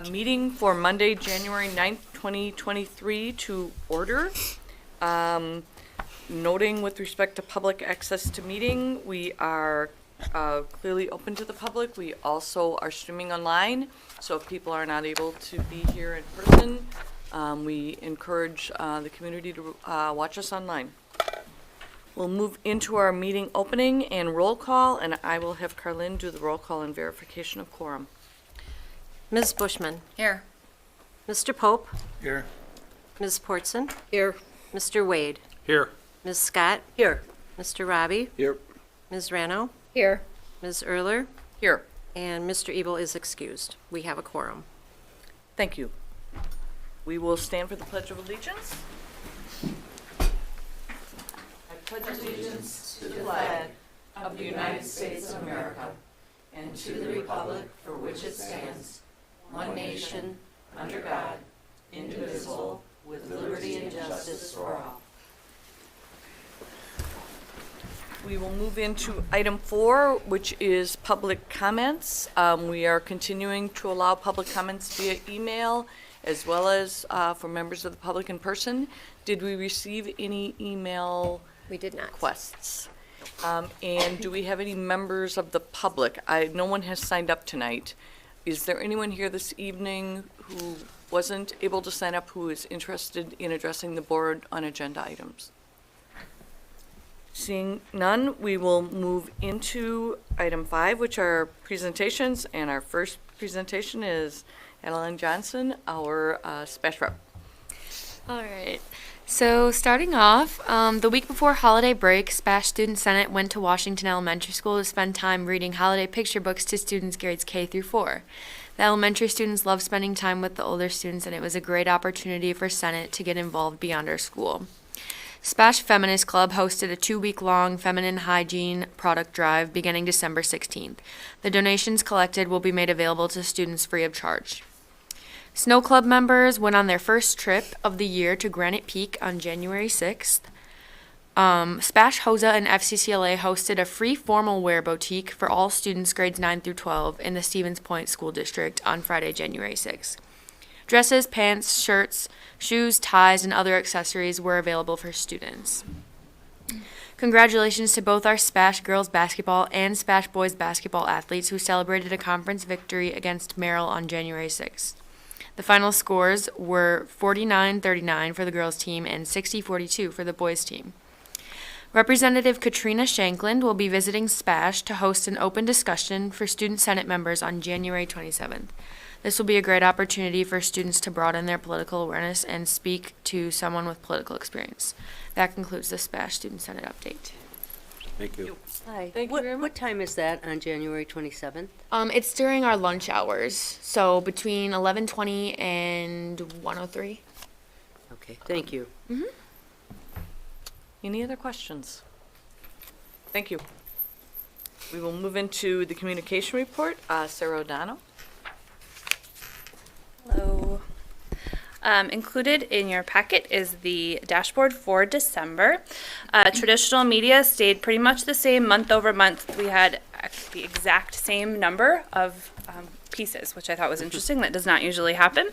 Meeting for Monday, January 9th, 2023 to order. Noting with respect to public access to meeting, we are clearly open to the public. We also are streaming online, so if people are not able to be here in person, we encourage the community to watch us online. We'll move into our meeting opening and roll call, and I will have Carlin do the roll call and verification of quorum. Ms. Bushman. Here. Mr. Pope. Here. Ms. Portson. Here. Mr. Wade. Here. Ms. Scott. Here. Mr. Robbie. Here. Ms. Rano. Here. Ms. Erler. Here. And Mr. Ebel is excused. We have a quorum. Thank you. We will stand for the Pledge of Allegiance. I pledge allegiance to the flag of the United States of America and to the republic for which it stands, one nation, under God, indivisible, with liberty and justice for all. We will move into item 4, which is public comments. We are continuing to allow public comments via email as well as for members of the public in person. Did we receive any email We did not. requests? And do we have any members of the public? No one has signed up tonight. Is there anyone here this evening who wasn't able to sign up who is interested in addressing the board on agenda items? Seeing none, we will move into item 5, which are presentations, and our first presentation is Adeline Johnson, our SPASH rep. All right. So starting off, the week before holiday break, SPASH Student Senate went to Washington Elementary School to spend time reading holiday picture books to students grades K through 4. The elementary students love spending time with the older students, and it was a great opportunity for Senate to get involved beyond our school. SPASH Feminist Club hosted a 2-week-long feminine hygiene product drive beginning December 16th. The donations collected will be made available to students free of charge. Snow Club members went on their first trip of the year to Granite Peak on January 6th. SPASH HOSA and FCCLA hosted a free formal wear boutique for all students grades 9 through 12 in the Stevens Point School District on Friday, January 6th. Dresses, pants, shirts, shoes, ties, and other accessories were available for students. Congratulations to both our SPASH girls basketball and SPASH boys basketball athletes who celebrated a conference victory against Merrill on January 6th. The final scores were 49-39 for the girls team and 60-42 for the boys team. Representative Katrina Shankland will be visiting SPASH to host an open discussion for Student Senate members on January 27th. This will be a great opportunity for students to broaden their political awareness and speak to someone with political experience. That concludes the SPASH Student Senate update. Thank you. Hi. Thank you very much. What time is that on January 27th? It's during our lunch hours, so between 11:20 and 1:03. Okay, thank you. Any other questions? Thank you. We will move into the communication report. Sarah O'Donnell. Hello. Included in your packet is the dashboard for December. Traditional media stayed pretty much the same month over month. We had the exact same number of pieces, which I thought was interesting. That does not usually happen.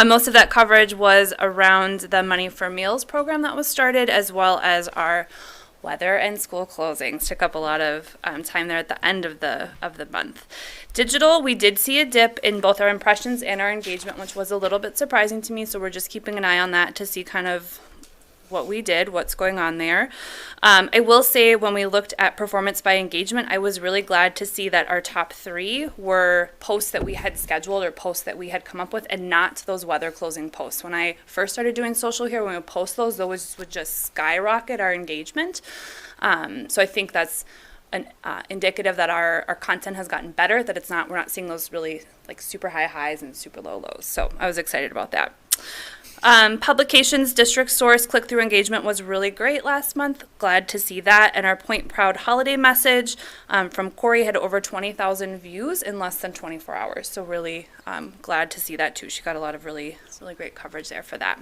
Most of that coverage was around the Money for Meals program that was started, as well as our weather and school closings. Took up a lot of time there at the end of the month. Digital, we did see a dip in both our impressions and our engagement, which was a little bit surprising to me, so we're just keeping an eye on that to see kind of what we did, what's going on there. I will say when we looked at performance by engagement, I was really glad to see that our top 3 were posts that we had scheduled or posts that we had come up with, and not those weather closing posts. When I first started doing social here, when we would post those would just skyrocket our engagement. So I think that's indicative that our content has gotten better, that we're not seeing those really like super high highs and super low lows. So I was excited about that. Publications, district source, click-through engagement was really great last month. Glad to see that. And our Point Proud holiday message from Corey had over 20,000 views in less than 24 hours. So really glad to see that too. She got a lot of really great coverage there for that.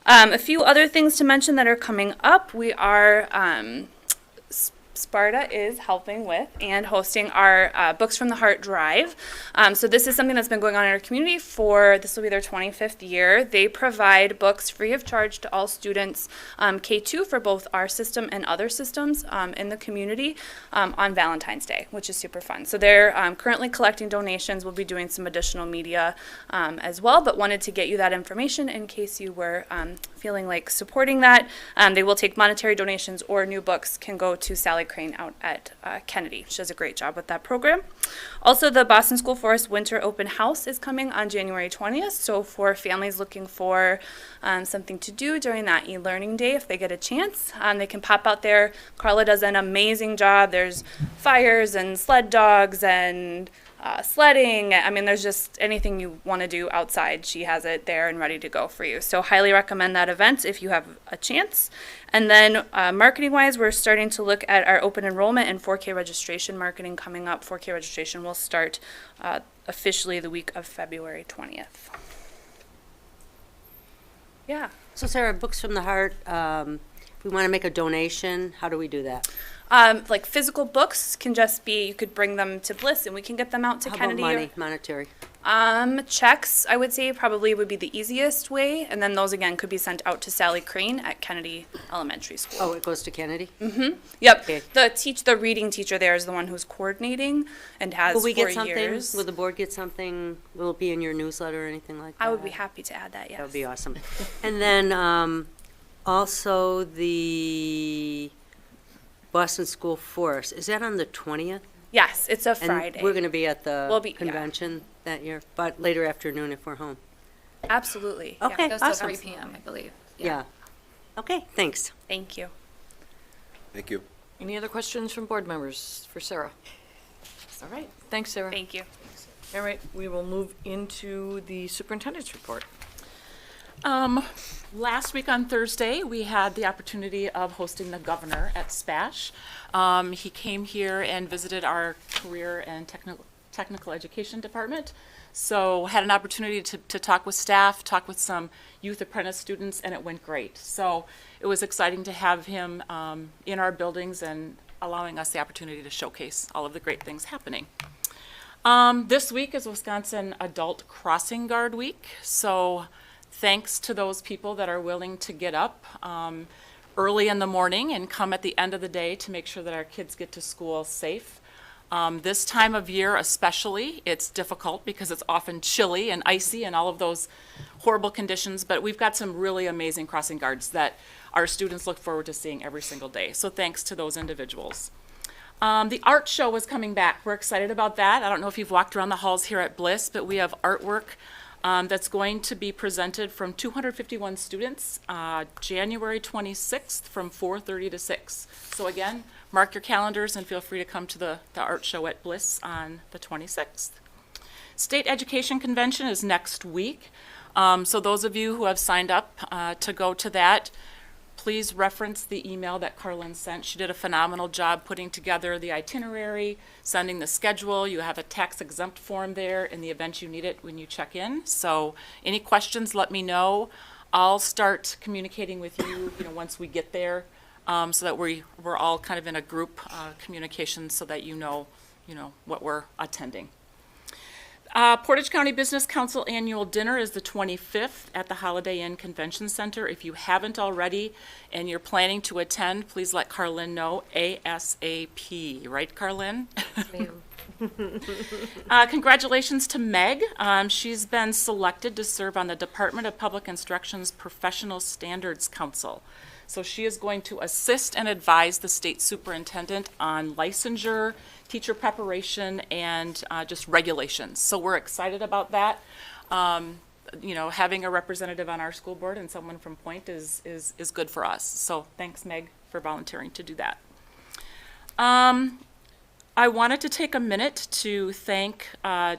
A few other things to mention that are coming up. We are Sparta is helping with and hosting our Books from the Heart Drive. So this is something that's been going on in our community this will be their 25th year. They provide books free of charge to all students K-2 for both our system and other systems in the community on Valentine's Day, which is super fun. So they're currently collecting donations. We'll be doing some additional media as well, but wanted to get you that information in case you were feeling like supporting that. They will take monetary donations, or new books can go to Sally Crane out at Kennedy. She does a great job with that program. Also, the Boston School Forest Winter Open House is coming on January 20th. So for families looking for something to do during that e-learning day, if they get a chance, they can pop out there. Carla does an amazing job. There's fires and sled dogs and sledding. I mean, there's just anything you want to do outside. She has it there and ready to go for you. So highly recommend that event if you have a chance. And then marketing-wise, we're starting to look at our open enrollment and 4K registration marketing coming up. 4K registration will start officially the week of February 20th. Yeah. So Sarah, Books from the Heart, if we want to make a donation, how do we do that? Like physical books can just be, you could bring them to Bliss and we can get them out to How Kennedy. about money, monetary? Checks, I would say, probably would be the easiest way. And then those, again, could be sent out to Sally Crane at Kennedy Elementary School. Oh, it goes to Kennedy? Yep. Okay. The reading teacher there is the one who's coordinating and has Will we for get something? years. Will the board get something? Will it be in your newsletter or anything like that? I would be happy to add that, yes. That would be awesome. And then also the Boston School Forest, is that on the 20th? Yes, it's a And Friday. we're going to be at the We'll be- yeah. convention that year, but later afternoon if we're home. Absolutely. Yeah. Okay, Goes till awesome. 3 p.m., I believe. Yeah. Okay, thanks. Thank you. Thank you. Any other questions from board members for Sarah? All right, thanks, Sarah. Thank you. All right, we will move into the superintendent's report. Last week on Thursday, we had the opportunity of hosting the governor at SPASH. He came here and visited our career and technical education department. So had an opportunity to talk with staff, talk with some youth apprentice students, and it went great. So it was exciting to have him in our buildings and allowing us the opportunity to showcase all of the great things happening. This week is Wisconsin Adult Crossing Guard Week. So thanks to those people that are willing to get up early in the morning and come at the end of the day to make sure that our kids get to school safe. This time of year especially, it's difficult because it's often chilly and icy and all of those horrible conditions, but we've got some really amazing crossing guards that our students look forward to seeing every single day. So thanks to those individuals. The art show is coming back. We're excited about that. I don't know if you've walked around the halls here at Bliss, but we have artwork that's going to be presented from 251 students, January 26th from 4:30 to 6. So again, mark your calendars and feel free to come to the art show at Bliss on the 26th. State Education Convention is next week. So those of you who have signed up to go to that, please reference the email that Carlin sent. She did a phenomenal job putting together the itinerary, sending the schedule. You have a tax exempt form there in the event you need it when you check in. So any questions, let me know. I'll start communicating with you, once we get there, so that we're all kind of in a group communication so that you know what we're attending. Portage County Business Council Annual Dinner is the 25th at the Holiday Inn Convention Center. If you haven't already and you're planning to attend, please let Carlin know ASAP. Right, Carlin? Congratulations to Meg. She's been selected to serve on the Department of Public Instruction's Professional Standards Council. So she is going to assist and advise the state superintendent on licensure, teacher preparation, and just regulations. So we're excited about that. Having a representative on our school board and someone from Point is good for us. So thanks, Meg, for volunteering to do that. I wanted to take a minute to thank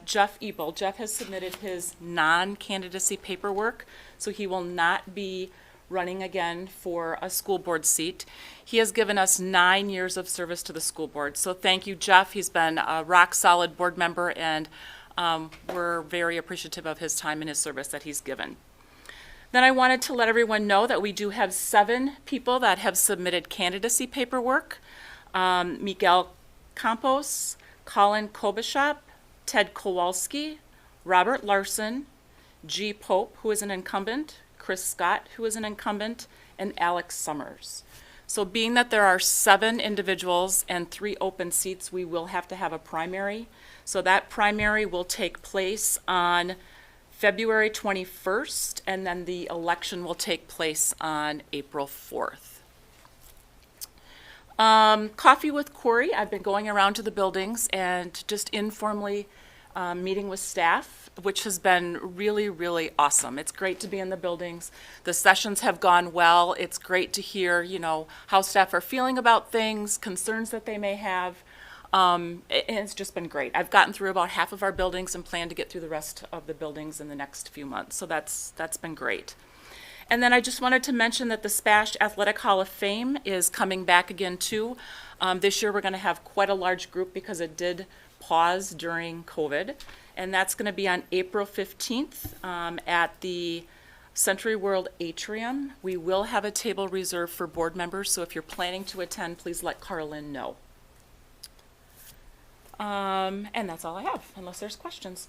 Jeff Ebel. Jeff has submitted his non-candidacy paperwork, so he will not be running again for a school board seat. He has given us 9 years of service to the school board. So thank you, Jeff. He's been a rock-solid board member, and we're very appreciative of his time and his service that he's given. Then I wanted to let everyone know that we do have 7 people that have submitted candidacy paperwork. Miguel Campos, Colin Kobashop, Ted Kowalski, Robert Larson, G. Pope, who is an incumbent, Chris Scott, who is an incumbent, and Alex Summers. So being that there are 7 individuals and 3 open seats, we will have to have a primary. So that primary will take place on February 21st, and then the election will take place on April 4th. Coffee with Corey. I've been going around to the buildings and just informally meeting with staff, which has been really, really awesome. It's great to be in the buildings. The sessions have gone well. It's great to hear, how staff are feeling about things, concerns that they may have. And it's just been great. I've gotten through about half of our buildings and plan to get through the rest of the buildings in the next few months. So that's been great. And then I just wanted to mention that the SPASH Athletic Hall of Fame is coming back again too. This year we're going to have quite a large group because it did pause during COVID. And that's going to be on April 15th at the Century World Atrium. We will have a table reserved for board members, so if you're planning to attend, please let Carlin know. And that's all I have, unless there's questions.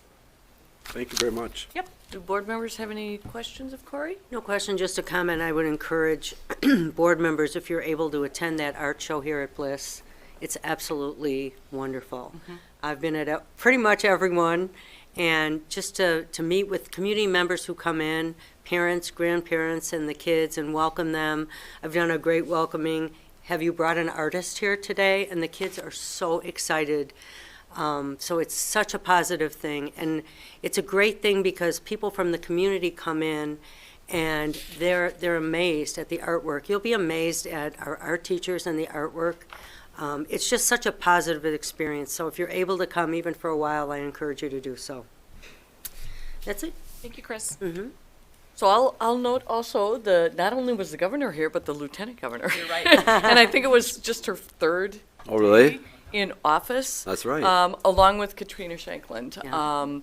Thank you very much. Yep. Do board members have any questions of Corey? No question, just a comment. I would encourage board members, if you're able to attend that art show here at Bliss, it's absolutely wonderful. I've been at pretty much every one, and just to meet with community members who come in, parents, grandparents, and the kids, and welcome them. I've done a great welcoming. Have you brought an artist here today? And the kids are so excited. So it's such a positive thing, and it's a great thing because people from the community come in and they're amazed at the artwork. You'll be amazed at our art teachers and the artwork. It's just such a positive experience. So if you're able to come even for a while, I encourage you to do so. That's it. Thank you, Chris. So I'll note also not only was the governor here, but the lieutenant governor. You're right. And I think it was just her 3rd Oh, really? in office. That's right. Along with Katrina Shankland. Yeah.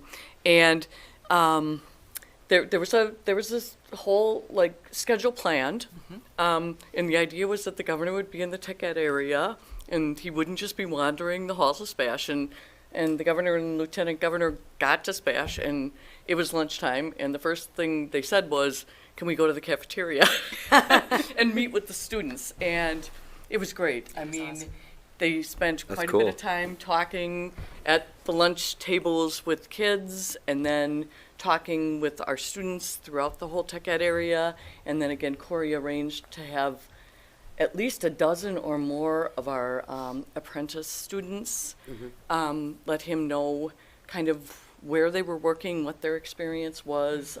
There was this whole schedule planned, and the idea was that the governor would be in the tech ed area, and he wouldn't just be wandering the halls of SPASH. And the governor and lieutenant governor got to SPASH, and it was lunchtime, and the first thing they said was, "Can we go to the cafeteria and meet with the students?" And it was great. I mean, they spent That's quite a cool. bit of time talking at the lunch tables with kids, and then talking with our students throughout the whole tech ed area. And then again, Corey arranged to have at least a dozen or more of our apprentice students let him know kind of where they were working, what their experience was.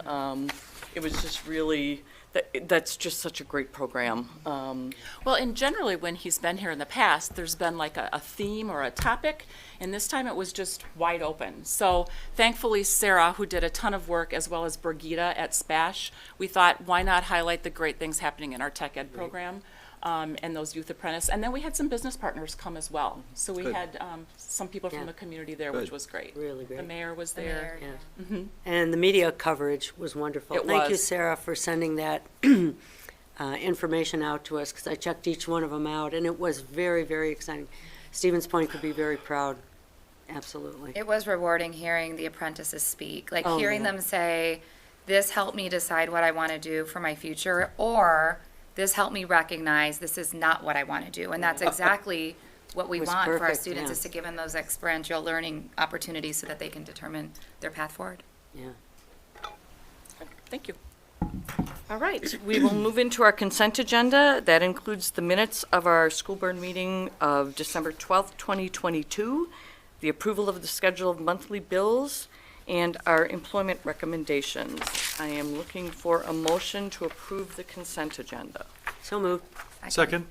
It was just really, that's just such a great program. Well, and generally when he's been here in the past, there's been like a theme or a topic, and this time it was just wide open. So thankfully Sarah, who did a ton of work, as well as Brigida at SPASH, we thought, why not highlight the great things happening in our tech ed program and those youth apprentice. And then we had some business partners come as well. So we Good. had some people from Yeah. the community there, which Good. was great. Really great. The mayor was there. Yeah. And the media coverage was wonderful. It Thank you, was. Sarah, for sending that information out to us, because I checked each one of them out, and it was very, very exciting. Stevens Point could be very proud. Absolutely. It was rewarding hearing the apprentices speak, like Oh, hearing yeah. them say, this helped me decide what I want to do for my future, or this helped me recognize this is not what I want to do. And that's exactly what we Was want for our perfect, students, yeah. is to give them those experiential learning opportunities so that they can determine their path forward. Yeah. Thank you. All right, we will move into our consent agenda. That includes the minutes of our school board meeting of December 12th, 2022, the approval of the schedule of monthly bills, and our employment recommendations. I am looking for a motion to approve the consent agenda. So moved. Second.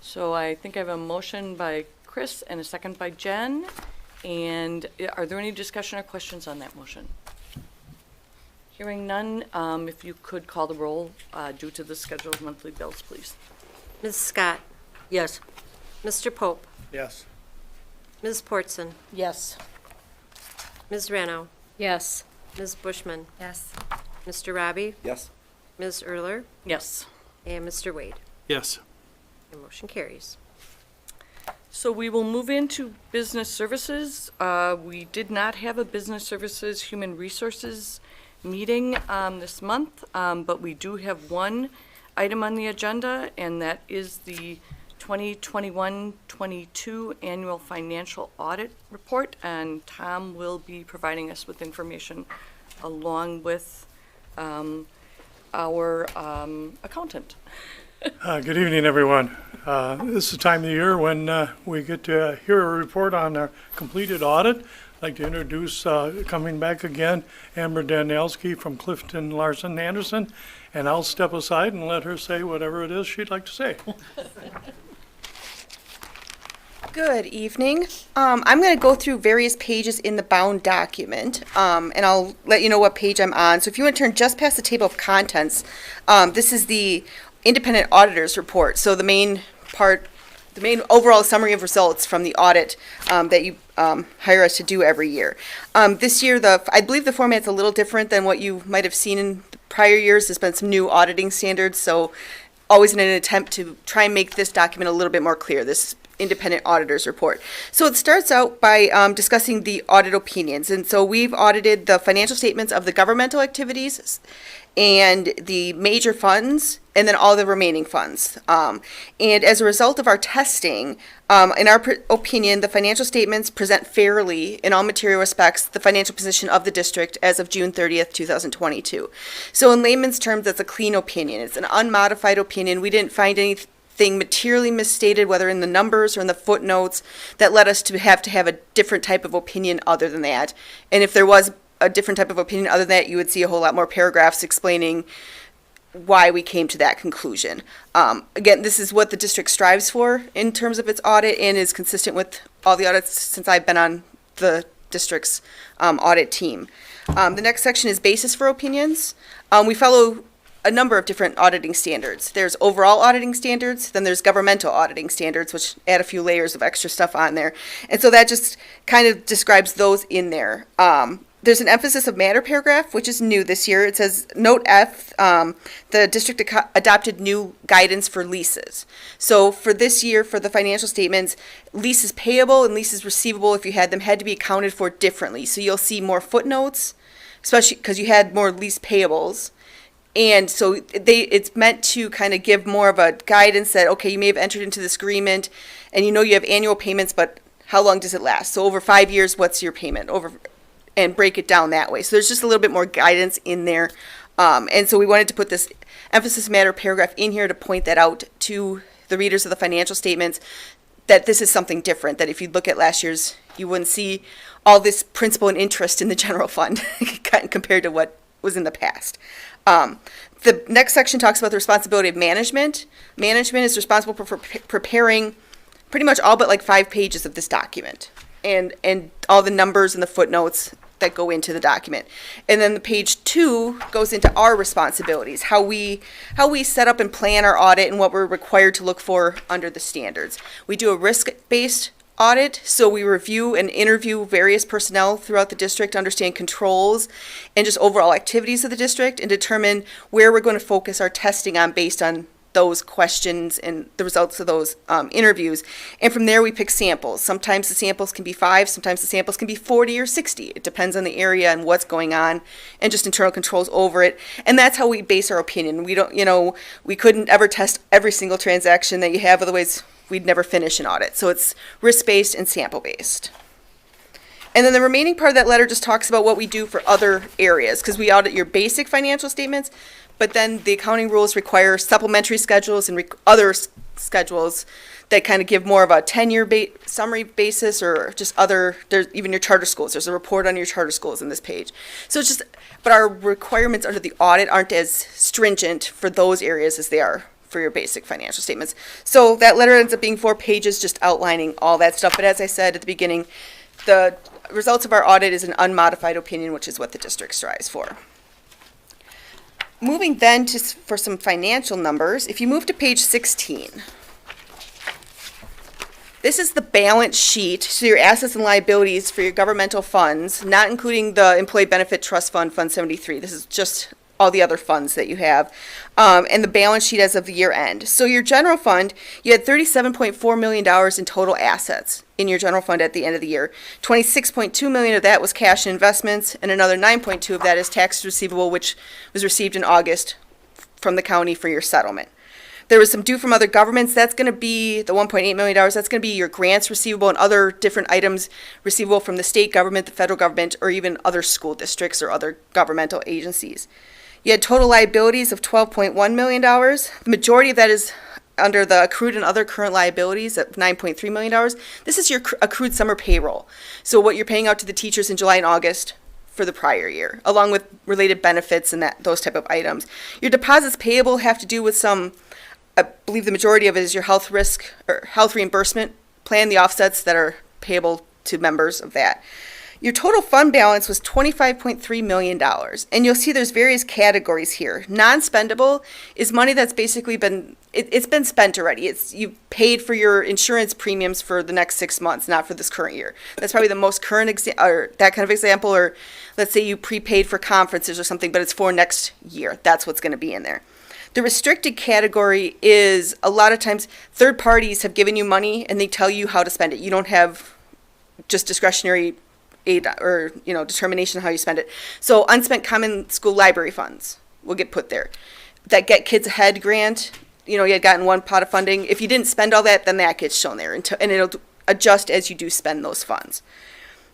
So I think I have a motion by Chris and a second by Jen. And are there any discussion or questions on that motion? Hearing none, if you could call the roll due to the schedule of monthly bills, please. Ms. Scott, Yes. Mr. Pope, Yes. Ms. Portson, Yes. Ms. Reno, Yes. Ms. Bushman, Yes. Mr. Robbie, Yes. Ms. Erler, Yes. and Mr. Wade. Yes. The motion carries. So we will move into business services. We did not have a business services human resources meeting this month, but we do have one item on the agenda, and that is the 2021-22 annual financial audit report, and Tom will be providing us with information along with our accountant. Good evening, everyone. This is the time of the year when we get to hear a report on our completed audit. I'd like to introduce, coming back again, Amber Danelski from Clifton Larson Anderson, and I'll step aside and let her say whatever it is she'd like to say. Good evening. I'm going to go through various pages in the bound document, and I'll let you know what page I'm on. So if you want to turn just past the table of contents, this is the independent auditor's report. So the main overall summary of results from the audit that you hire us to do every year. This year, I believe the format's a little different than what you might have seen in prior years. There's been some new auditing standards, so always in an attempt to try and make this document a little bit more clear, this independent auditor's report. So it starts out by discussing the audit opinions. And so we've audited the financial statements of the governmental activities and the major funds, and then all the remaining funds. And as a result of our testing, in our opinion, the financial statements present fairly, in all material respects, the financial position of the district as of June 30th, 2022. So in layman's terms, that's a clean opinion. It's an unmodified opinion. We didn't find anything materially misstated, whether in the numbers or in the footnotes, that led us to have a different type of opinion other than that. And if there was a different type of opinion other than that, you would see a whole lot more paragraphs explaining why we came to that conclusion. Again, this is what the district strives for in terms of its audit and is consistent with all the audits since I've been on the district's audit team. The next section is basis for opinions. We follow a number of different auditing standards. There's overall auditing standards, then there's governmental auditing standards, which add a few layers of extra stuff on there. And so that just kind of describes those in there. There's an emphasis of matter paragraph, which is new this year. It says, note F, the district adopted new guidance for leases. So for this year, for the financial statements, leases payable and leases receivable, if you had them, had to be accounted for differently. So you'll see more footnotes, especially because you had more lease payables. And so it's meant to kind of give more of a guidance that, okay, you may have entered into this agreement and you know you have annual payments, but how long does it last? So over 5 years, what's your payment? And break it down that way. So there's just a little bit more guidance in there. And so we wanted to put this emphasis matter paragraph in here to point that out to the readers of the financial statements, that this is something different, that if you look at last year's, you wouldn't see all this principal and interest in the general fund compared to what was in the past. The next section talks about the responsibility of management. Management is responsible for preparing pretty much all but like 5 pages of this document and all the numbers and the footnotes that go into the document. And then the page 2 goes into our responsibilities, how we set up and plan our audit and what we're required to look for under the standards. We do a risk-based audit, so we review and interview various personnel throughout the district, understand controls and just overall activities of the district, and determine where we're going to focus our testing on based on those questions and the results of those interviews. And from there we pick samples. Sometimes the samples can be 5, sometimes the samples can be 40 or 60. It depends on the area and what's going on and just internal controls over it. And that's how we base our opinion. We don't, we couldn't ever test every single transaction that you have, otherwise we'd never finish an audit. So it's risk-based and sample-based. And then the remaining part of that letter just talks about what we do for other areas, because we audit your basic financial statements, but then the accounting rules require supplementary schedules and other schedules that kind of give more of a 10-year summary basis, or just other, there's even your charter schools. There's a report on your charter schools in this page. So it's just, but our requirements under the audit aren't as stringent for those areas as they are for your basic financial statements. So that letter ends up being 4 pages just outlining all that stuff. But as I said at the beginning, the results of our audit is an unmodified opinion, which is what the district strives for. Moving then for some financial numbers, if you move to page 16, this is the balance sheet, so your assets and liabilities for your governmental funds, not including the Employee Benefit Trust Fund, Fund 73. This is just all the other funds that you have, and the balance sheet as of the year end. So your general fund, you had $37.4 million in total assets in your general fund at the end of the year. $26.2 million of that was cash and investments, and another $9.2 of that is tax receivable, which was received in August from the county for your settlement. There was some due from other governments. That's going to be the $1.8 million. That's going to be your grants receivable and other different items receivable from the state government, the federal government, or even other school districts or other governmental agencies. You had total liabilities of $12.1 million. The majority of that is under the accrued and other current liabilities at $9.3 million. This is your accrued summer payroll. So what you're paying out to the teachers in July and August for the prior year, along with related benefits and those type of items. Your deposits payable have to do with some, I believe the majority of it is your health risk or health reimbursement plan, the offsets that are payable to members of that. Your total fund balance was $25.3 million, and you'll see there's various categories here. Non-spendable is money that's basically it's been spent already. You paid for your insurance premiums for the next 6 months, not for this current year. That's probably the most current or that kind of example, or let's say you prepaid for conferences or something, but it's for next year. That's what's going to be in there. The restricted category is a lot of times third parties have given you money and they tell you how to spend it. You don't have just discretionary aid or determination of how you spend it. So unspent common school library funds will get put there. That Get Kids Ahead grant, you had gotten one pot of funding. If you didn't spend all that, then that gets shown there, and it'll adjust as you do spend those funds.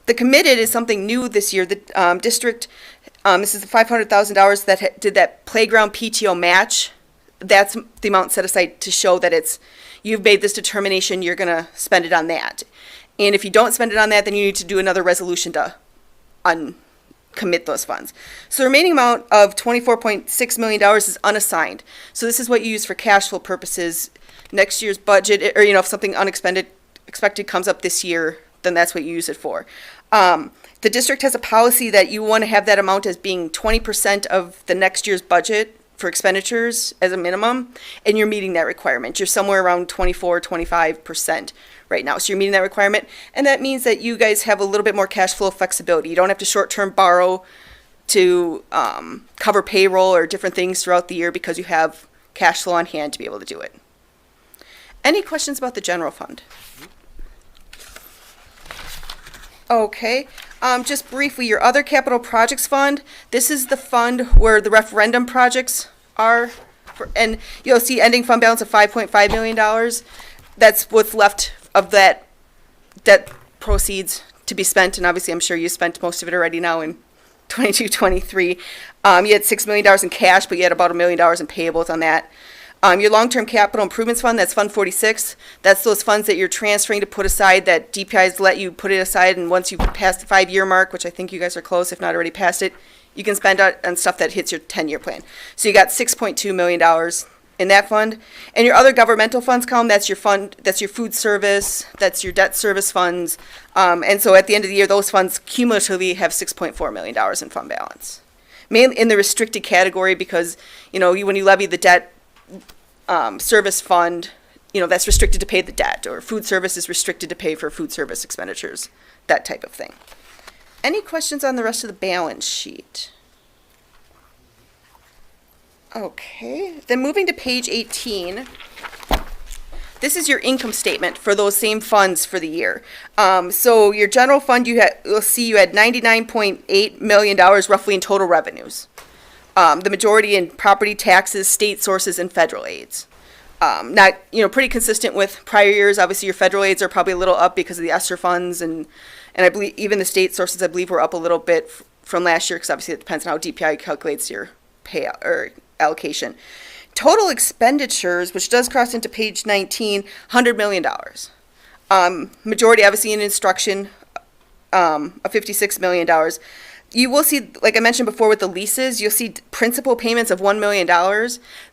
The committed is something new this year. The district, this is the $500,000 that did that playground PTO match. That's the amount set aside to show that you've made this determination, you're going to spend it on that. And if you don't spend it on that, then you need to do another resolution to uncommit those funds. So the remaining amount of $24.6 million is unassigned. So this is what you use for cash flow purposes. Next year's budget, or if something expected comes up this year, then that's what you use it for. The district has a policy that you want to have that amount as being 20% of the next year's budget for expenditures as a minimum, and you're meeting that requirement. You're somewhere around 25% right now. So you're meeting that requirement, and that means that you guys have a little bit more cash flow flexibility. You don't have to short-term borrow to cover payroll or different things throughout the year because you have cash flow on hand to be able to do it. Any questions about the general fund? Okay, just briefly, your other capital projects fund, this is the fund where the referendum projects are, and you'll see ending fund balance of $5.5 million. That's what's left of that debt proceeds to be spent, and obviously I'm sure you spent most of it already now in 22-23. You had $6 million in cash, but you had about $1 million in payables on that. Your long-term capital improvements fund, that's Fund 46. That's those funds that you're transferring to put aside, that DPI's let you put it aside, and once you pass the 5-year mark, which I think you guys are close, if not already past it, you can spend on stuff that hits your 10-year plan. So you got $6.2 million in that fund. And your other governmental funds column, that's your fund, that's your food service, that's your debt service funds. And so at the end of the year, those funds cumulatively have $6.4 million in fund balance. Mainly in the restricted category because, when you levy the debt service fund, that's restricted to pay the debt, or food service is restricted to pay for food service expenditures, that type of thing. Any questions on the rest of the balance sheet? Okay, then moving to page 18. This is your income statement for those same funds for the year. So your general fund, you'll see you had $99.8 million roughly in total revenues. The majority in property taxes, state sources, and federal aids. Not, pretty consistent with prior years. Obviously, your federal aids are probably a little up because of the ESSER funds, and I believe even the state sources, I believe, were up a little bit from last year because obviously it depends on how DPI calculates your payout or allocation. Total expenditures, which does cross into page 19, $100 million. Majority, obviously, in instruction, of $56 million. You will see, like I mentioned before with the leases, you'll see principal payments of $1 million.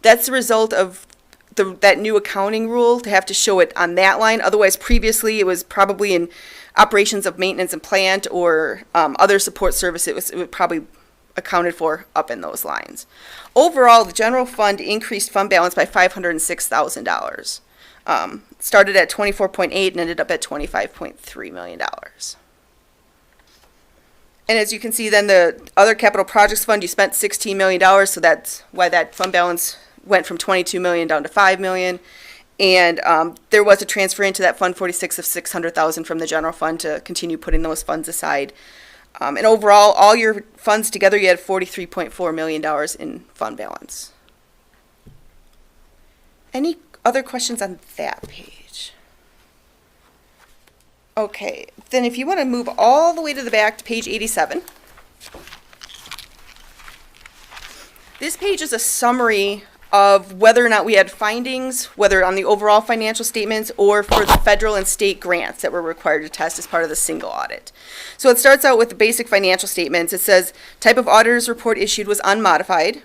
That's the result of that new accounting rule to have to show it on that line. Otherwise, previously, it was probably in operations of maintenance and plant or other support service. It was probably accounted for up in those lines. Overall, the general fund increased fund balance by $506,000. Started at 24.8 and ended up at $25.3 million. And as you can see, then the other capital projects fund, you spent $16 million, so that's why that fund balance went from 22 million down to 5 million. And there was a transfer into that Fund 46 of 600,000 from the general fund to continue putting those funds aside. And overall, all your funds together, you had $43.4 million in fund balance. Any other questions on that page? Okay, then if you want to move all the way to the back to page 87. This page is a summary of whether or not we had findings, whether on the overall financial statements or for the federal and state grants that we're required to test as part of the single audit. So it starts out with the basic financial statements. It says type of auditor's report issued was unmodified.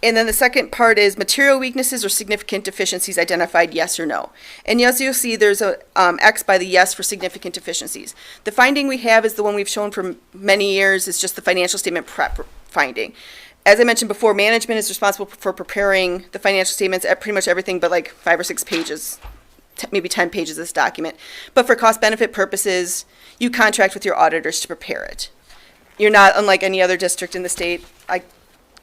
And then the second part is material weaknesses or significant deficiencies identified, yes or no. And yes, you'll see there's a X by the yes for significant deficiencies. The finding we have is the one we've shown for many years. It's just the financial statement prep finding. As I mentioned before, management is responsible for preparing the financial statements at pretty much everything but like 5 or 6 pages, maybe 10 pages of this document. But for cost benefit purposes, you contract with your auditors to prepare it. You're not unlike any other district in the state. I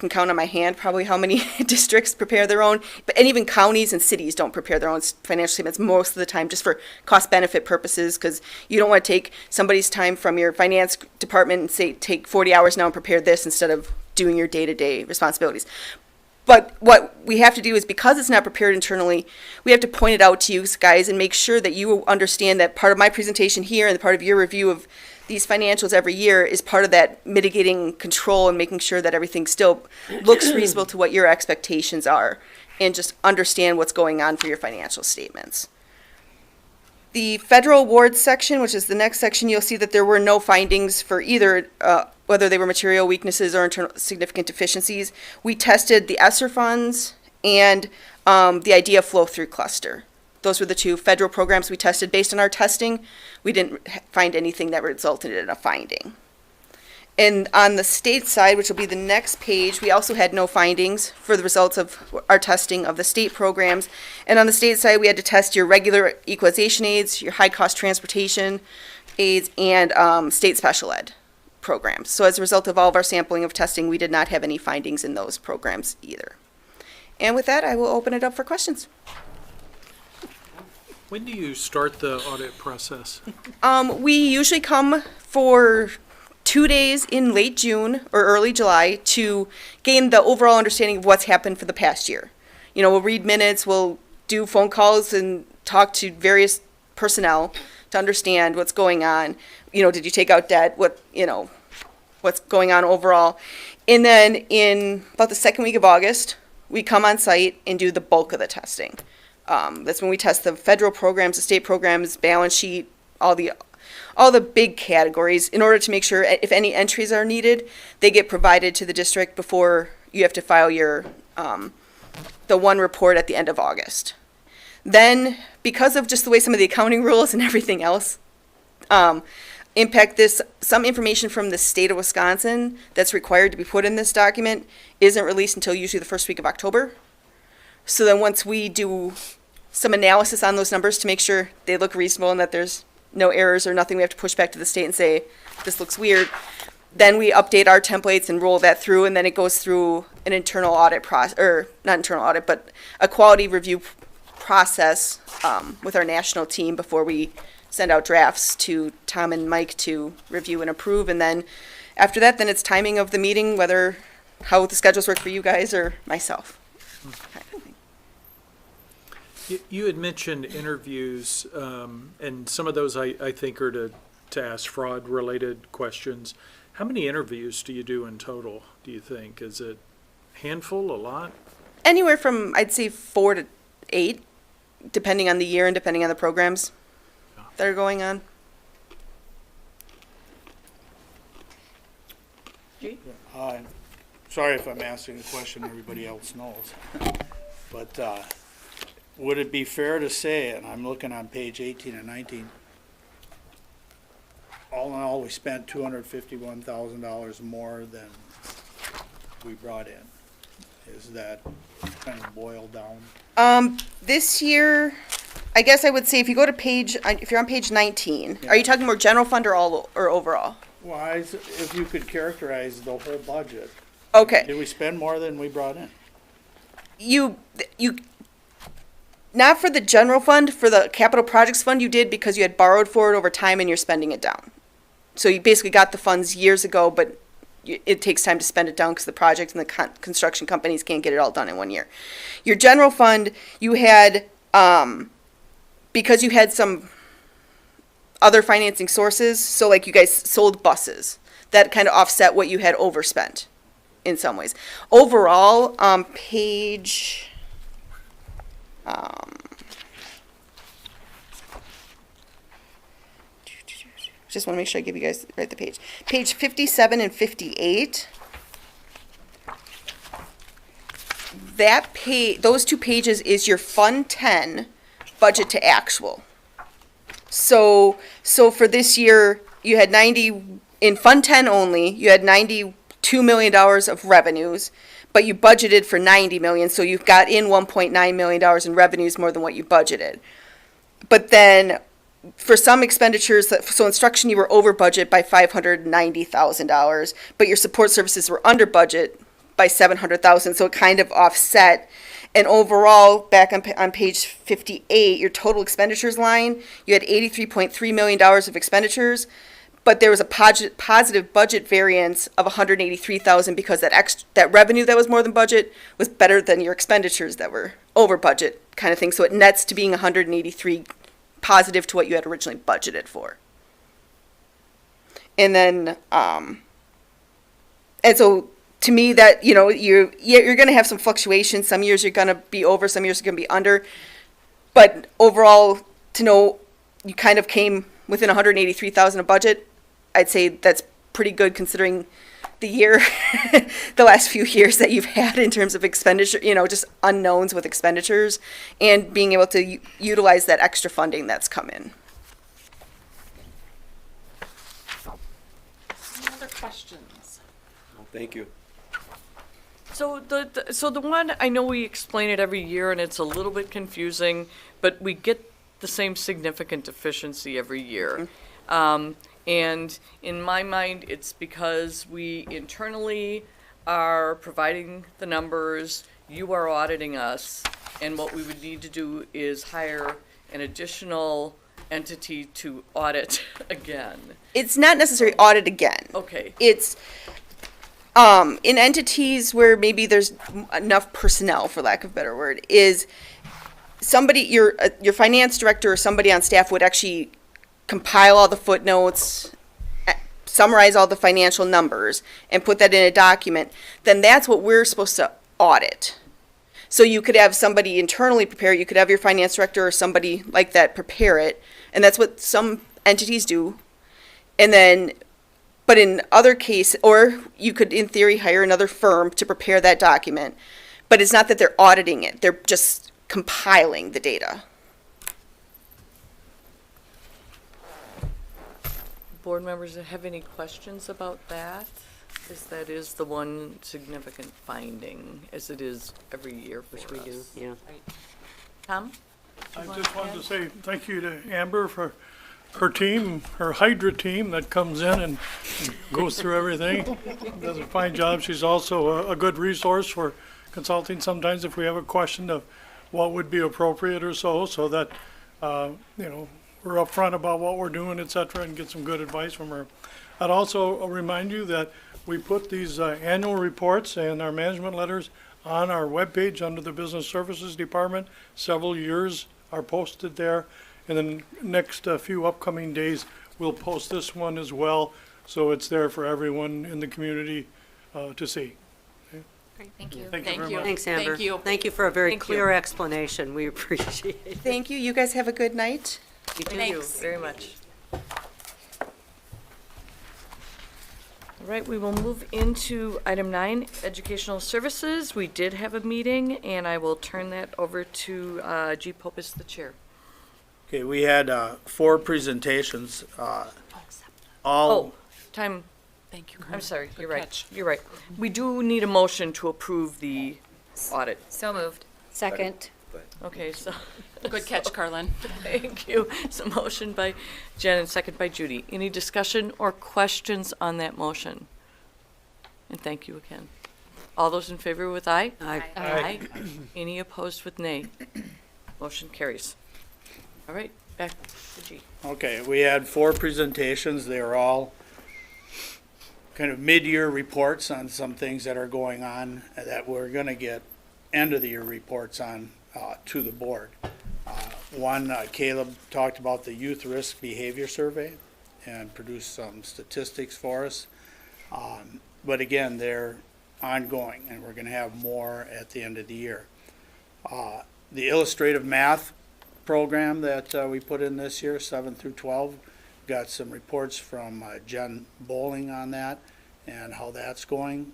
can count on my hand probably how many districts prepare their own, and even counties and cities don't prepare their own financial statements most of the time just for cost benefit purposes, because you don't want to take somebody's time from your finance department and say take 40 hours now and prepare this instead of doing your day-to-day responsibilities. But what we have to do is, because it's not prepared internally, we have to point it out to you guys and make sure that you understand that part of my presentation here and part of your review of these financials every year is part of that mitigating control and making sure that everything still looks reasonable to what your expectations are, and just understand what's going on for your financial statements. The federal awards section, which is the next section, you'll see that there were no findings for either whether they were material weaknesses or internal significant deficiencies. We tested the ESSER funds and the IDEA flow-through cluster. Those were the 2 federal programs we tested. Based on our testing, we didn't find anything that resulted in a finding. And on the state side, which will be the next page, we also had no findings for the results of our testing of the state programs. And on the state side, we had to test your regular equalization aids, your high-cost transportation aids, and state special ed programs. So as a result of all of our sampling of testing, we did not have any findings in those programs either. And with that, I will open it up for questions. When do you start the audit process? We usually come for 2 days in late June or early July to gain the overall understanding of what's happened for the past year. You know, we'll read minutes, we'll do phone calls and talk to various personnel to understand what's going on. You know, did you take out debt? What's going on overall? And then in about the second week of August, we come on site and do the bulk of the testing. That's when we test the federal programs, the state programs, balance sheet, all the big categories, in order to make sure if any entries are needed, they get provided to the district before you have to file your the one report at the end of August. Then, because of just the way some of the accounting rules and everything else impact this, some information from the state of Wisconsin that's required to be put in this document isn't released until usually the first week of October. So then once we do some analysis on those numbers to make sure they look reasonable and that there's no errors or nothing we have to push back to the state and say, this looks weird, then we update our templates and roll that through, and then it goes through an internal audit process, or not internal audit, but a quality review process with our national team before we send out drafts to Tom and Mike to review and approve. And then after that, then it's timing of the meeting, how the schedules work for you guys or myself. You had mentioned interviews, and some of those I think are to ask fraud-related questions. How many interviews do you do in total, do you think? Is it a handful, a lot? Anywhere from, I'd say, 4 to 8, depending on the year and depending on the programs that are going on. Sorry if I'm asking a question everybody else knows, but would it be fair to say, and I'm looking on page 18 and 19, all in all, we spent $251,000 more than we brought in? Is that kind of boiled down? This year, I guess I would say if you go to if you're on page 19, are you talking more general fund or overall? If you could characterize the whole budget, Okay. did we spend more than we brought in? You not for the general fund, for the capital projects fund you did because you had borrowed for it over time and you're spending it down. So you basically got the funds years ago, but it takes time to spend it down because the project and the construction companies can't get it all done in 1 year. Your general fund, you had, because you had some other financing sources, so like you guys sold buses, that kind of offset what you had overspent in some ways. Overall, page, just want to make sure I give you guys right the page. Page 57 and 58. That page, those 2 pages is your Fund 10 budget to actual. So for this year, you had in Fund 10 only, you had $92 million of revenues, but you budgeted for $90 million, so you've got in $1.9 million in revenues more than what you budgeted. But then for some expenditures, so instruction, you were over budget by $590,000, but your support services were under budget by $700,000, so it kind of offset. And overall, back on page 58, your total expenditures line, you had $83.3 million of expenditures, but there was a positive budget variance of $183,000 because that revenue that was more than budget was better than your expenditures that were over budget, kind of thing. So it nets to being 183 positive to what you had originally budgeted for. And then, and so to me that, you're going to have some fluctuations. Some years you're going to be over, some years you're going to be under. But overall, to know you kind of came within 183,000 of budget, I'd say that's pretty good considering the year, the last few years that you've had in terms of expenditure, just unknowns with expenditures and being able to utilize that extra funding that's come in. Any other questions? Thank you. So the one, I know we explain it every year and it's a little bit confusing, but we get the same significant deficiency every year. And in my mind, it's because we internally are providing the numbers, you are auditing us, and what we would need to do is hire an additional entity to audit again. It's not necessarily audit again. Okay. It's in entities where maybe there's enough personnel, for lack of a better word, is somebody, your finance director or somebody on staff would actually compile all the footnotes, summarize all the financial numbers, and put that in a document. Then that's what we're supposed to audit. So you could have somebody internally prepare, you could have your finance director or somebody like that prepare it, and that's what some entities do. And then, but in other cases, or you could in theory hire another firm to prepare that document, but it's not that they're auditing it, they're just compiling the data. Board members that have any questions about that? Because that is the one significant finding, as it is every year for us. We do, yeah. Tom? I just wanted to say thank you to Amber for her team, her Hydra team that comes in and goes through everything. Does a fine job. She's also a good resource for consulting sometimes if we have a question of what would be appropriate or so that, we're upfront about what we're doing, et cetera, and get some good advice from her. I'd also remind you that we put these annual reports and our management letters on our webpage under the Business Services Department. Several years are posted there. And then next few upcoming days, we'll post this one as well, so it's there for everyone in the community to see. Thank you. Thank you very much. Thanks, Amber. Thank you. Thank you for a very Thank you. clear explanation. We appreciate it. Thank you. You guys have a good night. Thank you very much. All right, we will move into item 9, educational services. We did have a meeting, and I will turn that over to G. Popus, the chair. Okay, we had 4 presentations, all, Oh, time. Thank you. I'm sorry, Good you're right. catch. You're right. We do need a motion to approve the audit. So moved. Second. Okay, so. Good catch, Carlin. Thank you. So motion by Jen and second by Judy. Any discussion or questions on that motion? And thank you again. All those in favor with aye? Aye. Aye. Any opposed with nay? Motion carries. All right, back to G. Okay, we had 4 presentations. They were all kind of mid-year reports on some things that are going on that we're going to get end-of-the-year reports on to the board. One, Caleb talked about the Youth Risk Behavior Survey and produced some statistics for us. But again, they're ongoing, and we're going to have more at the end of the year. The illustrative math program that we put in this year, 7 through 12, got some reports from Jen Bowling on that and how that's going.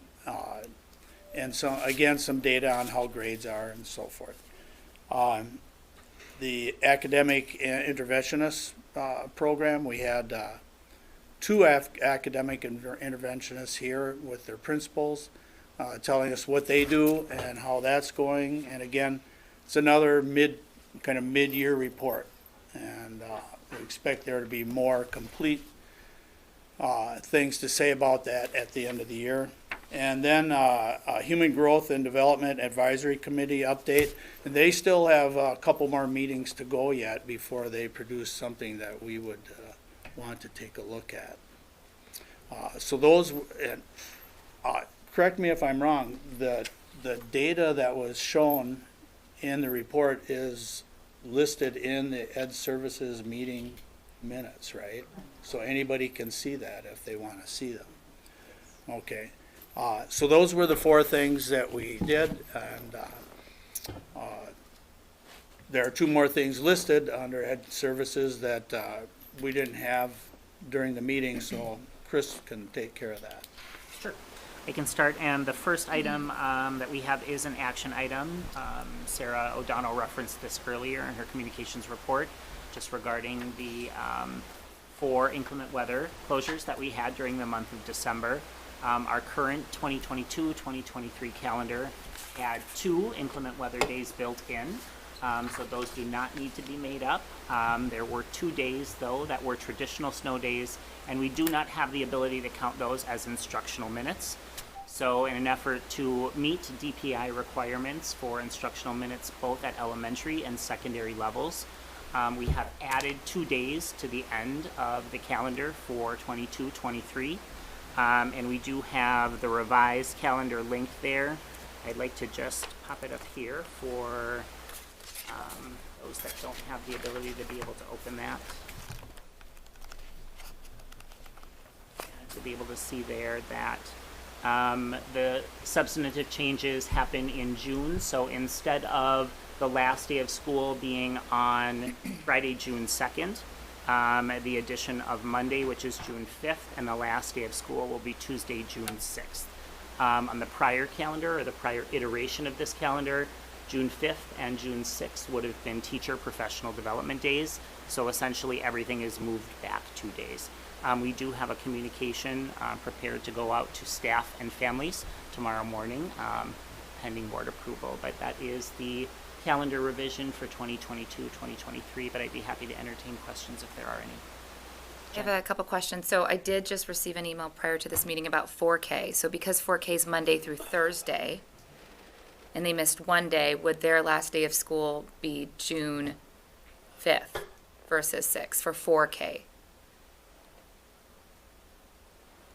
And so, again, some data on how grades are and so forth. The academic interventionist program, we had 2 academic interventionists here with their principals telling us what they do and how that's going. And again, it's another mid-year report. And we expect there to be more complete things to say about that at the end of the year. And then a Human Growth and Development Advisory Committee update. And they still have a couple more meetings to go yet before they produce something that we would want to take a look at. So those, correct me if I'm wrong, the data that was shown in the report is listed in the Ed Services meeting minutes, right? So anybody can see that if they want to see them. Okay. So those were the 4 things that we did, and there are 2 more things listed under Ed Services that we didn't have during the meeting, so Chris can take care of that. Sure. I can start, and the first item that we have is an action item. Sarah O'Donnell referenced this earlier in her communications report, just regarding the 4 inclement weather closures that we had during the month of December. Our current 2022-2023 calendar had 2 inclement weather days built in, so those do not need to be made up. There were 2 days, though, that were traditional snow days, and we do not have the ability to count those as instructional minutes. So in an effort to meet DPI requirements for instructional minutes both at elementary and secondary levels, we have added 2 days to the end of the calendar for 22-23. And we do have the revised calendar link there. I'd like to just pop it up here for those that don't have the ability to be able to open that. And to be able to see there that the substantive changes happen in June. So instead of the last day of school being on Friday, June 2nd, the addition of Monday, which is June 5th, and the last day of school will be Tuesday, June 6th. On the prior calendar, or the prior iteration of this calendar, June 5th and June 6th would have been teacher professional development days, so essentially everything is moved back 2 days. We do have a communication prepared to go out to staff and families tomorrow morning, pending board approval, but that is the calendar revision for 2022-2023, but I'd be happy to entertain questions if there are any. I have a couple questions. So I did just receive an email prior to this meeting about 4K. So because 4K is Monday through Thursday, and they missed 1 day, would their last day of school be June 5th versus 6th for 4K?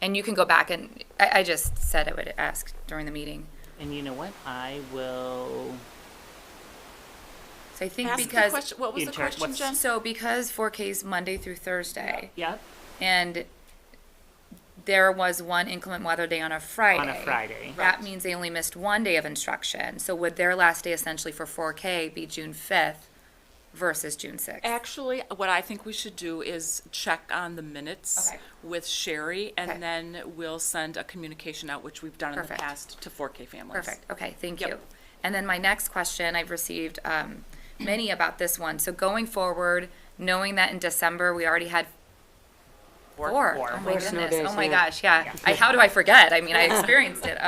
And you can go back and, I just said I would ask during the meeting. And you know what? I will. So I think Ask the because. question. What was the question, Jen? So because 4K is Monday through Thursday. Yep. And there was 1 inclement weather day on a Friday. On a Friday. That means they only missed 1 day of instruction. So would their last day essentially for 4K be June 5th versus June 6th? Actually, what I think we should do is check on the minutes Okay. with Sherry, and Okay. then we'll send a communication out, which we've done in the Perfect. past, to 4K families. Perfect, okay, thank Yep. you. And then my next question, I've received many about this one. So going forward, knowing that in December, we already had 4. Oh my Four snow goodness, days, oh my yeah. gosh, yeah. How do I forget? I mean, I experienced it.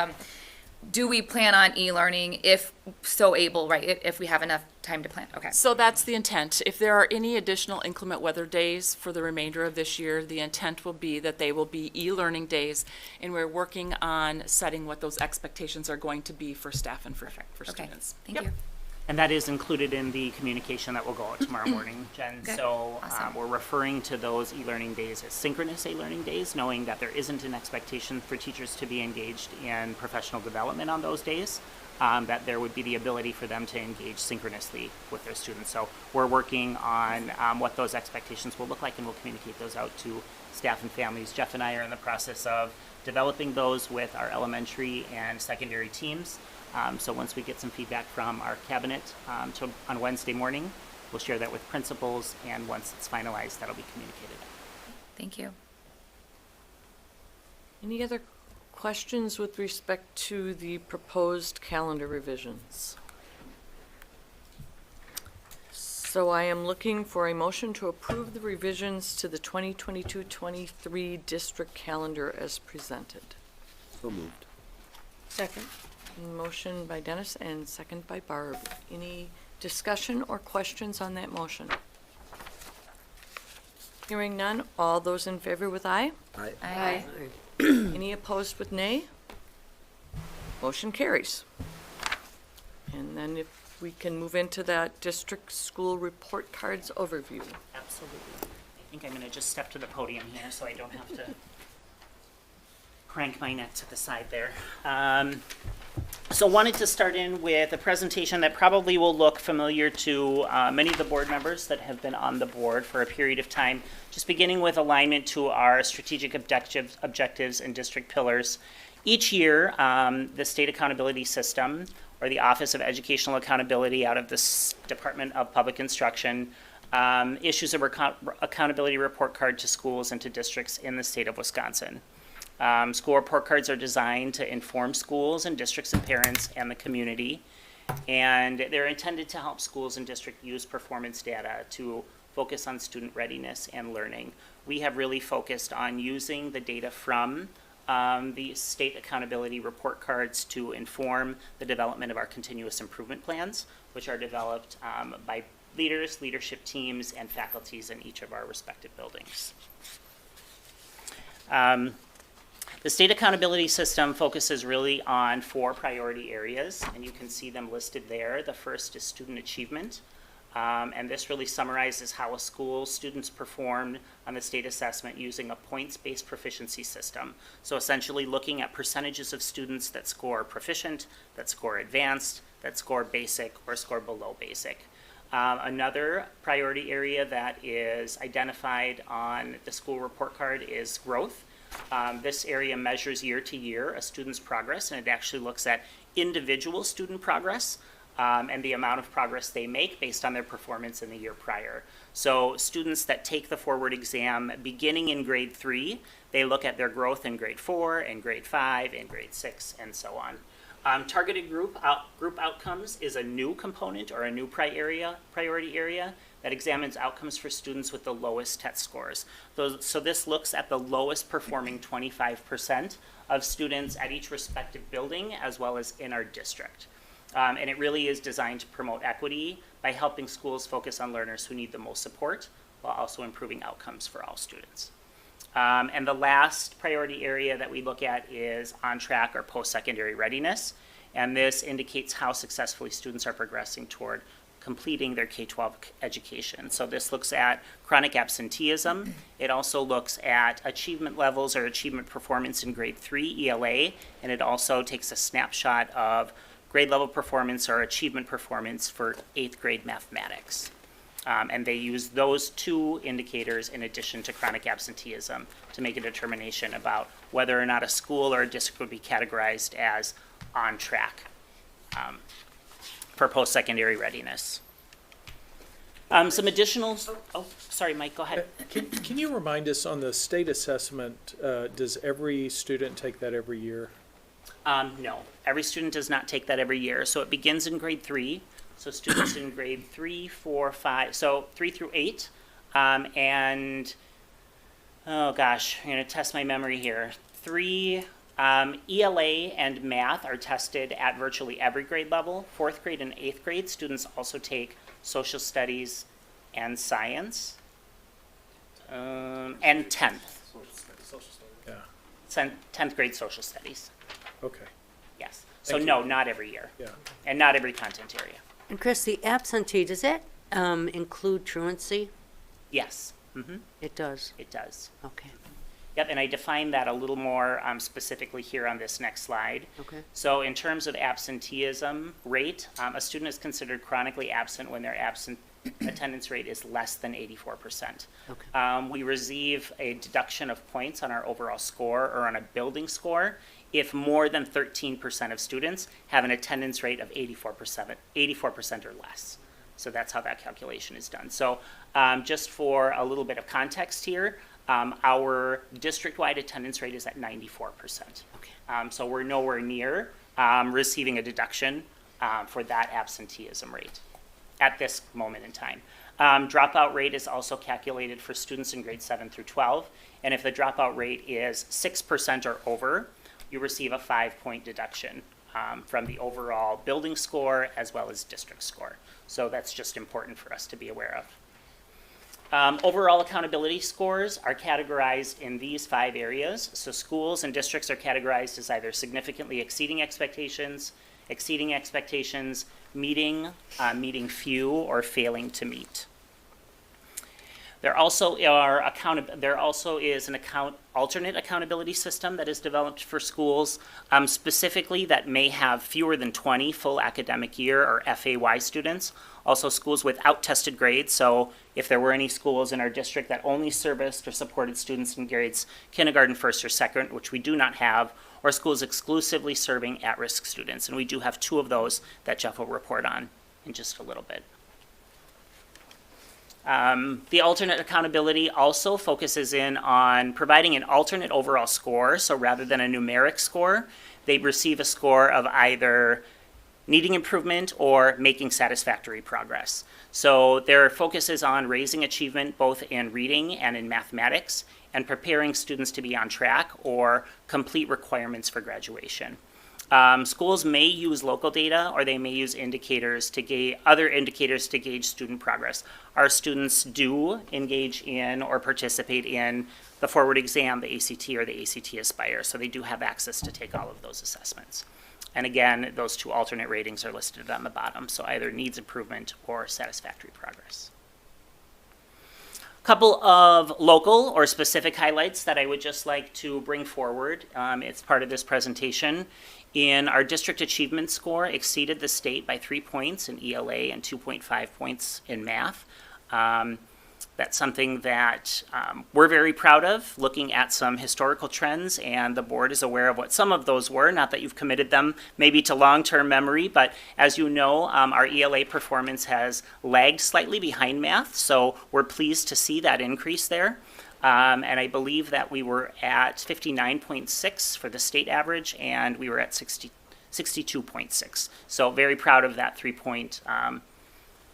do we plan on e-learning if so able, right? If we have enough time to plan? Okay. So that's the intent. If there are any additional inclement weather days for the remainder of this year, the intent will be that they will be e-learning days, and we're working on setting what those expectations are going to be for staff and for Okay. students. Thank Yep. you. And that is included in the communication that will go out tomorrow morning, Jen. Okay. So Awesome. we're referring to those e-learning days as synchronous e-learning days, knowing that there isn't an expectation for teachers to be engaged in professional development on those days, that there would be the ability for them to engage synchronously with their students. So we're working on what those expectations will look like, and we'll communicate those out to staff and families. Jeff and I are in the process of developing those with our elementary and secondary teams. So once we get some feedback from our cabinet on Wednesday morning, we'll share that with principals, and once it's finalized, that'll be communicated. Thank you. Any other questions with respect to the proposed calendar revisions? So I am looking for a motion to approve the revisions to the 2022-23 district calendar as presented. So moved. Second. Motion by Dennis and second by Barb. Any discussion or questions on that motion? Hearing none, all those in favor with aye? Aye. Any opposed with nay? Motion carries. And then if we can move into that district school report cards overview. Absolutely. I think I'm going to just step to the podium here so I don't have to crank my neck to the side there. So wanted to start in with a presentation that probably will look familiar to many of the board members that have been on the board for a period of time, just beginning with alignment to our strategic objectives and district pillars. Each year, the State Accountability System, or the Office of Educational Accountability out of the Department of Public Instruction, issues a accountability report card to schools and to districts in the state of Wisconsin. School report cards are designed to inform schools and districts and parents and the community, and they're intended to help schools and districts use performance data to focus on student readiness and learning. We have really focused on using the data from the state accountability report cards to inform the development of our continuous improvement plans, which are developed by leaders, leadership teams, and faculties in each of our respective buildings. The State Accountability System focuses really on 4 priority areas, and you can see them listed there. The first is student achievement, and this really summarizes how a school's students performed on the state assessment using a points-based proficiency system. So essentially looking at percentages of students that score proficient, that score advanced, that score basic, or score below basic. Another priority area that is identified on the school report card is growth. This area measures year to year a student's progress, and it actually looks at individual student progress and the amount of progress they make based on their performance in the year prior. So students that take the forward exam beginning in grade 3, they look at their growth in grade 4 and grade 5 and grade 6 and so on. Targeted group outcomes is a new component or a new priority area that examines outcomes for students with the lowest test scores. So this looks at the lowest performing 25% of students at each respective building as well as in our district. And it really is designed to promote equity by helping schools focus on learners who need the most support while also improving outcomes for all students. And the last priority area that we look at is on-track or post-secondary readiness. And this indicates how successfully students are progressing toward completing their K-12 education. So this looks at chronic absenteeism. It also looks at achievement levels or achievement performance in grade 3 ELA, and it also takes a snapshot of grade level performance or achievement performance for 8th grade mathematics. And they use those 2 indicators in addition to chronic absenteeism to make a determination about whether or not a school or a district would be categorized as on track for post-secondary readiness. Some additional, sorry, Mike, go ahead. Can you remind us on the state assessment, does every student take that every year? No, every student does not take that every year. So it begins in grade 3. So students in grade 3, 4, 5, so 3 through 8. And, oh gosh, I'm going to test my memory here. 3 ELA and math are tested at virtually every grade level. 4th grade and 8th grade, students also take social studies and science. And 10th. Yeah, 10th grade social studies, okay, yes. So Thank you. no, not every year, yeah. and not every content area. And Chris, the absentee, does that include truancy? Yes, It does. it does. Okay. Yep, and I define that a little more specifically here on this next slide. Okay. So in terms of absenteeism rate, a student is considered chronically absent when their absent attendance rate is less than 84%. Okay. We receive a deduction of points on our overall score or on a building score if more than 13% of students have an attendance rate of 84% or less. So that's how that calculation is done. So just for a little bit of context here, our district-wide attendance rate is at 94%. Okay. So we're nowhere near receiving a deduction for that absenteeism rate at this moment in time. Dropout rate is also calculated for students in grades 7 through 12. And if the dropout rate is 6% or over, you receive a 5-point deduction from the overall building score as well as district score. So that's just important for us to be aware of. Overall accountability scores are categorized in these 5 areas. So schools and districts are categorized as either significantly exceeding expectations, meeting, meeting few, or failing to meet. There also is an alternate accountability system that is developed for schools, specifically that may have fewer than 20 full academic year or FAY students. Also schools without tested grades, so if there were any schools in our district that only serviced or supported students in grades kindergarten, 1st, or 2nd, which we do not have, or schools exclusively serving at-risk students. And we do have 2 of those that Jeff will report on in just a little bit. The alternate accountability also focuses in on providing an alternate overall score. So rather than a numeric score, they receive a score of either needing improvement or making satisfactory progress. So their focus is on raising achievement both in reading and in mathematics and preparing students to be on track or complete requirements for graduation. Schools may use local data or they may use indicators to other indicators to gauge student progress. Our students do engage in or participate in the forward exam, the ACT or the ACT Aspire, so they do have access to take all of those assessments. And again, those 2 alternate ratings are listed on the bottom, so either needs improvement or satisfactory progress. Couple of local or specific highlights that I would just like to bring forward. It's part of this presentation. In our district achievement score exceeded the state by 3 points in ELA and 2.5 points in math. That's something that we're very proud of, looking at some historical trends, and the board is aware of what some of those were. Not that you've committed them maybe to long-term memory, but as you know, our ELA performance has lagged slightly behind math, so we're pleased to see that increase there. And I believe that we were at 59.6 for the state average, and we were at 62.6. So very proud of that 3-point,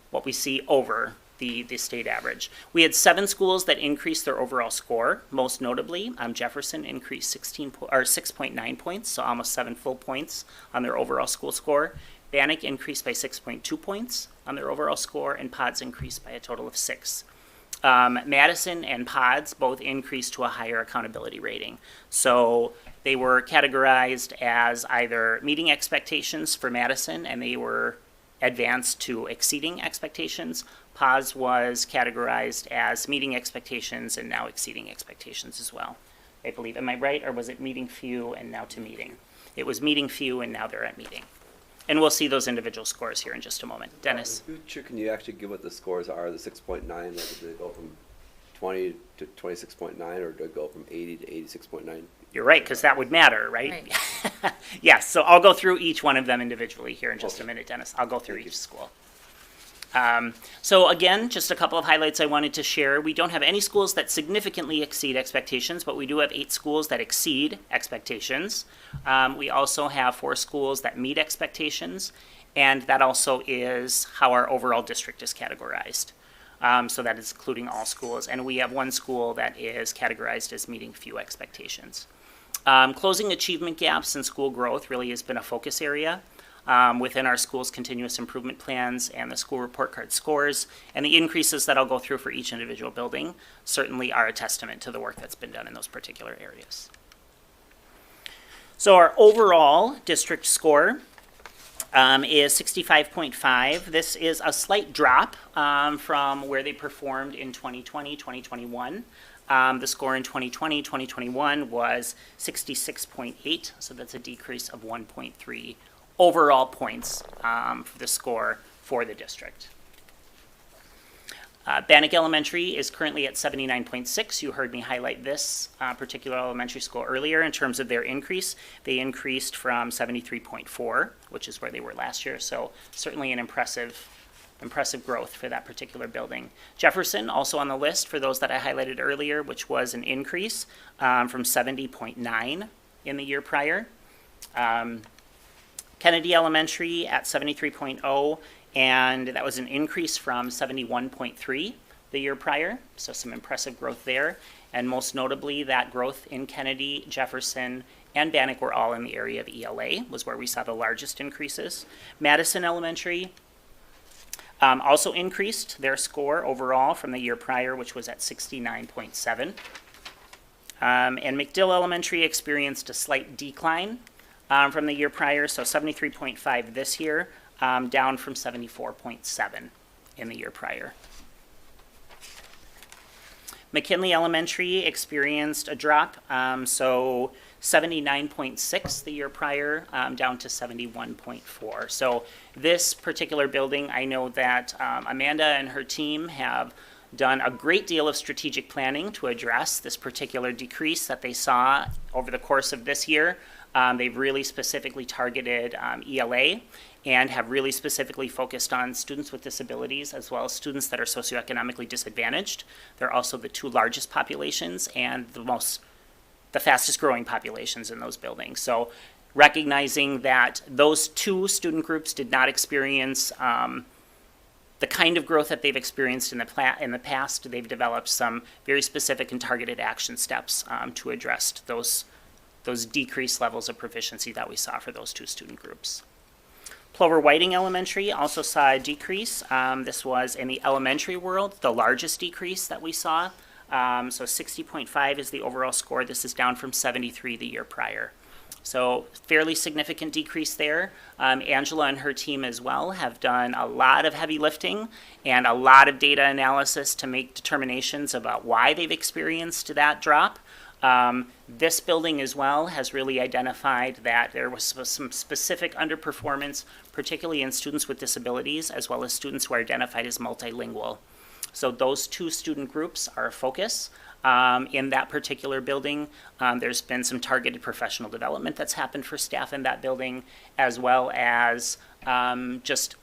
what we see over the state average. We had 7 schools that increased their overall score. Most notably, Jefferson increased 6.9 points, so almost 7 full points on their overall school score. Bannock increased by 6.2 points on their overall score, and Pods increased by a total of 6. Madison and Pods both increased to a higher accountability rating. So they were categorized as either meeting expectations for Madison, and they were advanced to exceeding expectations. Pods was categorized as meeting expectations and now exceeding expectations as well. I believe, am I right, or was it meeting few and now to meeting? It was meeting few and now they're at meeting. And we'll see those individual scores here in just a moment. Dennis? In the future, can you actually give what the scores are, the 6.9, like did it go from 20 to 26.9, or did it go from 80 to 86.9? You're right, because that would matter, right? Yes, so I'll go through each one of them individually here in just a minute, Dennis. I'll go through each school. So again, just a couple of highlights I wanted to share. We don't have any schools that significantly exceed expectations, but we do have 8 schools that exceed expectations. We also have 4 schools that meet expectations, and that also is how our overall district is categorized. So that is including all schools, and we have 1 school that is categorized as meeting few expectations. Closing achievement gaps and school growth really has been a focus area within our school's continuous improvement plans and the school report card scores. And the increases that I'll go through for each individual building certainly are a testament to the work that's been done in those particular areas. So our overall district score is 65.5. This is a slight drop from where they performed in 2020, 2021. The score in 2020, 2021 was 66.8, so that's a decrease of 1.3 overall points for the score for the district. Bannock Elementary is currently at 79.6. You heard me highlight this particular elementary school earlier in terms of their increase. They increased from 73.4, which is where they were last year, so certainly an impressive growth for that particular building. Jefferson, also on the list for those that I highlighted earlier, which was an increase from 70.9 in the year prior. Kennedy Elementary at 73.0, and that was an increase from 71.3 the year prior, so some impressive growth there. And most notably, that growth in Kennedy, Jefferson, and Bannock were all in the area of ELA, was where we saw the largest increases. Madison Elementary also increased their score overall from the year prior, which was at 69.7. And McDill Elementary experienced a slight decline from the year prior, so 73.5 this year, down from 74.7 in the year prior. McKinley Elementary experienced a drop, so 79.6 the year prior, down to 71.4. So this particular building, I know that Amanda and her team have done a great deal of strategic planning to address this particular decrease that they saw over the course of this year. They've really specifically targeted ELA and have really specifically focused on students with disabilities as well as students that are socioeconomically disadvantaged. They're also the two largest populations and the fastest growing populations in those buildings. So recognizing that those two student groups did not experience the kind of growth that they've experienced in the past, they've developed some very specific and targeted action steps to address those decreased levels of proficiency that we saw for those two student groups. Plover Whiting Elementary also saw a decrease. This was in the elementary world, the largest decrease that we saw. So 60.5 is the overall score. This is down from 73 the year prior. So fairly significant decrease there. Angela and her team as well have done a lot of heavy lifting and a lot of data analysis to make determinations about why they've experienced that drop. This building as well has really identified that there was some specific underperformance, particularly in students with disabilities, as well as students who are identified as multilingual. So those two student groups are a focus in that particular building. There's been some targeted professional development that's happened for staff in that building, as well as just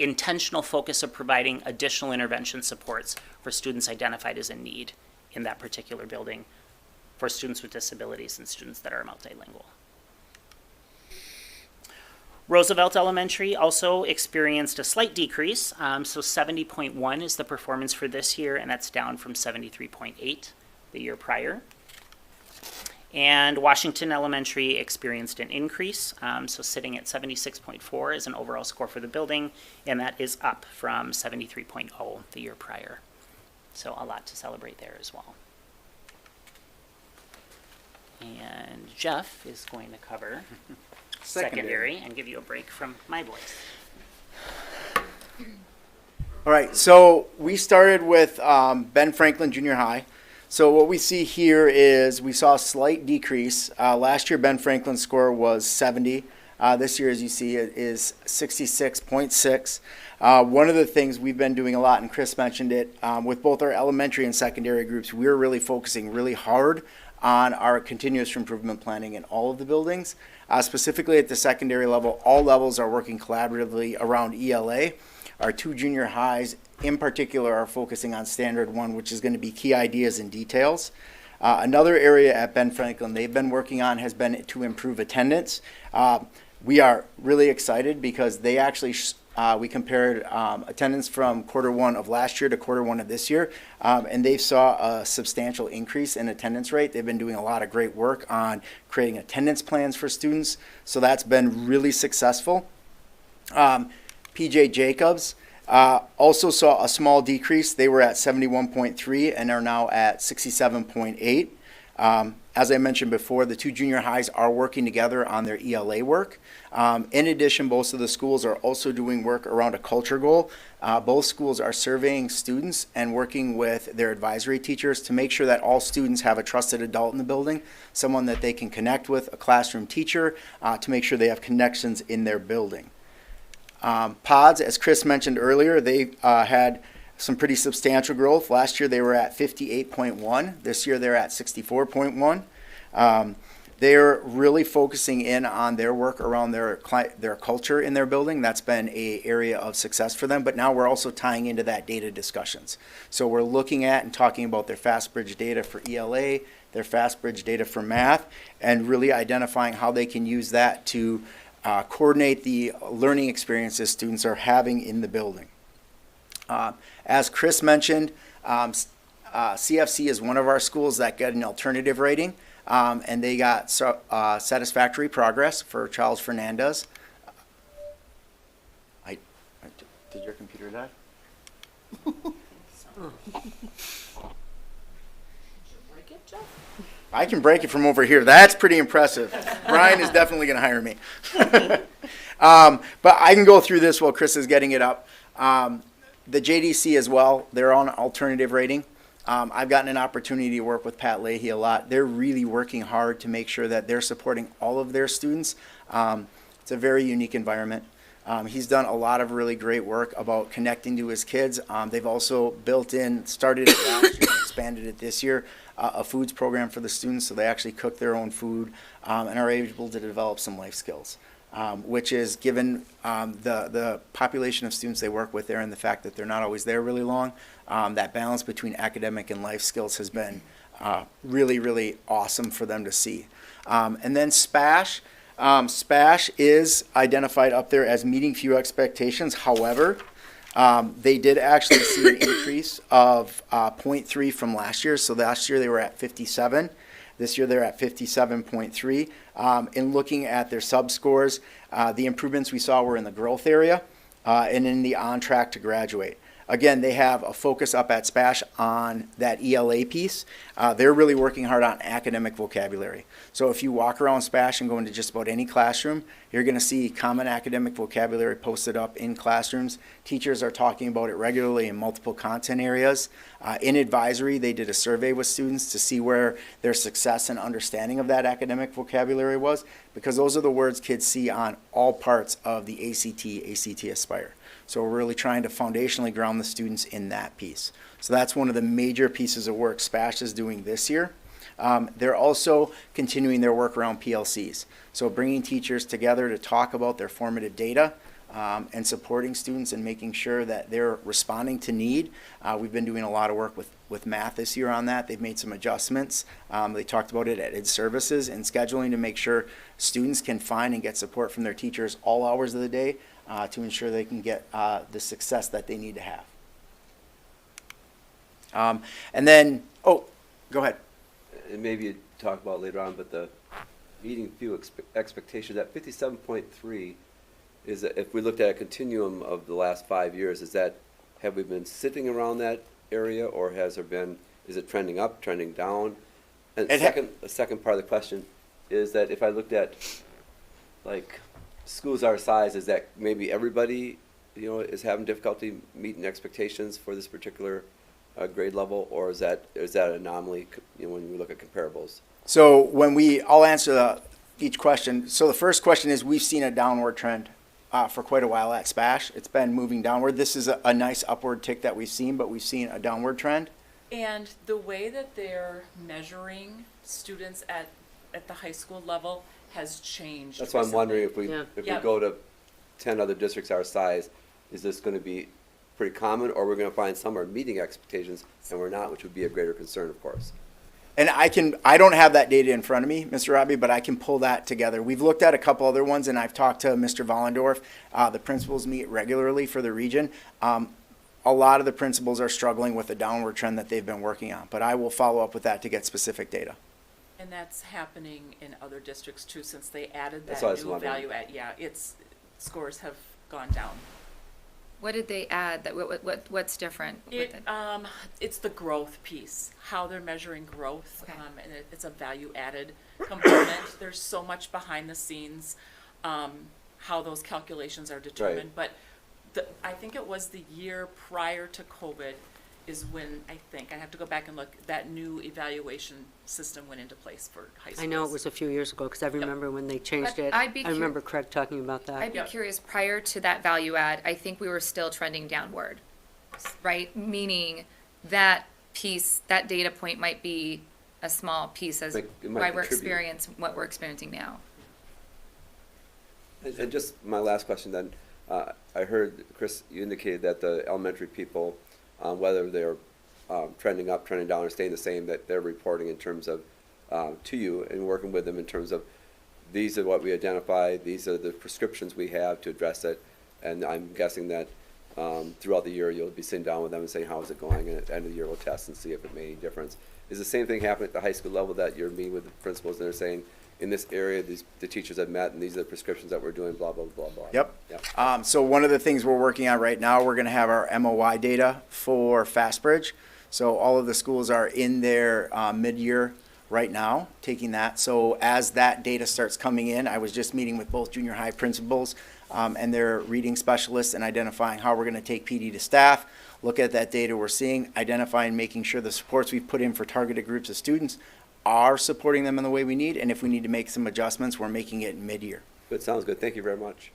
intentional focus of providing additional intervention supports for students identified as in need in that particular building, for students with disabilities and students that are multilingual. Roosevelt Elementary also experienced a slight decrease, so 70.1 is the performance for this year, and that's down from 73.8 the year prior. And Washington Elementary experienced an increase, so sitting at 76.4 is an overall score for the building, and that is up from 73.0 the year prior. So a lot to celebrate there as well. And Jeff is going to cover secondary and give you a break from my voice. All right, so we started with Ben Franklin Junior High. So what we see here is we saw a slight decrease. Last year, Ben Franklin's score was 70. This year, as you see, it is 66.6. One of the things we've been doing a lot, and Chris mentioned it, with both our elementary and secondary groups, we're really focusing really hard on our continuous improvement planning in all of the buildings. Specifically at the secondary level, all levels are working collaboratively around ELA. Our two junior highs in particular are focusing on standard one, which is going to be key ideas and details. Another area at Ben Franklin they've been working on has been to improve attendance. we are really excited because they actually, we compared attendance from Q1 of last year to Q1 of this year, and they saw a substantial increase in attendance rate. They've been doing a lot of great work on creating attendance plans for students, so that's been really successful. PJ Jacobs also saw a small decrease. They were at 71.3 and are now at 67.8. As I mentioned before, the two junior highs are working together on their ELA work. In addition, both of the schools are also doing work around a culture goal. Both schools are surveying students and working with their advisory teachers to make sure that all students have a trusted adult in the building, someone that they can connect with, a classroom teacher, to make sure they have connections in their building. Pods, as Chris mentioned earlier, they had some pretty substantial growth. Last year they were at 58.1. This year they're at 64.1. They're really focusing in on their work around their culture in their building. That's been an area of success for them. But now we're also tying into that data discussions. So we're looking at and talking about their FastBridge data for ELA, their FastBridge data for math, and really identifying how they can use that to coordinate the learning experiences students are having in the building. As Chris mentioned, CFC is one of our schools that got an alternative rating, and they got satisfactory progress for Charles Fernandez. Did your computer die? I can break it from over here. That's pretty impressive. Brian is definitely going to hire me. But I can go through this while Chris is getting it up. The JDC as well, they're on alternative rating. I've gotten an opportunity to work with Pat Leahy a lot. They're really working hard to make sure that they're supporting all of their students. It's a very unique environment. He's done a lot of really great work about connecting to his kids. They've also started it last year, expanded it this year, a foods program for the students, so they actually cook their own food and are able to develop some life skills. Which is given the population of students they work with there and the fact that they're not always there really long, that balance between academic and life skills has been really, really awesome for them to see. And then SPASH. SPASH is identified up there as meeting few expectations. However, they did actually see an increase of 0.3 from last year. So last year they were at 57. This year they're at 57.3. In looking at their sub-scores, the improvements we saw were in the growth area and in the on track to graduate. Again, they have a focus up at SPASH on that ELA piece. They're really working hard on academic vocabulary. So if you walk around SPASH and go into just about any classroom, you're going to see common academic vocabulary posted up in classrooms. Teachers are talking about it regularly in multiple content areas. In advisory, they did a survey with students to see where their success and understanding of that academic vocabulary was, because those are the words kids see on all parts of the ACT Aspire. So we're really trying to foundationally ground the students in that piece. So that's one of the major pieces of work SPASH is doing this year. They're also continuing their work around PLCs. So bringing teachers together to talk about their formative data and supporting students and making sure that they're responding to need. We've been doing a lot of work with math this year on that. They've made some adjustments. They talked about it at Ed Services and scheduling to make sure students can find and get support from their teachers all hours of the day to ensure they can get the success that they need to have. And then, go ahead. And maybe you talk about later on, but the meeting few expectations at 57.3 is that if we looked at a continuum of the last 5 years, have we been sitting around that area, or is it trending up, trending down? And the second part of the question is that if I looked at like schools our size, is that maybe everybody is having difficulty meeting expectations for this particular grade level, or is that an anomaly when we look at comparables? So I'll answer each question. So the first question is, we've seen a downward trend for quite a while at SPASH. It's been moving downward. This is a nice upward tick that we've seen, but we've seen a downward trend. And the way that they're measuring students at the high school level has changed. That's why I'm wondering if we go to 10 other districts our size, is this going to be pretty common, or we're going to find some are meeting expectations and we're not, which would be a greater concern, of course. And I don't have that data in front of me, Mr. Robbie, but I can pull that together. We've looked at a couple other ones, and I've talked to Mr. Vollendorf. The principals meet regularly for the region. A lot of the principals are struggling with the downward trend that they've been working on, but I will follow up with that to get specific data. And that's happening in other districts too, since they added That's that what I was new wondering. value add. Yeah, scores have gone down. What did they add? What's different? with it? It's the growth piece, how they're measuring growth, Okay. and it's a value added component. There's so much behind the scenes, how those calculations are determined. But I think it was the year prior to COVID is when I have to go back and look, that new evaluation system went into place for high schools. I know it was a few years ago, because I remember when they changed But it. I'd be I remember Craig talking about that. I'd be curious, prior to that value add, I think we were still trending downward, right? Meaning that piece, that data point might be a small piece as It might why we're contribute. what we're experiencing now. And just my last question then, I heard, Chris, you indicated that the elementary people, whether they're trending up, trending down, or staying the same, that they're reporting in terms of, to you and working with them in terms of, these are what we identify, these are the prescriptions we have to address it, and I'm guessing that throughout the year, you'll be sitting down with them and saying, how is it going, and at the end of the year, we'll test and see if it made any difference. Is the same thing happening at the high school level, that you're meeting with the principals and they're saying, in this area, the teachers have met, and these are the prescriptions that we're doing, blah, blah, blah, blah? Yep. So one of the things we're working on right now, we're going to have our MOI data for Fastbridge. So all of the schools are in their mid-year right now, taking that. So as that data starts coming in, I was just meeting with both junior high principals and their reading specialists and identifying how we're going to take PD to staff, look at that data we're seeing, identify and making sure the supports we've put in for targeted groups of students are supporting them in the way we need, and if we need to make some adjustments, we're making it mid-year. Good, sounds good, thank you very much.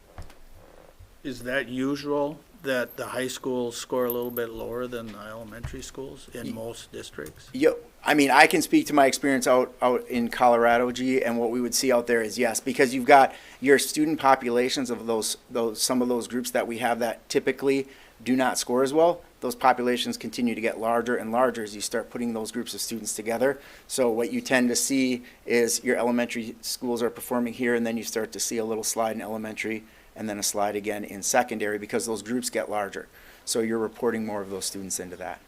Is that usual, that the high schools score a little bit lower than the elementary schools in most districts? Yeah, I mean, I can speak to my experience out in Colorado, G, and what we would see out there is yes, because you've got your student populations of those some of those groups that we have that typically do not score as well. Those populations continue to get larger and larger as you start putting those groups of students together. So what you tend to see is your elementary schools are performing here, and then you start to see a little slide in elementary, and then a slide again in secondary, because those groups get larger. So you're reporting more of those students into that.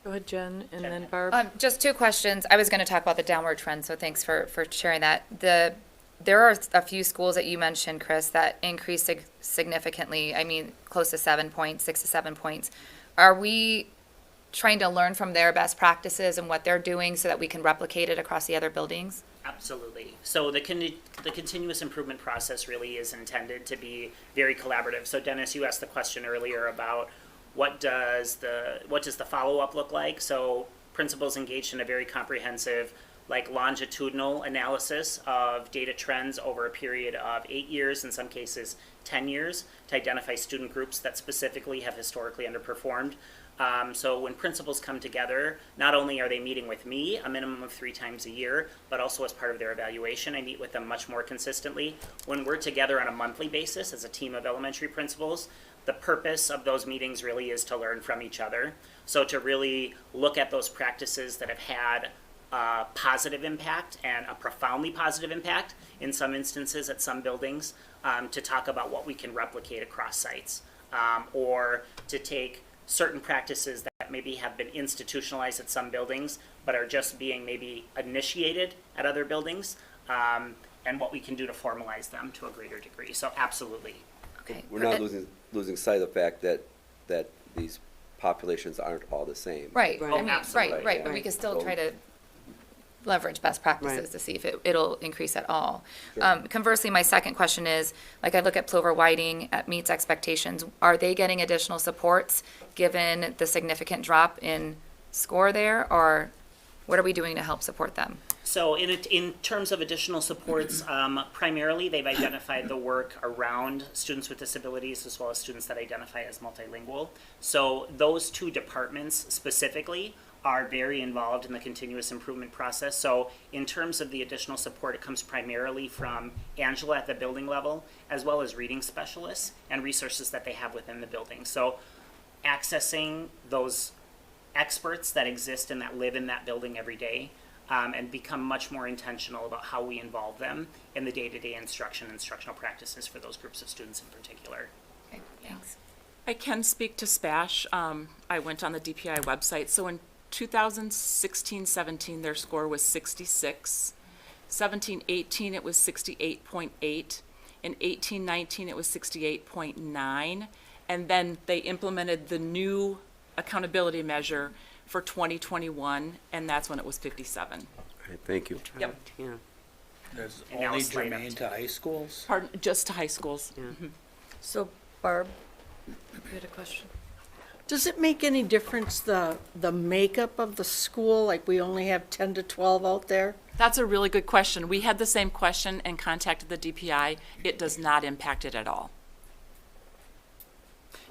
Go ahead, Jen, and then Barb. Just two questions. I was going to talk about the downward trend, so thanks for sharing that. There are a few schools that you mentioned, Chris, that increased significantly. I mean, close to 7 points, 6 to 7 points. Are we trying to learn from their best practices and what they're doing so that we can replicate it across the other buildings? Absolutely. So the continuous improvement process really is intended to be very collaborative. So Dennis, you asked the question earlier about what does the follow-up look like? So principals engaged in a very comprehensive, like longitudinal analysis of data trends over a period of 8 years, in some cases 10 years, to identify student groups that specifically have historically underperformed. So when principals come together, not only are they meeting with me a minimum of 3 times a year, but also as part of their evaluation, I meet with them much more consistently. When we're together on a monthly basis as a team of elementary principals, the purpose of those meetings really is to learn from each other. So to really look at those practices that have had a positive impact and a profoundly positive impact in some instances at some buildings, to talk about what we can replicate across sites, or to take certain practices that maybe have been institutionalized at some buildings but are just being maybe initiated at other buildings, and what we can do to formalize them to a greater degree. So absolutely. Okay. We're not losing sight of the fact that these populations aren't all the same. Right. Right. I mean, absolutely. right. But we can still try to leverage best practices Right. to see if it'll increase at all. Sure. Conversely, my second question is, like I look at Plover Whiting at meets expectations, are they getting additional supports given the significant drop in score there, or what are we doing to help support them? So in terms of additional supports, primarily they've identified the work around students with disabilities as well as students that identify as multilingual. So those two departments specifically are very involved in the continuous improvement process. So in terms of the additional support, it comes primarily from Angela at the building level, as well as reading specialists and resources that they have within the building. So accessing those experts that exist and that live in that building every day, and become much more intentional about how we involve them in the day-to-day instructional practices for those groups of students in particular. Okay, thanks. I can speak to SPASH. I went on the DPI website. So in 2016-17, their score was 66. 17-18, it was 68.8. In 18-19, it was 68.9. And then they implemented the new accountability measure for 2021, and that's when it was 57. All right, thank you. Yep. Yeah. That's And now only it's slight germane to high schools? Pardon, just to high schools. So Barb, you had a question? Does it make any difference, the makeup of the school, like we only have 10 to 12 out there? That's a really good question. We had the same question and contacted the DPI. It does not impact it at all.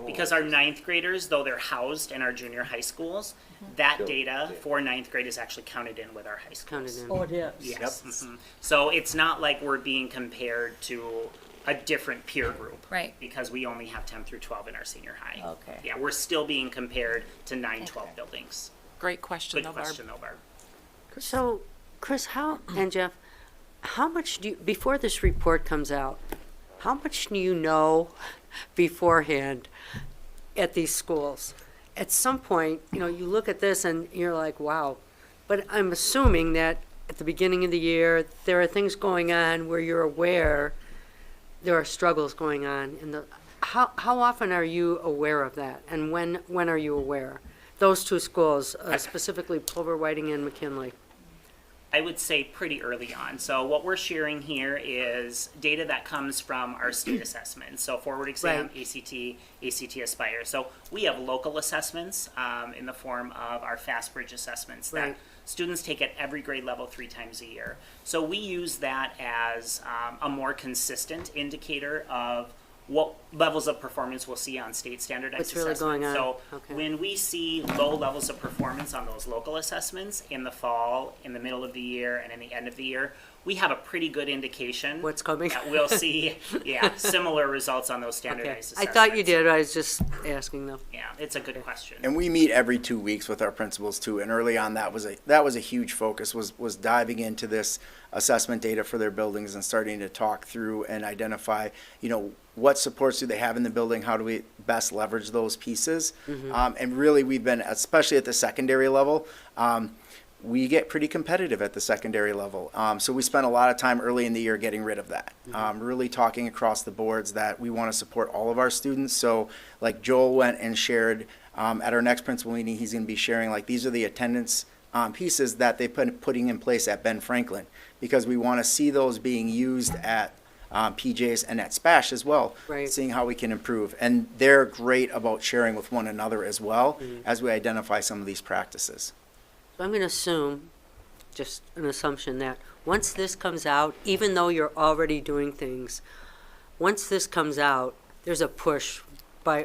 Because our ninth graders, though they're housed in our junior high schools, that Sure. data for ninth grade is actually counted in with our high schools. Counted in. Oh, it is? Yes. Mhm. So it's not like we're being compared to a different peer group. Right. Because we only have 10 through 12 in our senior high. Okay. Yeah, we're still being compared to 9-12 buildings. Great question, Good though, Barb. question, though, Barb. So, Chris, how, and Jeff, how much do you, before this report comes out, how much do you know beforehand at these schools? At some point, you know, you look at this and you're like, wow. But I'm assuming that at the beginning of the year, there are things going on where you're aware there are struggles going on in the, how often are you aware of that? And when are you aware? Those two schools, specifically Plover Whiting and McKinley. I would say pretty early on. So what we're sharing here is data that comes from our state assessments. So forward exam, Right. ACT Aspire. So we have local assessments in the form of our FastBridge assessments that Right. students take at every grade level 3 times a year. So we use that as a more consistent indicator of what levels of performance we'll see on state standardized What's really assessments. going on. So Okay. when we see low levels of performance on those local assessments in the fall, in the middle of the year, and in the end of the year, we have a pretty good indication What's coming. that we'll see, similar results on those Okay. standardized I assessments. thought you did, I was just asking though. Yeah, it's a good question. And we meet every 2 weeks with our principals too. And early on, that was a huge focus, was diving into this assessment data for their buildings and starting to talk through and identify, you know, what supports do they have in the building? How do we best leverage those pieces? And really, we've been, especially at the secondary level, we get pretty competitive at the secondary level. So we spent a lot of time early in the year getting rid of that. Really talking across the boards that we want to support all of our students. So like Joel went and shared at our next principal meeting, he's going to be sharing like these are the attendance pieces that they've been putting in place at Ben Franklin, because we want to see those being used at PJs and at SPASH as well, Right. seeing how we can improve. And they're great about sharing with one another as well as we identify some of these practices. So I'm going to assume, just an assumption, that once this comes out, even though you're already doing things, once this comes out, there's a push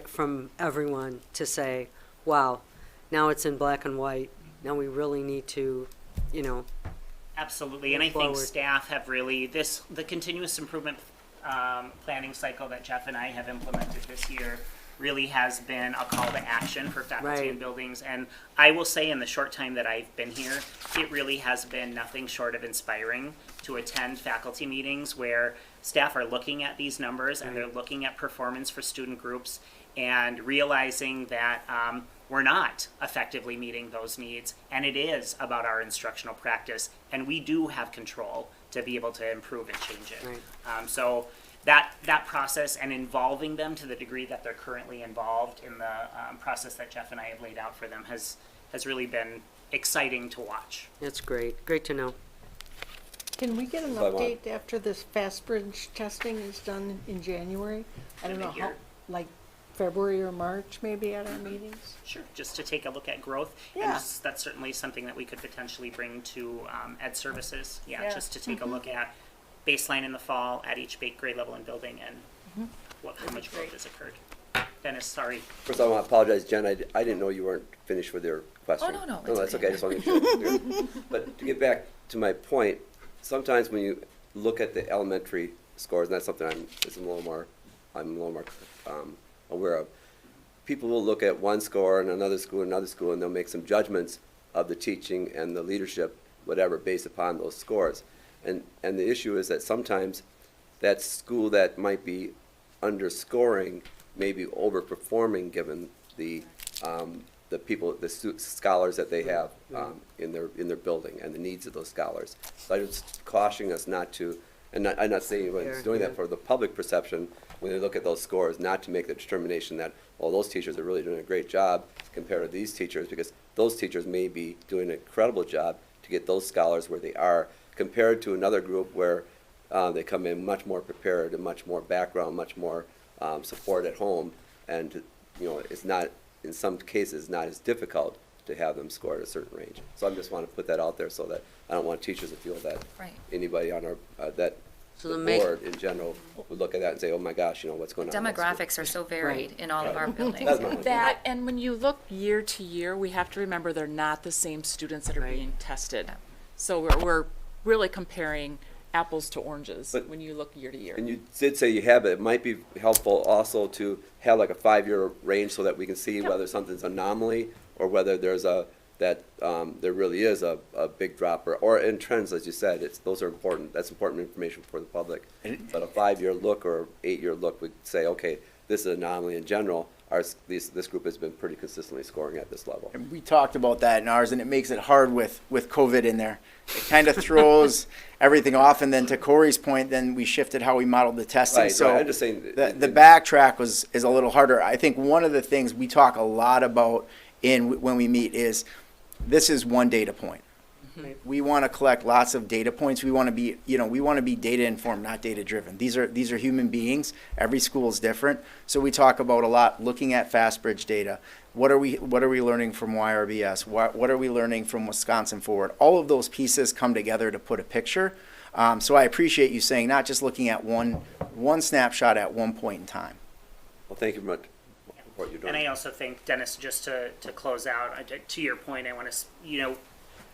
from everyone to say, wow, now it's in black and white. Now we really need to, you know, Absolutely, and I think forward. staff have really, the continuous improvement planning cycle that Jeff and I have implemented this year really has been a call to action for faculty Right. and buildings. And I will say in the short time that I've been here, it really has been nothing short of inspiring to attend faculty meetings where staff are looking at these numbers and they're looking at performance for student groups and realizing that we're not effectively meeting those needs, and it is about our instructional practice, and we do have control to be able to improve and change it. Right. So that process and involving them to the degree that they're currently involved in the process that Jeff and I have laid out for them has really been exciting to watch. that's great. Great to know. Can we get an Bye, Mom. update after this FastBridge testing is done in January? I don't know how, Mid-year. like February or March maybe at our meetings? Sure, just to take a look at growth. Yeah. And that's certainly something that we could potentially bring to ed services. Yeah, just to take a look at baseline in the fall at each grade level and building and how much growth has occurred. Dennis, sorry. First, I want to apologize, Jen. I didn't know you weren't finished with your question. Oh, no, No, it's that's okay. okay. I just want to make sure. it's clear. But to get back to my point, sometimes when you look at the elementary scores, and that's something I'm a little more aware of. people will look at one score and another school, and they'll make some judgments of the teaching and the leadership, whatever, based upon those scores. And the issue is that sometimes that school that might be underscoring may be overperforming given the people, the scholars that they have in their building and the needs of those scholars. So I'm just cautioning us not to, and I'm not saying anyone's doing that for the public perception when they look at those scores, not to make the determination that, well, those teachers are really doing a great job compared to these teachers, because those teachers may be doing an incredible job to get those scholars where they are, compared to another group where they come in much more prepared and much more background, much more support at home, and it's not, in some cases, not as difficult to have them score at a certain range. So I just want to put that out there so that I don't want teachers to feel that anybody on our that the board in general would look at that and say, oh my gosh, what's going on. Demographics are so varied in all of our buildings. That, and when you look year to year, we have to remember they're not the same students that are being tested. So we're really comparing apples to oranges when you look year to year. And you did say you have it. It might be helpful also to have like a 5-year range so that we can see whether something's anomaly or whether there's there really is a big drop or in trends, as you said. Those are important. That's important information for the public. But a 5-year look or 8-year look would say, okay, this is an anomaly in general. This group has been pretty consistently scoring at this level. And we talked about that in ours, and it makes it hard with COVID in there. It kind of throws everything off, and then to Corey's point, then we shifted how we modeled the testing. Right, so I'm just saying the backtrack is a little harder. I think one of the things we talk a lot about when we meet is this is one data point. We want to collect lots of data points. We want to be, data informed, not data driven. These are human beings. Every school is different. So we talk about a lot looking at FastBridge data. What are we learning from YRBS? What are we learning from Wisconsin Forward? All of those pieces come together to put a picture. So I appreciate you saying not just looking at one snapshot at one point in time. Well, thank you very much for what you're doing. And I also think, Dennis, just to close out, to your point, I want to,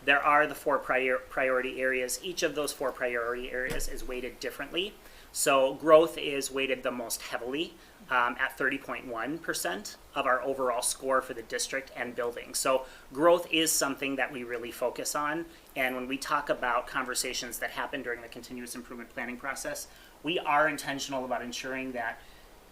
there are the 4 priority areas. Each of those 4 priority areas is weighted differently. So growth is weighted the most heavily at 30.1% of our overall score for the district and building. So growth is something that we really focus on. And when we talk about conversations that happen during the continuous improvement planning process, we are intentional about ensuring that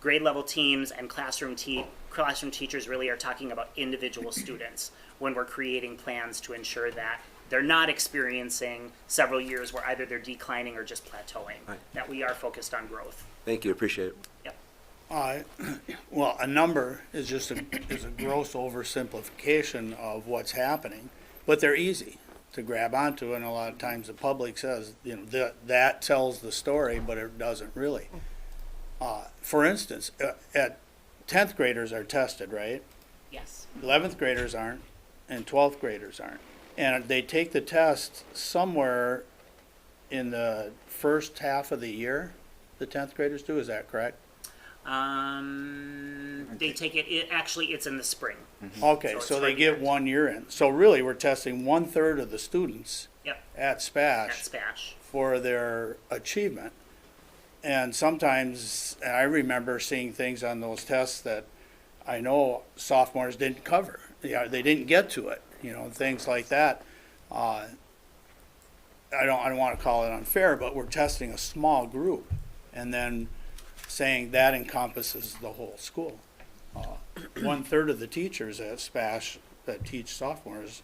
grade level teams and classroom teachers really are talking about individual students when we're creating plans to ensure that they're not experiencing several years where either they're declining or just plateauing, that we are focused on growth. Thank you, appreciate it. Yep. Well, a number is just a gross oversimplification of what's happening, but they're easy to grab onto, and a lot of times the public says, that tells the story, but it doesn't really. For instance, 10th graders are tested, right? Yes. 11th graders aren't, and 12th graders aren't. And they take the test somewhere in the first half of the year, the 10th graders do, is that correct? They take it, actually, it's in the spring. Okay, so they get 1 year in. So really, we're testing 1/3 of the students at SPASH for their achievement. And sometimes, I remember seeing things on those tests that I know sophomores didn't cover. They didn't get to it, things like that. I don't want to call it unfair, but we're testing a small group and then saying that encompasses the whole school. 1/3 of the teachers at SPASH that teach sophomores,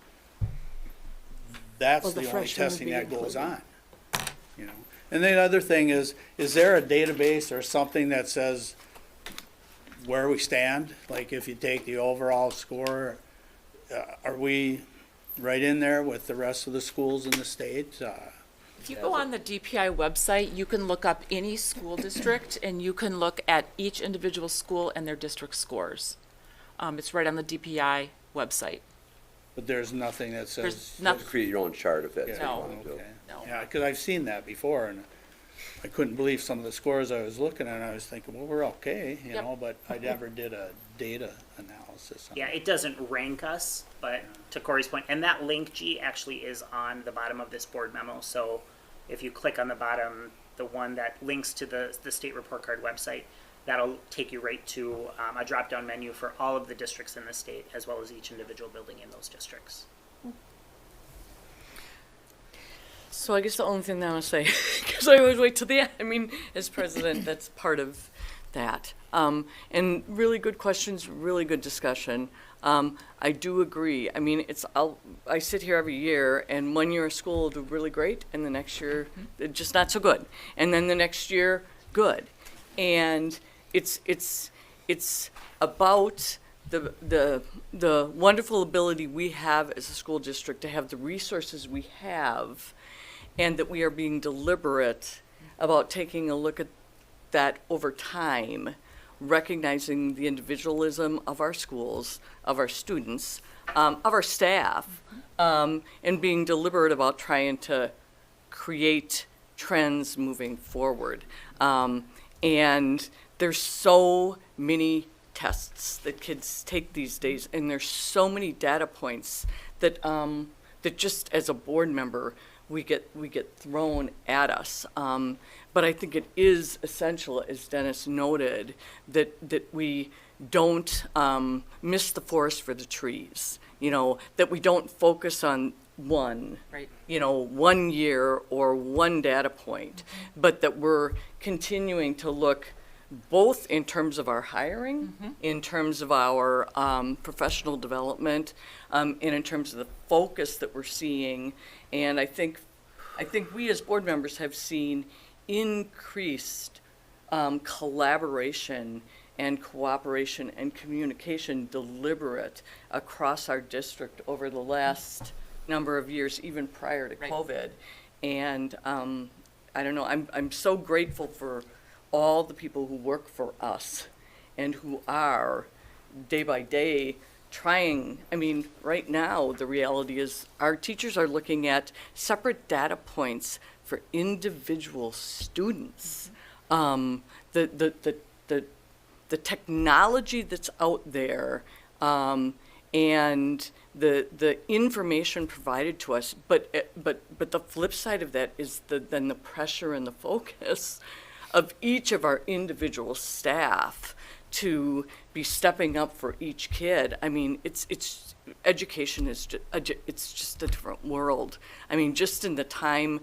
that's the only testing that goes on. And then the other thing is there a database or something that says where we stand? Like if you take the overall score, are we right in there with the rest of the schools in the state? If you go on the DPI website, you can look up any school district and you can look at each individual school and their district scores. It's right on the DPI website. But there's nothing that says. There's nothing. Create your own chart if that's what you No. want to do. Okay. No. Yeah, because I've seen that before, and I couldn't believe some of the scores I was looking at. I was thinking, well, we're okay, but I never did a data analysis on Yeah, it. it doesn't rank us, but to Corey's point, and that link, G, actually is on the bottom of this board memo. So if you click on the bottom, the one that links to the state report card website, that'll take you right to a drop-down menu for all of the districts in the state, as well as each individual building in those districts. So I guess the only thing that I want to say, because I always wait till the end, I mean, as president, that's part of that. And really good questions, really good discussion. I do agree. I mean, I sit here every year, and 1 year a school will do really great, and the next year, just not so good. And then the next year, good. And it's about the wonderful ability we have as a school district to have the resources we have, and that we are being deliberate about taking a look at that over time, recognizing the individualism of our schools, of our students, of our staff, and being deliberate about trying to create trends moving forward. And there's so many tests that kids take these days, and there's so many data points that that just as a board member we get thrown at us. But I think it is essential, as Dennis noted, that we don't miss the forest for the trees. You know, that we don't focus on one, Right. you know, 1 year or one data point, but that we're continuing to look both in terms of our hiring, in terms of our professional development, and in terms of the focus that we're seeing. And I think we as board members have seen increased collaboration and cooperation and communication deliberate across our district over the last number of years, even prior to COVID. And I don't know, I'm so grateful for all the people who work for us and who are day by day trying. I mean, right now, the reality is our teachers are looking at separate data points for individual students. The technology that's out there, and the information provided to us, but the flip side of that is then the pressure and the focus of each of our individual staff to be stepping up for each kid. I mean, it's education is it's just a different world. I mean, just in the time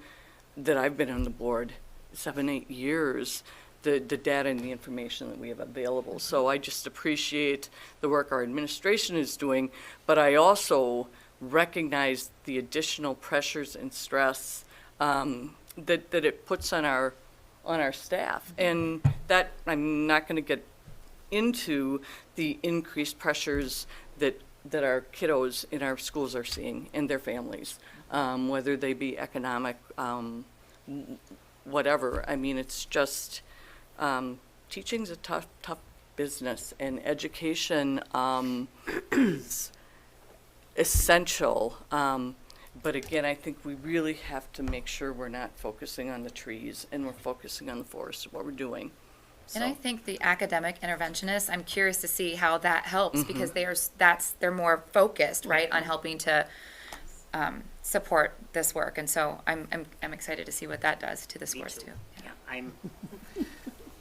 that I've been on the board, 7-8 years, the data and the information that we have available. So I just appreciate the work our administration is doing, but I also recognize the additional pressures and stress that it puts on our staff. And that, I'm not going to get into the increased pressures that our kiddos in our schools are seeing and their families, whether they be economic, whatever. I mean, it's just, teaching's a tough business, and education is essential. But again, I think we really have to make sure we're not focusing on the trees and we're focusing on the forest, what we're doing. And I think the academic interventionists, I'm curious to see how that helps, because they're more focused, right, on helping to support this work. And so I'm excited to see what that does to the scores too. Yeah, I'm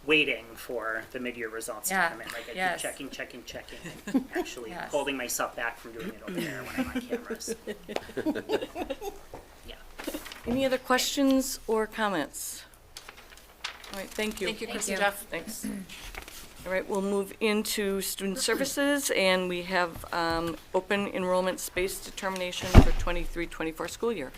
waiting for the mid-year results to come in. Like I keep checking, and actually holding myself back from doing it over there when I'm on cameras. Any other questions or comments? All right, thank you. Thank you, Chris and Jeff. Thanks. All right, we'll move into student services, and we have open enrollment space determination for 23-24 school year.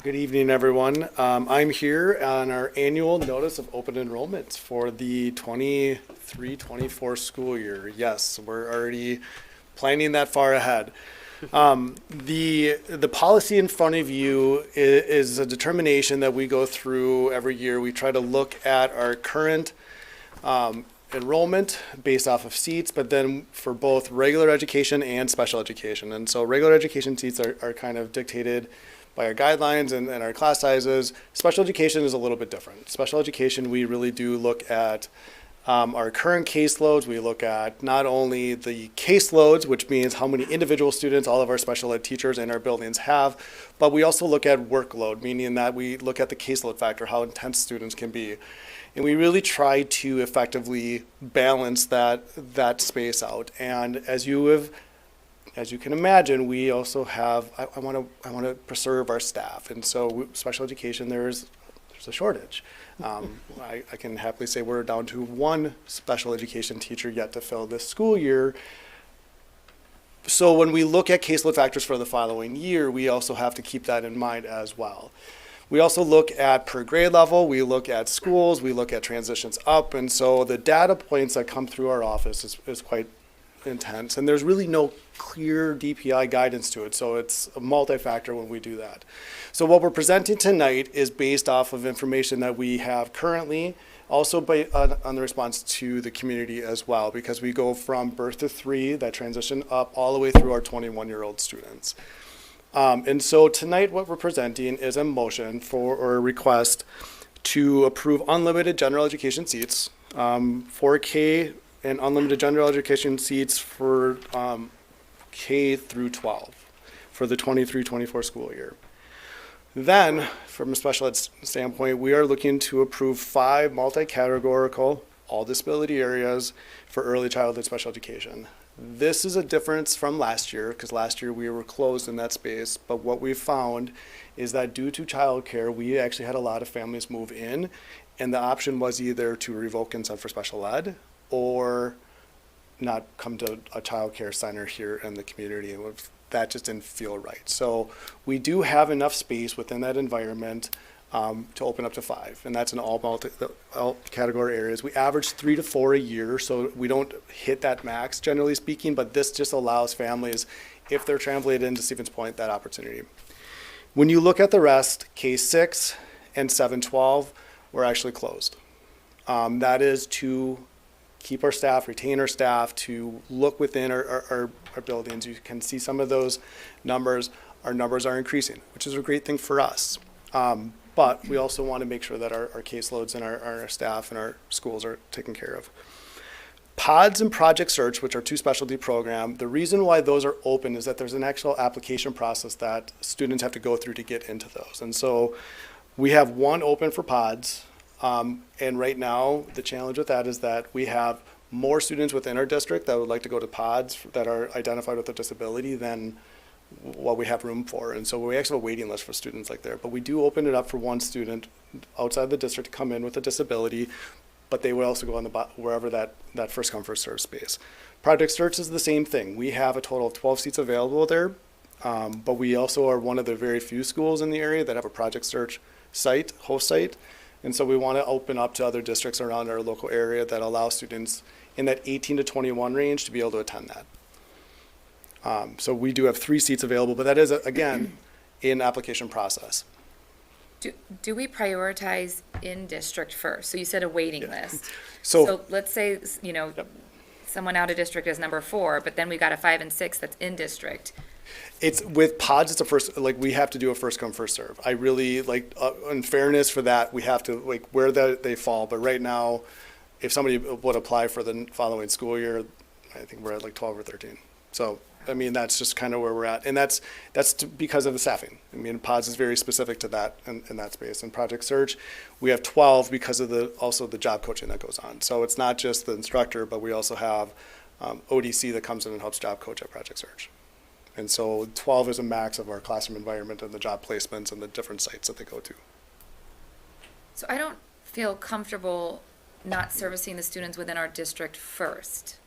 Good evening, everyone. I'm here on our annual notice of open enrollment for the 23-24 school year. Yes, we're already planning that far ahead. The policy in front of you is a determination that we go through every year. We try to look at our current enrollment based off of seats, but then for both regular education and special education. And so regular education seats are kind of dictated by our guidelines and our class sizes. Special education is a little bit different. Special education, we really do look at our current caseloads. We look at not only the caseloads, which means how many individual students all of our special ed teachers in our buildings have, but we also look at workload, meaning that we look at the caseload factor, how intense students can be. And we really try to effectively balance that space out. And as you can imagine, we also have, I want to preserve our staff. And so special education, there's a shortage. I can happily say we're down to one special education teacher yet to fill this school year. So when we look at caseload factors for the following year, we also have to keep that in mind as well. We also look at per grade level, we look at schools, we look at transitions up, and so the data points that come through our office is quite intense, and there's really no clear DPI guidance to it, so it's a multi-factor when we do that. So what we're presenting tonight is based off of information that we have currently, also on the response to the community as well, because we go from birth to 3, that transition up all the way through our 21-year-old students. And so tonight what we're presenting is a motion or a request to approve unlimited general education seats, 4K and unlimited general education seats for K through 12 for the 23-24 school year. Then, from a special ed standpoint, we are looking to approve 5 multi-categorical, all disability areas for early childhood special education. This is a difference from last year, because last year we were closed in that space, but what we found is that due to childcare, we actually had a lot of families move in, and the option was either to revoke consent for special ed or not come to a childcare center here in the community. That just didn't feel right. So we do have enough space within that environment to open up to 5, and that's in all category areas. We average 3 to 4 a year, so we don't hit that max, generally speaking, but this just allows families, if they're translated into Stevens Point, that opportunity. When you look at the rest, K6 and 7-12, we're actually closed. That is to keep our staff, retain our staff, to look within our buildings. You can see some of those numbers. Our numbers are increasing, which is a great thing for us. But we also want to make sure that our caseloads and our staff and our schools are taken care of. PODS and Project Search, which are 2 specialty programs, the reason why those are open is that there's an actual application process that students have to go through to get into those. And so we have 1 open for PODS. And right now, the challenge with that is that we have more students within our district that would like to go to PODS that are identified with a disability than what we have room for. And so we actually have a waiting list for students like there. But we do open it up for 1 student outside the district to come in with a disability, but they would also go on wherever that first come, first serve space. Project Search is the same thing. We have a total of 12 seats available there, but we also are one of the very few schools in the area that have a Project Search site, host site. And so we want to open up to other districts around our local area that allow students in that 18 to 21 range to be able to attend that. So we do have 3 seats available, but that is, again, in application process. Do we prioritize in district first? So you said a waiting list. So So let's say, someone out of district is number 4, but then we got a 5 and 6 that's in district. It's with PODS, it's a first, we have to do a first come, first serve. I really, in fairness for that, we have to, where they fall. But right now, if somebody would apply for the following school year, I think we're at 12 or 13. So, I mean, that's just kind of where we're at. And that's because of the staffing. I mean, PODS is very specific to that in that space. In Project Search, we have 12 because of also the job coaching that goes on. So it's not just the instructor, but we also have ODC that comes in and helps job coach at Project Search. And so 12 is a max of our classroom environment and the job placements and the different sites that they go to. So I don't feel comfortable not servicing the students within our district first.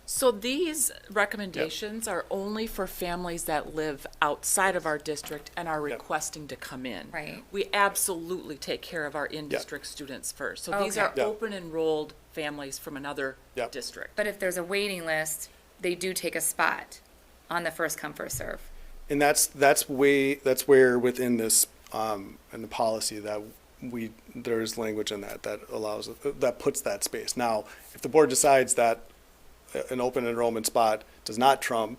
So these recommendations are only for families that live outside of our district and are requesting to come in. Right. We absolutely take care of our in-district students first. So these Okay. are open enrolled families from another district. But if there's a waiting list, they do take a spot on the first come, first serve. And that's where within this in the policy that there's language in that allows, that puts that space. Now, if the board decides that an open enrollment spot does not trump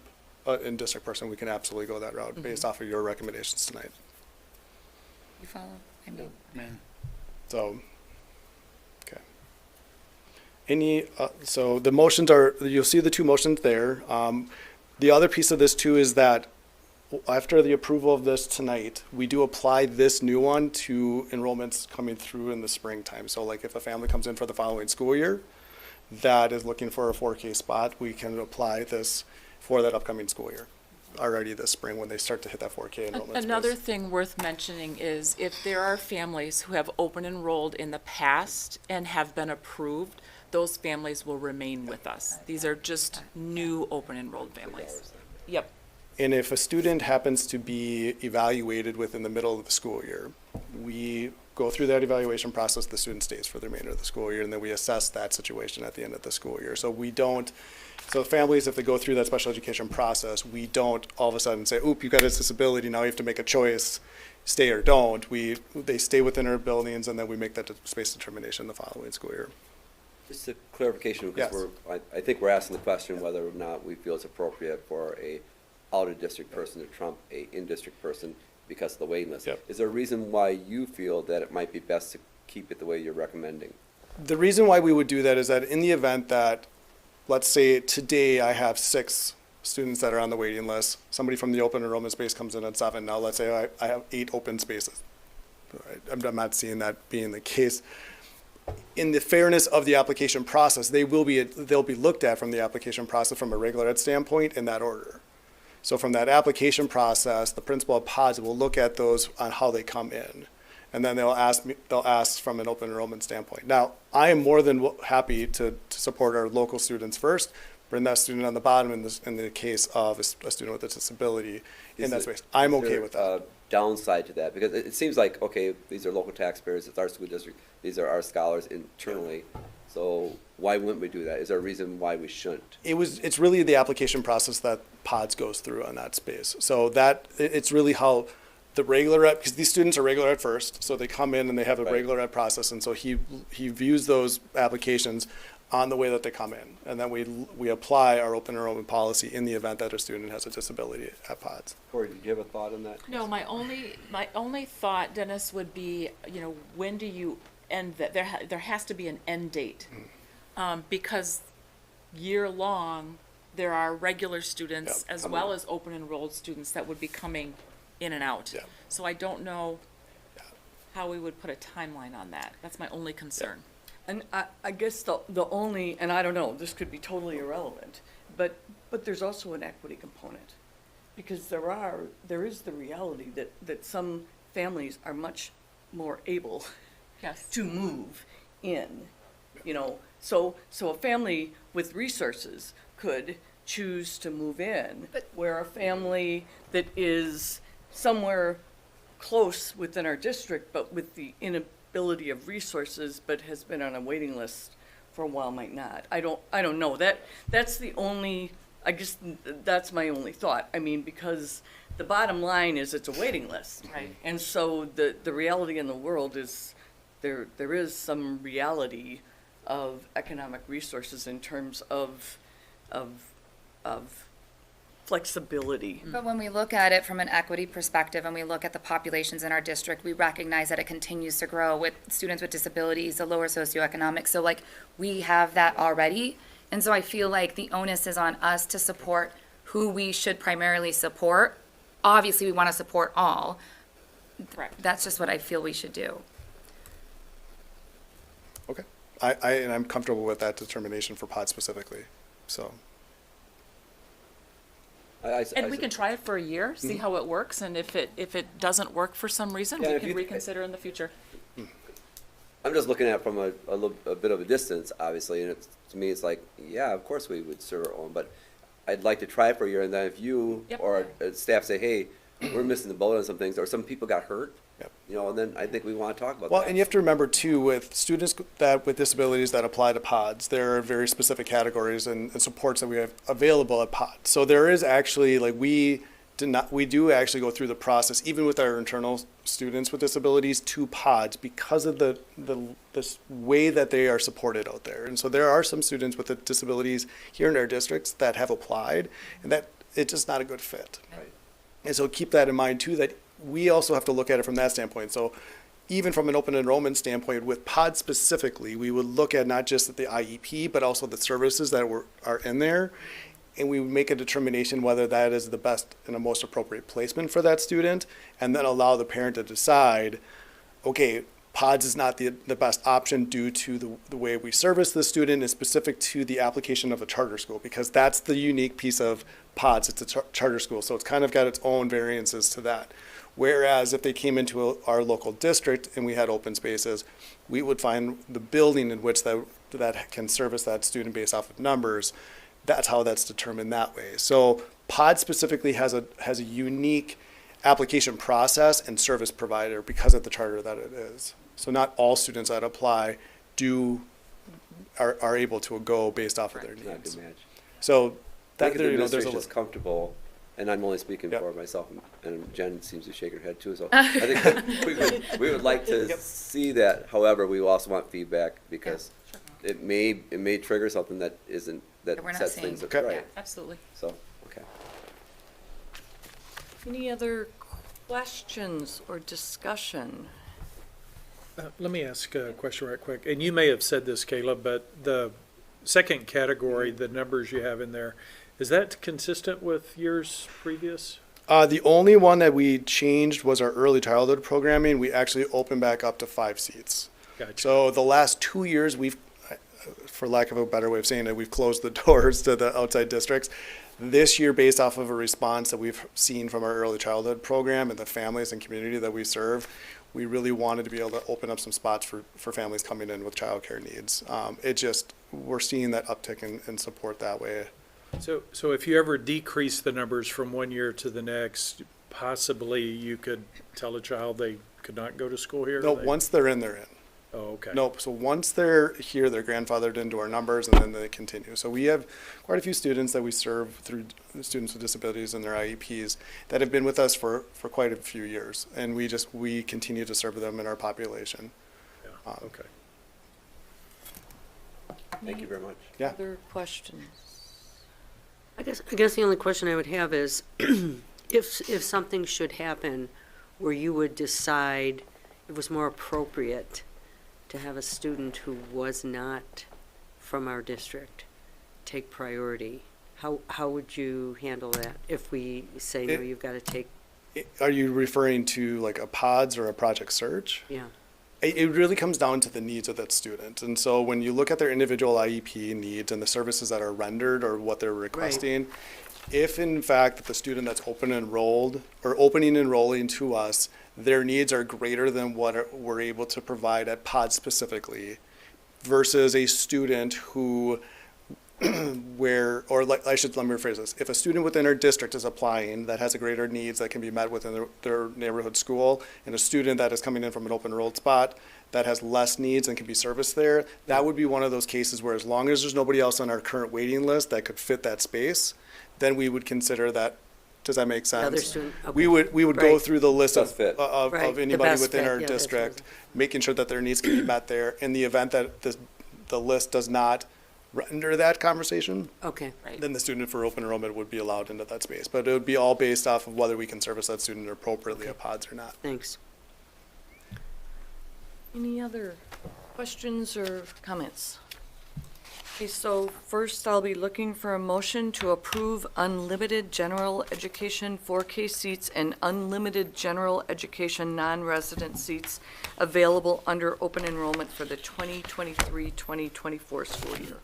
in district person, we can absolutely go that route based off of your recommendations tonight. You follow? I mean, So, okay. So the motions are, you'll see the 2 motions there. The other piece of this too is that after the approval of this tonight, we do apply this new one to enrollments coming through in the springtime. So like if a family comes in for the following school year that is looking for a 4K spot, we can apply this for that upcoming school year already this spring when they start to hit that 4K enrollment Another space. thing worth mentioning is if there are families who have open enrolled in the past and have been approved, those families will remain with us. These are just new open enrolled families. Yep. And if a student happens to be evaluated within the middle of the school year, we go through that evaluation process, the student stays for the remainder of the school year, and then we assess that situation at the end of the school year. So we don't, so families, if they go through that special education process, we don't all of a sudden say, oop, you've got a disability, now you have to make a choice, stay or don't. They stay within our buildings, and then we make that space determination the following school year. Just a clarification, because I think we're asking the question whether or not we feel it's appropriate for a out-of-district person to trump a in-district person because of the waiting list. Yep. Is there a reason why you feel that it might be best to keep it the way you're recommending? The reason why we would do that is that in the event that, let's say today I have 6 students that are on the waiting list, somebody from the open enrollment space comes in at 7. Now let's say I have 8 open spaces. I'm not seeing that being the case. In the fairness of the application process, they'll be looked at from the application process from a regular ed standpoint in that order. So from that application process, the principal of pods will look at those on how they come in. And then they'll ask from an open enrollment standpoint. Now, I am more than happy to support our local students first, bring that student on the bottom in the case of a student with a disability in that space. I'm okay with that. Downside to that, because it seems like, okay, these are local taxpayers, it's our school district, these are our scholars internally, so why wouldn't we do that? Is there a reason why we shouldn't? It's really the application process that pods goes through on that space. So it's really how the regular ed, because these students are regular ed first, so they come in and they have a regular ed process, and so he views those applications on the way that they come in, and then we apply our open enrollment policy in the event that a student has a disability at pods. Corey, did you have a thought on that? No, my only thought, Dennis, would be, when do you end that? There has to be an end date, because year long there are regular students as well as open enrolled students that would be coming in and out. Yeah. So I don't know how we would put a timeline on that. That's my only concern. And I guess the only, and I don't know, this could be totally irrelevant, but there's also an equity component. Because there is the reality that some families are much more able to move in, So a family with resources could choose to move in, where a family that is somewhere close within our district, but with the inability of resources, but has been on a waiting list for a while, might not. I don't know. That's the only, I guess that's my only thought. I mean, because the bottom line is it's a waiting list. Right. And so the reality in the world is there is some reality of economic resources in terms of flexibility. But when we look at it from an equity perspective and we look at the populations in our district, we recognize that it continues to grow with students with disabilities, the lower socioeconomic. So we have that already. And so I feel like the onus is on us to support who we should primarily support. Obviously, we want to support all. Correct. That's just what I feel we should do. Okay. And I'm comfortable with that determination for pods specifically, so. And we can try it for a year, see how it works, and if it doesn't work for some reason, we can reconsider in the future. I'm just looking at it from a bit of a distance, obviously, and to me, it's like, yeah, of course we would serve our own, but I'd like to try it for a year, and then if you or staff say, hey, we're missing the boat on some things, or some people got hurt, and then I think we want to talk about that. Well, and you have to remember too, with students with disabilities that apply to pods, there are very specific categories and supports that we have available at pods. So there is actually, we do actually go through the process, even with our internal students with disabilities, to pods because of the way that they are supported out there. And so there are some students with disabilities here in our districts that have applied, and that it's just not a good fit. Right. And so keep that in mind too, that we also have to look at it from that standpoint. So even from an open enrollment standpoint, with pods specifically, we would look at not just the IEP, but also the services that are in there. and we would make a determination whether that is the best and the most appropriate placement for that student, and then allow the parent to decide, okay, pods is not the best option due to the way we service the student is specific to the application of a charter school, because that's the unique piece of pods. It's a charter school, so it's kind of got its own variances to that. Whereas if they came into our local district and we had open spaces, we would find the building in which that can service that student based off of numbers. That's how that's determined that way. So pod specifically has a unique application process and service provider because of the charter that it is. So not all students that apply are able to go based off of their Not needs. to match. So I think that if the there's administration is comfortable, and I'm only speaking Yep. for myself, and Jen seems to shake her head too, so I think that we would like to see that. However, we also want feedback because it may trigger something that isn't, that That we're not sets seeing. things up Okay. right. Absolutely. So, okay. Any other questions or discussion? Let me ask a question right quick, and you may have said this, Caleb, but the second category, the numbers you have in there, is that consistent with years previous? The only one that we changed was our early childhood programming. We actually opened back up to 5 seats. Gotcha. So the last 2 years, we've, for lack of a better way of saying it, we've closed the doors to the outside districts. This year, based off of a response that we've seen from our early childhood program and the families and community that we serve, we really wanted to be able to open up some spots for families coming in with childcare needs. We're seeing that uptick in support that way. So if you ever decrease the numbers from one year to the next, possibly you could tell a child they could not go to school here? No, once they're in, they're in. Oh, okay. Nope. So once they're here, they're grandfathered into our numbers, and then they continue. So we have quite a few students that we serve through Students with Disabilities and their IEPs that have been with us for quite a few years, and we continue to serve them in our population. Yeah, okay. Thank you very much. Yeah. Other questions? I guess the only question I would have is, if something should happen where you would decide it was more appropriate to have a student who was not from our district take priority, how would you handle that if we say, no, you've got to take, Are you referring to like a PODS or a project search? yeah, It really comes down to the needs of that student. And so when you look at their individual IEP needs and the services that are rendered or what they're requesting, if in fact the student that's opening enrolling to us, their needs are greater than what we're able to provide at POD specifically, versus a student who let me rephrase this. If a student within our district is applying that has a greater needs that can be met within their neighborhood school, and a student that is coming in from an open enrolled spot that has less needs and can be serviced there, that would be one of those cases where as long as there's nobody else on our current waiting list that could fit that space, then we would consider that. Does that make sense? other student, okay. We would go Right. through the list Best fit. of Right, the anybody best within fit, our yeah, that's district, making sure that their needs can be met there. In the event that the list does not render that conversation, okay. then the student for open enrollment would be allowed into that space. But it would be all based off of whether we can service that student appropriately at PODS or not. Thanks. Any other questions or comments? Okay, so first I'll be looking for a motion to approve unlimited general education 4K seats and unlimited general education non-resident seats available under open enrollment for the 2023-2024 school year.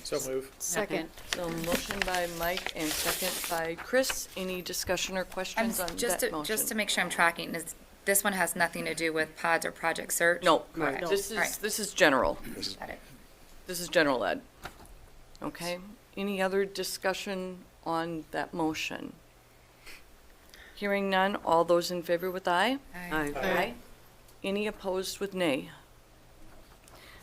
So move. Second. So motion by Mike and second by Chris. Any discussion or questions on that motion? Just to make sure I'm tracking, this one has nothing to do with pods or project search? No, Correct. this All right. this is general. Got it. This is general ed. Okay, any other discussion on that motion? Hearing none, all those in favor with aye? Aye. Aye. Any opposed with nay?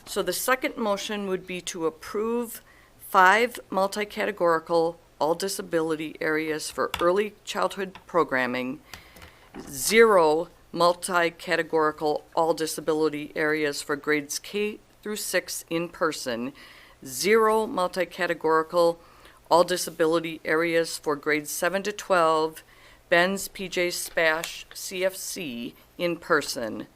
So the second motion would be to approve 5 multi-categorical all disability areas for early childhood programming, 0 multi-categorical all disability areas for grades K through 6 in person, 0 multi-categorical all disability areas for grades 7 to 12, Ben's PJ Spash CFC in person,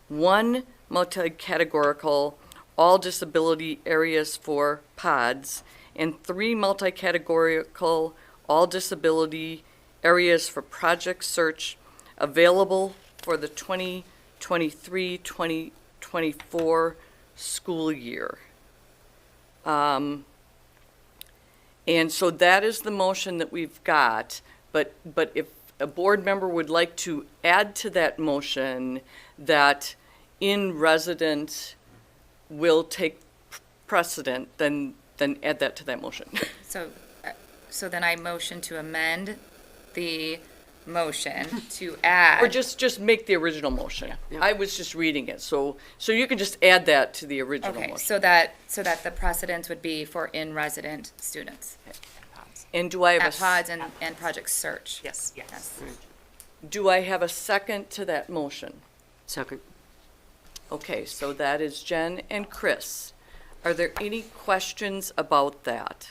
1 multi-categorical all disability areas for pods, and 3 multi-categorical all disability areas for project search available for the 2023-2024 school year. And so that is the motion that we've got, but if a board member would like to add to that motion that in resident will take precedent, then add that to that motion. So then I motion to amend the motion to add. Or just make the original motion. I was just reading it, so you can just add that to the original Okay, motion. so that the precedence would be for in-resident students. And do I have At pods and project search. Yes, yes. do I have a second to that motion? Second. Okay, so that is Jen and Chris. Are there any questions about that?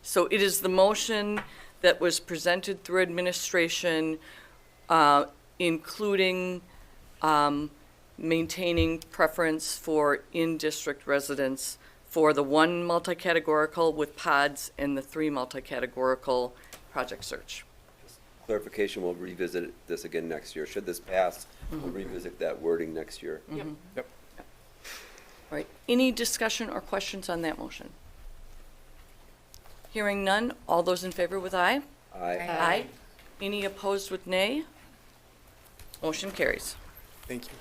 So it is the motion that was presented through administration, including maintaining preference for in-district residents for the 1 multi-categorical with pods and the 3 multi-categorical project search. Clarification, we'll revisit this again next year. Should this pass, we'll revisit that wording next year. Yep. Yep. All right, any discussion or questions on that motion? Hearing none, all those in favor with aye? Aye. Aye. Any opposed with nay? Motion carries. Thank you.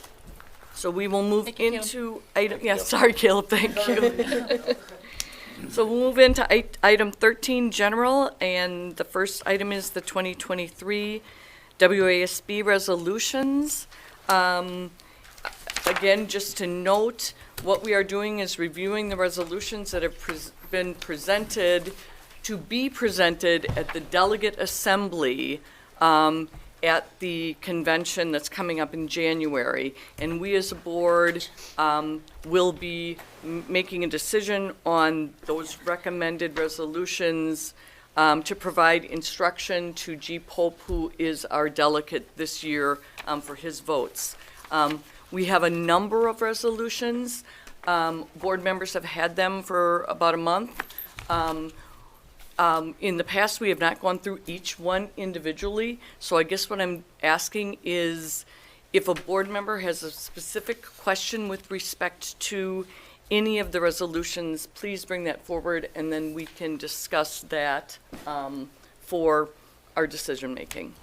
So we will move Thank you, Caleb. into item, yeah, sorry, Caleb, thank you. So we'll move into item 13, general, and the first item is the 2023 WASB resolutions. Again, just to note, what we are doing is reviewing the resolutions that have been presented to be presented at the delegate assembly at the convention that's coming up in January. And we as a board will be making a decision on those recommended resolutions to provide instruction to G. Pope, who is our delegate this year, for his votes. We have a number of resolutions. Board members have had them for about a month. In the past, we have not gone through each one individually, so I guess what I'm asking is if a board member has a specific question with respect to any of the resolutions, please bring that forward, and then we can discuss that for our decision-making.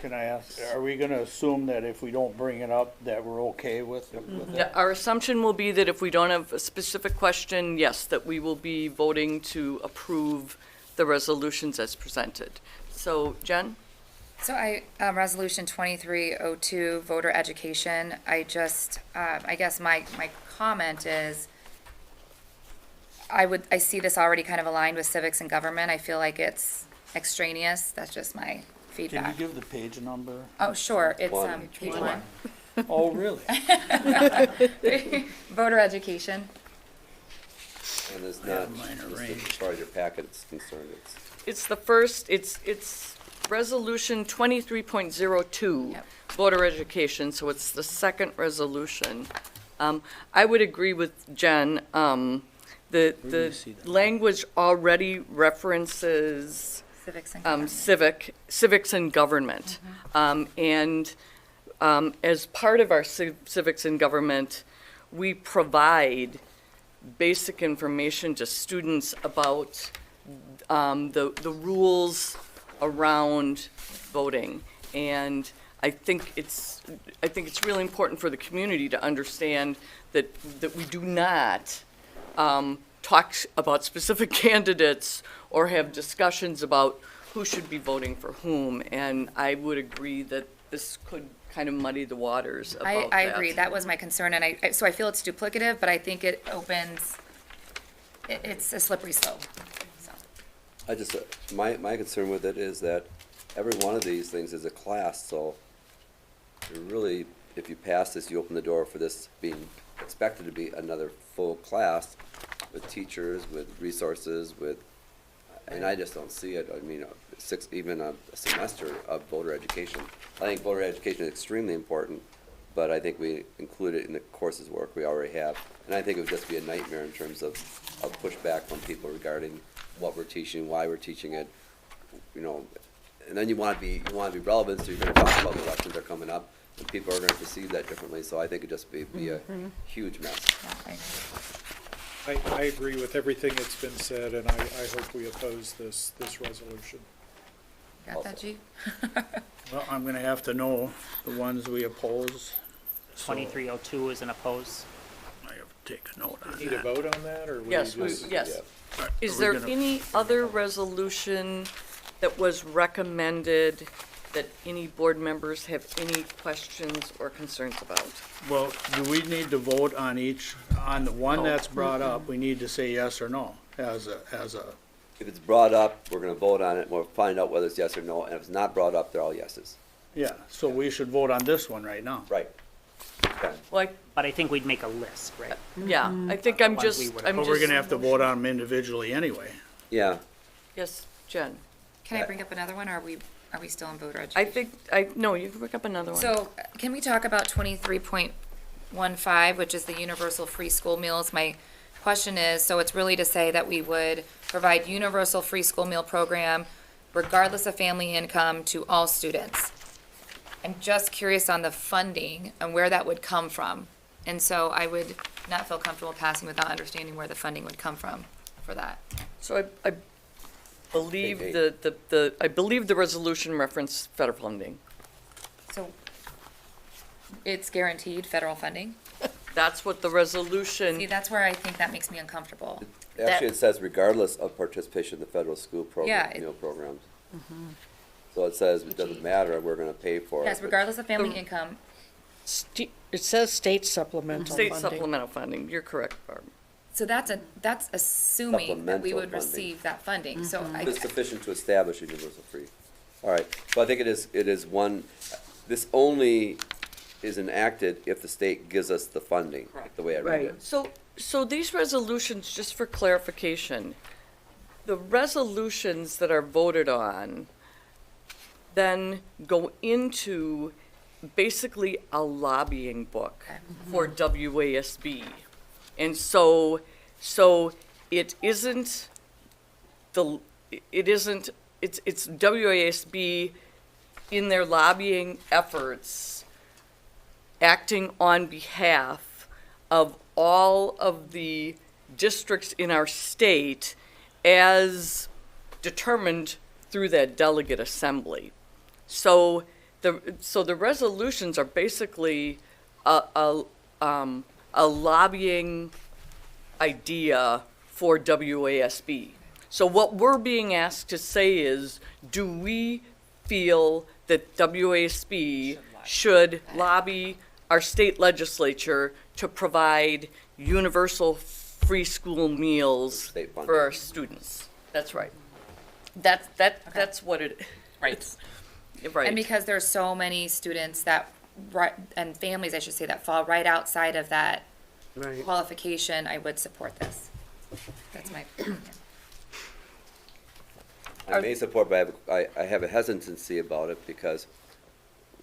Can I ask, are we gonna assume that if we don't bring it up, that we're okay with Yeah, our assumption will be that if we don't have a specific question, yes, that we will be voting to approve the resolutions as presented. So, Jen? So resolution 2302, voter education, I guess my comment is, I see this already kind of aligned with civics and government. I feel like it's extraneous. That's just my Can you feedback. give the page number? Oh, sure, it's One. page 1. Oh, really? Voter education. And it's I not, have mine just arranged. as far as your packet is concerned, It's the first, it's resolution 23.02, Yep. voter education, so it's the second resolution. I would agree with Jen. The language already references Civics and government. civics and government. And as part of our civics and government, we provide basic information to students about the rules around voting. And I think it's really important for the community to understand that we do not talk about specific candidates or have discussions about who should be voting for whom. And I would agree that this could kind of muddy the waters about that. I agree, that was my concern, and so I feel it's duplicative, but I think it opens, it's a slippery slope, so. I just, my concern with it is that every one of these things is a class, so you're really, if you pass this, you open the door for this being expected to be another full class with teachers, with resources, and I just don't see it. I mean, even a semester of voter education. I think voter education is extremely important, but I think we include it in the courses work we already have. And I think it would just be a nightmare in terms of pushback from people regarding what we're teaching, why we're teaching it, you know. And then you want to be relevant, so you're going to talk about the elections that are coming up, and people are going to perceive that differently. So I think it'd just be a huge mess. I agree with everything that's been said, and I hope we oppose this resolution. Got that, G? Well, I'm gonna have to know the ones we oppose. So 2302 is an oppose. I have to take a note on Need a that. vote on that, or? Yes, yes. Is there any other resolution that was recommended that any board members have any questions or concerns about? Well, do we need to vote on on the one that's brought up? We need to say yes or no as a, If it's brought up, we're going to vote on it, and we'll find out whether it's yes or no. And if it's not brought up, they're all yeses. yeah, so we should vote on this one right now. Right. Okay. Like, But I think we'd make a list, right? yeah, I think I'm Ones just, we would- I'm But we're just, gonna have to vote on them individually anyway. Yeah. yes, Jen. Can I bring up another one, or are we still on voter I education? think, no, you can pick up another one. So, can we talk about 23.15, which is the universal free school meals? My question is, so it's really to say that we would provide universal free school meal program regardless of family income to all students. I'm just curious on the funding and where that would come from. And so I would not feel comfortable passing without understanding where the funding would come from for that. So I believe Hey, I believe the resolution referenced federal funding. So it's guaranteed federal funding? That's what the resolution. See, that's where I think that makes me uncomfortable. Actually, it says regardless of participation in the federal school program, Yeah, meal programs. So it says it doesn't matter, we're going to pay for it. Yes, but- regardless of family income. It says state supplemental State funding. supplemental funding, you're correct, Barb. So that's assuming that we Supplemental would funding. receive that funding, so It's sufficient to establish a universal free. All right, so I think it is one, this only is enacted if the state gives us the funding, the way I read Right. it. So these resolutions, just for clarification, the resolutions that are voted on then go into basically a lobbying book for WASB. And so it's WASB in their lobbying efforts acting on behalf of all of the districts in our state as determined through that delegate assembly. So the resolutions are basically a lobbying idea for WASB. So what we're being asked to say is, do we feel that WASB should lobby our state legislature to provide universal free school meals State funding. for our students? That's right. That's what it, Right. right. And because there's so many students that, and families, I should say, that fall right outside of that Right. qualification, I would support this. That's my opinion. I may support, but I have a hesitancy about it because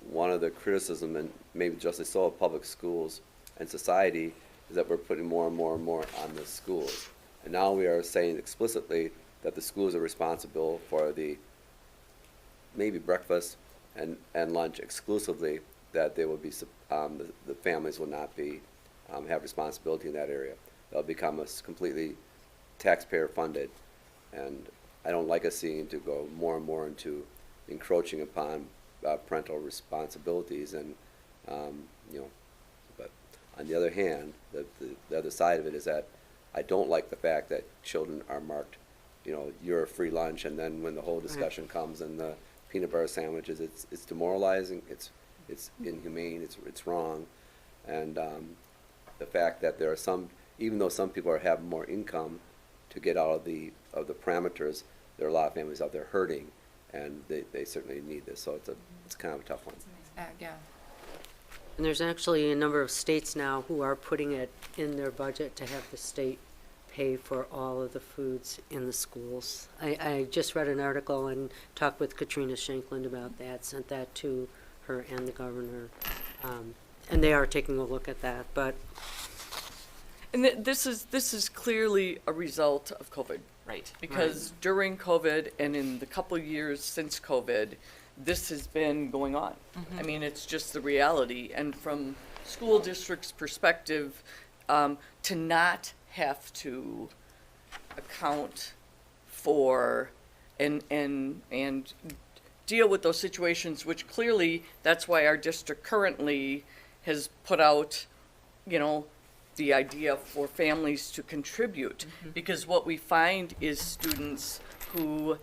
one of the criticism, and maybe justly so, of public schools and society is that we're putting more and more and more on the schools. And now we are saying explicitly that the schools are responsible for the maybe breakfast and lunch exclusively, that they will be, the families will not be, have responsibility in that area. They'll become completely taxpayer funded. And I don't like us seeing to go more and more into encroaching upon parental responsibilities and, but on the other hand, the other side of it is that I don't like the fact that children are marked, you're a free lunch, and then when the whole discussion comes and the peanut butter sandwiches, it's demoralizing, it's inhumane, it's wrong. And the fact that there are some, even though some people have more income to get out of the parameters, there are a lot of families out there hurting, and they certainly need this, so it's kind of a tough one. Yeah. And there's actually a number of states now who are putting it in their budget to have the state pay for all of the foods in the schools. I just read an article and talked with Katrina Shankland about that, sent that to her and the governor. And they are taking a look at that, but And this is clearly a result of COVID. Right. Because during COVID and in the couple of years since COVID, this has been going on. I mean, it's just the reality. And from school district's perspective, to not have to account for and deal with those situations, which clearly, that's why our district currently has put out, you know, the idea for families to contribute. Because what we find is students who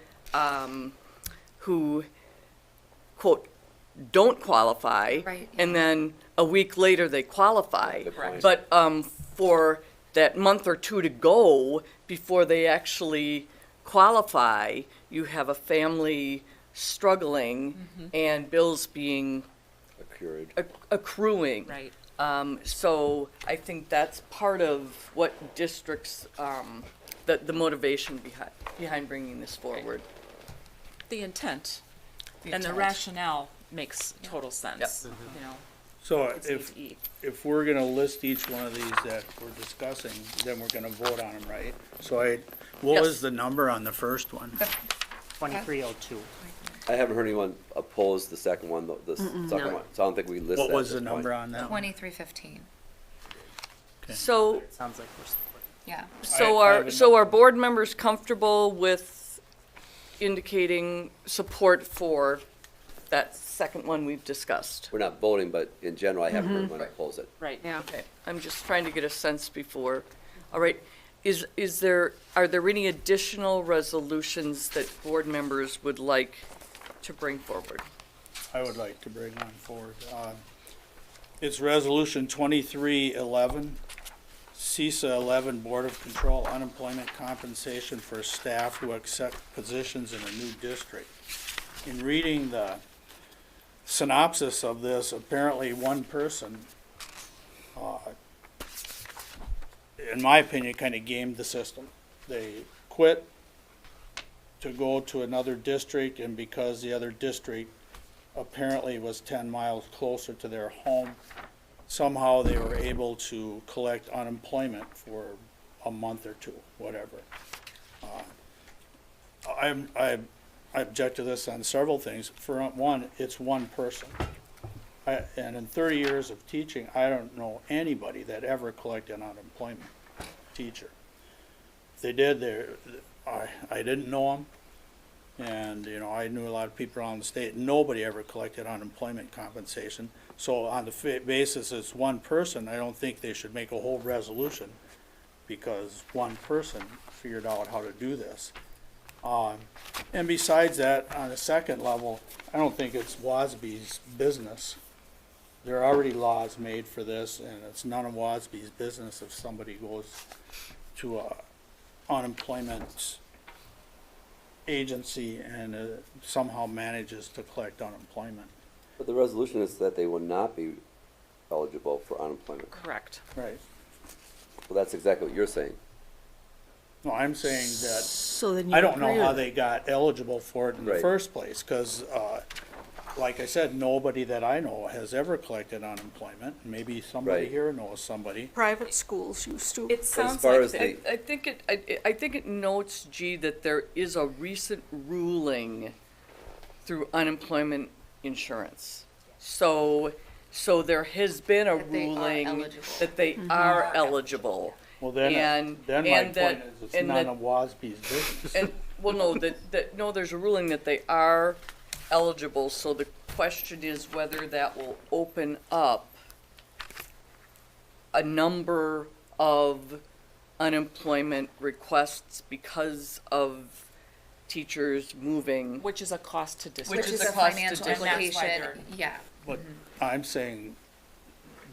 quote, don't qualify. Right. And then a week later, they qualify. Correct. But for that month or two to go before they actually qualify, you have a family struggling and bills being accruing. Right. So I think that's part of what districts, the motivation behind bringing this forward. The intent The and the intent. rationale makes total sense, you know. So It's easy. if we're gonna list each one of these that we're discussing, then we're gonna vote on them, right? So what Yes. was the number on the first one? 2302. I haven't heard anyone oppose the second one, the second no. one, so I don't think we list that. What at was this the number point. on that one? 2315. So, Sounds like we're supporting. Yeah. so are board members comfortable with indicating support for that second one we've discussed? We're not voting, but in general, I haven't heard anyone oppose it. Right. Yeah. Okay, I'm just trying to get a sense before. All right, are there any additional resolutions that board members would like to bring forward? I would like to bring one forward. It's Resolution 2311, CISA 11 Board of Control Unemployment Compensation for staff who accept positions in a new district. In reading the synopsis of this, apparently one person, in my opinion, kind of gamed the system. They quit to go to another district, and because the other district apparently was 10 miles closer to their home, somehow they were able to collect unemployment for a month or two, whatever. I object to this on several things. For one, it's one person. And in 30 years of teaching, I don't know anybody that ever collected unemployment, teacher. If they did, I didn't know them. And, you know, I knew a lot of people around the state. Nobody ever collected unemployment compensation. So on the basis it's one person, I don't think they should make a whole resolution because one person figured out how to do this. And besides that, on the second level, I don't think it's WASB's business. There are already laws made for this, and it's none of WASB's business if somebody goes to a unemployment agency and somehow manages to collect unemployment. But the resolution is that they will not be eligible for unemployment. Correct. Right. Well, that's exactly what you're saying. No, I'm saying that, So then you I don't know agree how with- they got eligible for it in the Right. first place, because, like I said, nobody that I know has ever collected unemployment. Maybe somebody Right. here knows somebody. Private schools used to. It sounds far like as they- I think it notes, G, that there is a recent ruling through unemployment insurance. So there has been a That they are ruling eligible. that they are eligible. Well, then And- my and that- point is, it's and none that- of WASB's business. And, well, no, no, there's a ruling that they are eligible, so the question is whether that will open up a number of unemployment requests because of teachers moving. Which is a cost to district. Which Which is is a a cost to financial district. implication, yeah. But I'm saying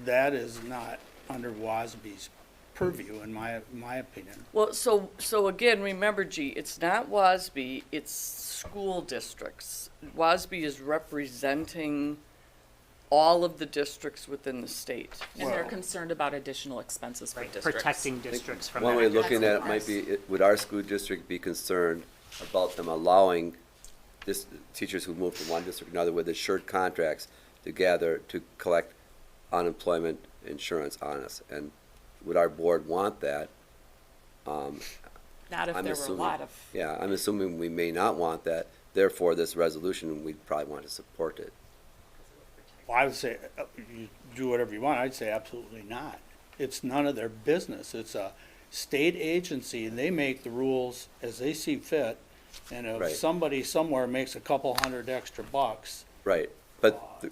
that is not under WASB's purview, in my opinion. Well, so again, remember, G, it's not WASB, it's school districts. WASB is representing all of the districts within the state. And they're concerned about additional expenses for districts. Protecting districts from One that. way of looking at it might be, would our school district be concerned about them allowing teachers who move from one district to another with assured contracts to collect unemployment insurance on us. And would our board want that? Not if I'm there were a assuming- lot of, Yeah, I'm assuming we may not want that. Therefore, this resolution, we'd probably want to support it. Well, I would say, you do whatever you want, I'd say absolutely not. It's none of their business. It's a state agency, and they make the rules as they see fit. And Right. if somebody somewhere makes a couple hundred extra bucks, Right, but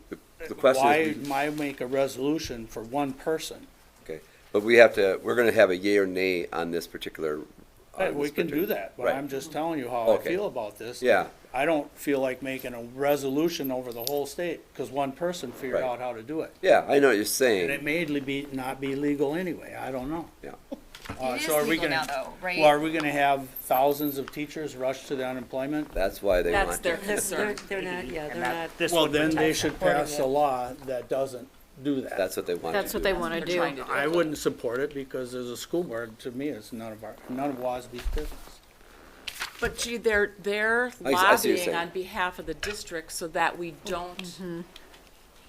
the question is, why make a resolution for one person? okay, but we're gonna have a yea or nay on this particular. We can do that, but Right. I'm just telling you how I Okay. feel about this. Yeah. I don't feel like making a resolution over the whole state, because one person figured Right. out how to do it. Yeah, I know what you're And it saying, may not be legal anyway, I don't know. yeah. It is So are we legal gonna- now, though, right? Well, are we gonna have thousands of teachers rush to the unemployment? That's why they that's want their to. concern. They're not, yeah, they're not. This Well, would then they protect should them. pass a law that doesn't do that. That's what they want to do. That's what they want to They're do. trying to do. I wouldn't support it, because as a school board, to me, it's none of WASB's business. But gee, they're I see what you're lobbying saying. on behalf of the district so that we don't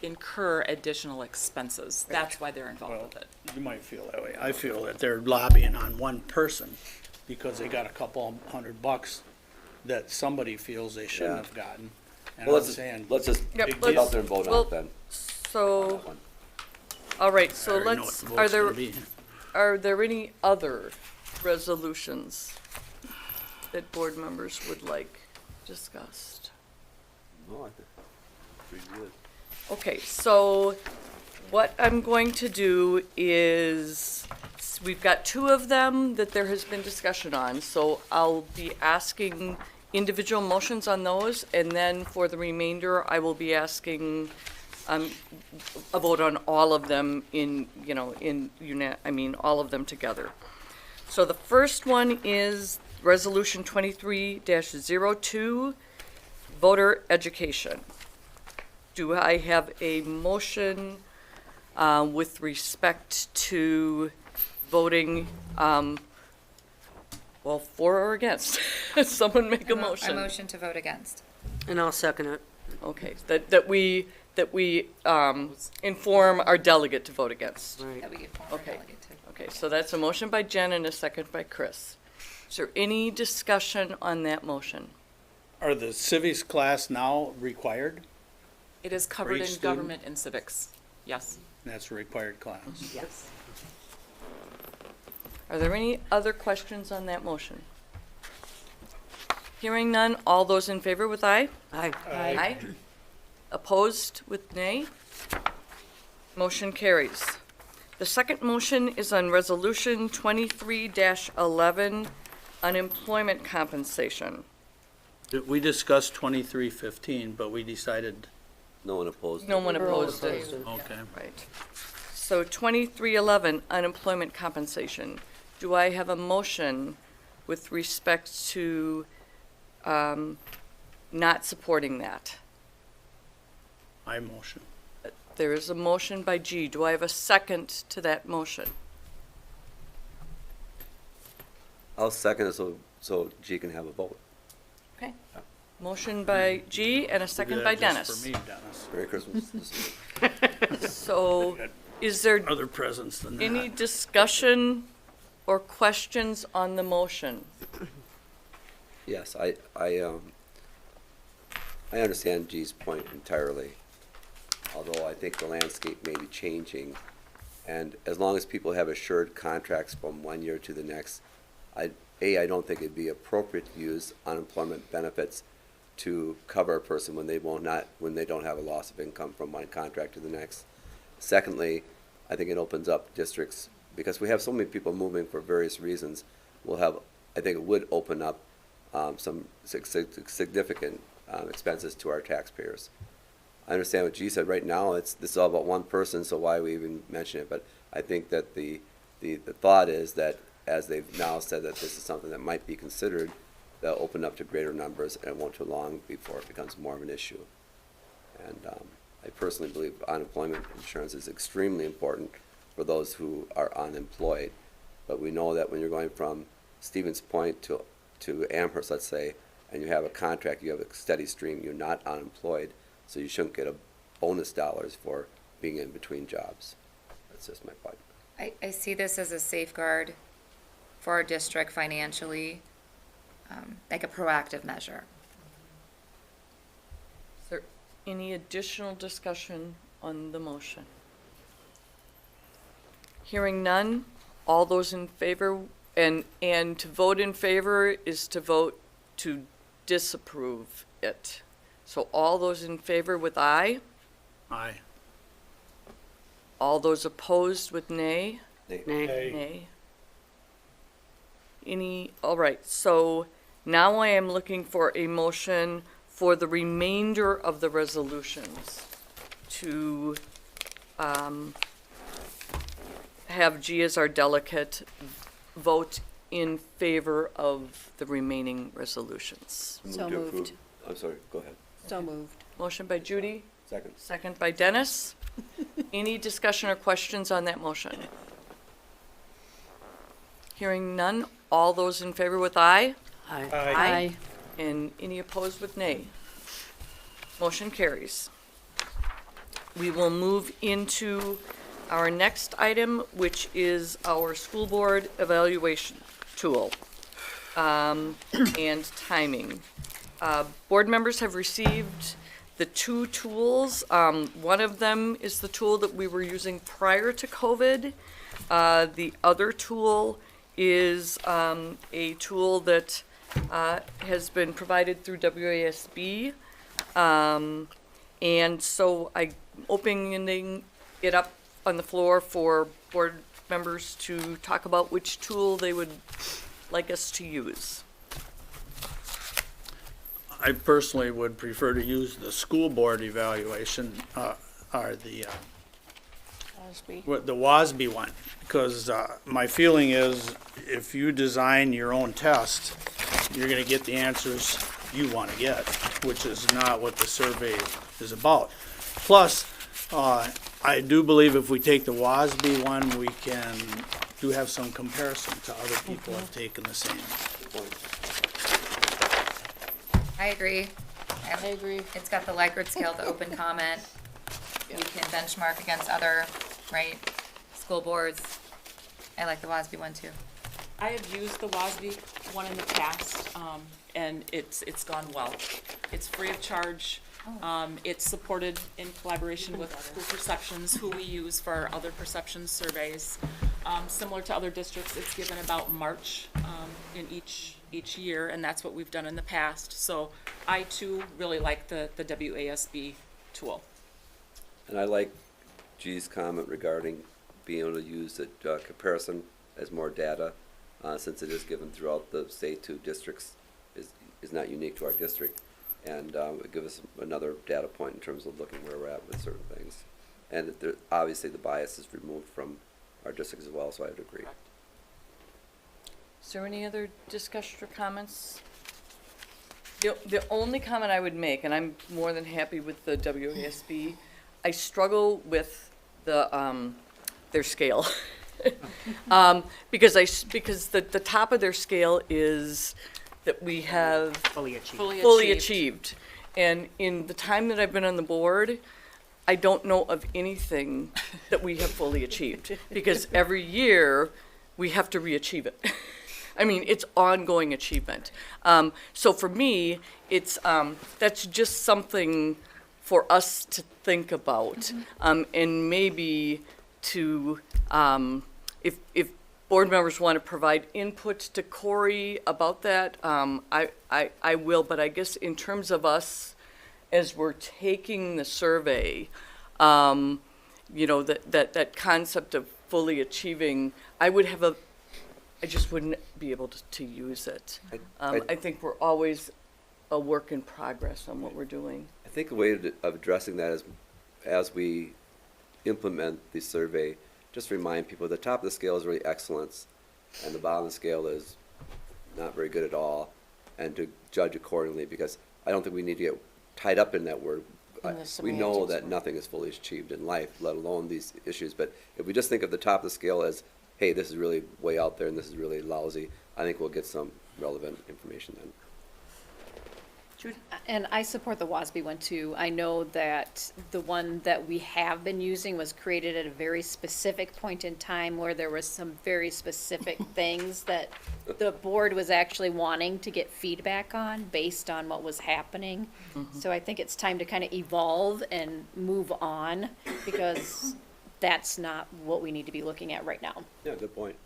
incur additional expenses. That's why they're involved with it. You might feel that way. I feel that they're lobbying on one person because they got a couple $100 that somebody feels they shouldn't Yeah. have gotten. And Well, I'm saying, let's just Yep, Big get deal. out there and vote on Well, it then. So, That one. all right, I so already know what let's, the are vote's gonna there, be. are there any other resolutions that board members would like discussed? No, I think, pretty good. Okay, so what I'm going to do is, we've got two of them that there has been discussion on, so I'll be asking individual motions on those, and then for the remainder, I will be asking a vote on all of them in, all of them together. So the first one is Resolution 23-02, voter education. Do I have a motion with respect to voting, for or against? Someone make a I motion. motion to vote against. And I'll second it. Okay, that we inform our delegate to vote against. Right. That we get former Okay. delegate to. Okay, so that's a motion by Jen and a second by Chris. Is there any discussion on that motion? Are the civics class now required? It is covered each in student? government and civics. Yes. That's a required class. Yes. Are there any other questions on that motion? Hearing none, all those in favor with aye? Aye. Aye. Opposed with nay? Motion carries. The second motion is on Resolution 23-11, unemployment compensation. We discussed 2315, but we decided, No one opposed. No one opposed it. okay. Right. So 2311, unemployment compensation. Do I have a motion with respect to not supporting that? I motion. There is a motion by G. Do I have a second to that motion? I'll second it so G can have a vote. Okay. Motion by G and a second by Do that just Dennis. for me, Dennis. Merry Christmas. So is there Other presents than that. any discussion or questions on the motion? Yes, I understand G's point entirely, although I think the landscape may be changing. And as long as people have assured contracts from one year to the next, I don't think it'd be appropriate to use unemployment benefits to cover a person when they don't have a loss of income from one contract to the next. Secondly, I think it opens up districts, because we have so many people moving for various reasons, I think it would open up some significant expenses to our taxpayers. I understand what G said. Right now, this is all about one person, so why we even mention it? But I think that the thought is that, as they've now said that this is something that might be considered, they'll open up to greater numbers, and it won't too long before it becomes more of an issue. And I personally believe unemployment insurance is extremely important for those who are unemployed. But we know that when you're going from Stevens Point to Amherst, let's say, and you have a contract, you have a steady stream, you're not unemployed, so you shouldn't get a bonus dollars for being in between jobs. That's just my point. I see this as a safeguard for our district financially, like a proactive measure. Is there any additional discussion on the motion? Hearing none, all those in favor, and to vote in favor is to vote to disapprove it. So all those in favor with aye, Aye. all those opposed with nay? Nay. Nay. All right, so now I am looking for a motion for the remainder of the resolutions to have G as our delegate vote in favor of the remaining resolutions. Move So to approve. moved. I'm sorry, go ahead. So moved. Motion by Judy, Second. second by Dennis. Any discussion or questions on that motion? Hearing none, all those in favor with aye? Aye. Aye. And any opposed with nay? Motion carries. We will move into our next item, which is our school board evaluation tool and timing. Board members have received the two tools. One of them is the tool that we were using prior to COVID. The other tool is a tool that has been provided through WASB. And so I'm opening it up on the floor for board members to talk about which tool they would like us to use. I personally would prefer to use the school board evaluation, or the WASB one, because my feeling is if you design your own test, you're going to get the answers you want to get, which is not what the survey is about. Plus, I do believe if we take the WASB one, we do have some comparison to other people who have taken the same. I agree. I agree. It's got the Likert scale, the open comment. You can benchmark against other, right, school boards. I like the WASB one too. I have used the WASB one in the past, and it's gone well. It's free of charge. It's supported in collaboration with school perceptions, who we use for our other perception surveys. Similar to other districts, it's given about March in each year, and that's what we've done in the past. So I too really like the WASB tool. And I like G's comment regarding being able to use the comparison as more data, since it is given throughout the state to districts, is not unique to our district. And it gives us another data point in terms of looking where we're at with certain things. And obviously the bias is removed from our districts as well, so I would agree. Is there any other discussion or comments? The only comment I would make, and I'm more than happy with the WASB, I struggle with their scale. Because the top of their scale is that we have Fully achieved. fully achieved. And in the time that I've been on the board, I don't know of anything that we have fully achieved, because every year we have to re-achieve it. I mean, it's ongoing achievement. So for me, it's that's just something for us to think about, and maybe to if board members want to provide input to Corey about that, I will. But I guess in terms of us, as we're taking the survey, you know, that concept of fully achieving, I just wouldn't be able to use it. I think we're always a work in progress on what we're doing. I think a way of addressing that is, as we implement the survey, just remind people the top of the scale is really excellence, and the bottom of the scale is not very good at all, and to judge accordingly, because I don't think we need to get tied up in that word. We know that nothing is fully achieved in life, let alone these issues, but if we just think of the top of the scale as, hey, this is really way out there and this is really lousy, I think we'll get some relevant information then. And I support the WASB one too. I know that the one that we have been using was created at a very specific point in time where there was some very specific things that the board was actually wanting to get feedback on based on what was happening. So I think it's time to kind of evolve and move on because that's not what we need to be looking at right now. Yeah, good point.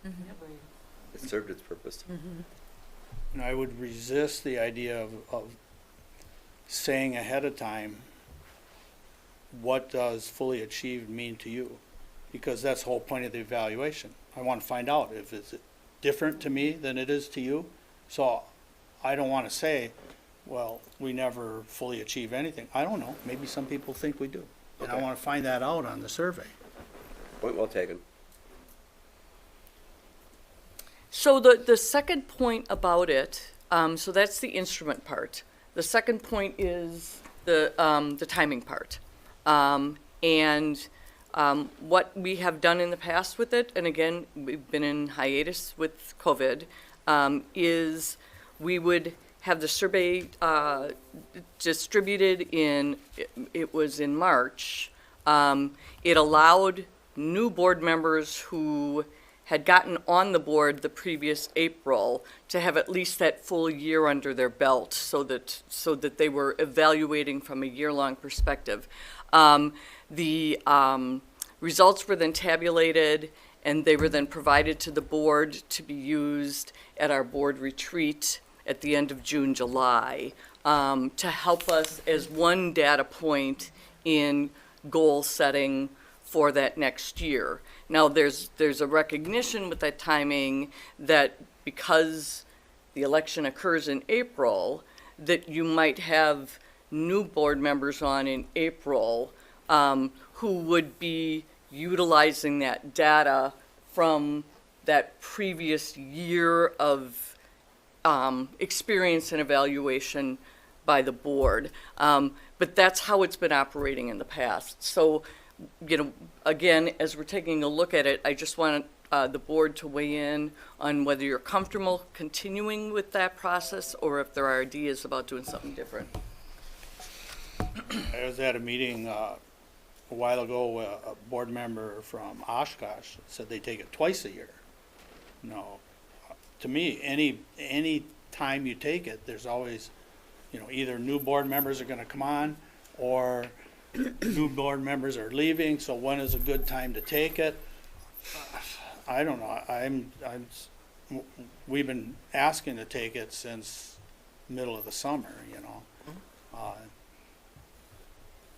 It served its purpose. And I would resist the idea of saying ahead of time, what does fully achieved mean to you? Because that's the whole point of the evaluation. I want to find out if it's different to me than it is to you. So I don't want to say, well, we never fully achieve anything. I don't know. Maybe some people think we do. And I Okay. want to find that out on the survey. Point well taken. So the second point about it, so that's the instrument part. The second point is the timing part. What we have done in the past with it, and again, we've been in hiatus with COVID, is we would have the survey distributed it was in March. It allowed new board members who had gotten on the board the previous April to have at least that full year under their belt so that they were evaluating from a year-long perspective. The results were then tabulated and they were then provided to the board to be used at our board retreat at the end of June, July, to help us as one data point in goal setting for that next year. Now, there's a recognition with that timing that because the election occurs in April, that you might have new board members on in April who would be utilizing that data from that previous year of experience and evaluation by the board. But that's how it's been operating in the past. So, again, as we're taking a look at it, I just want the board to weigh in on whether you're comfortable continuing with that process or if there are ideas about doing something different. I was at a meeting a while ago, a board member from Oshkosh said they take it twice a year. No, to me, any time you take it, there's always, either new board members are gonna come on or new board members are leaving, so when is a good time to take it? I don't know. We've been asking to take it since middle of the summer,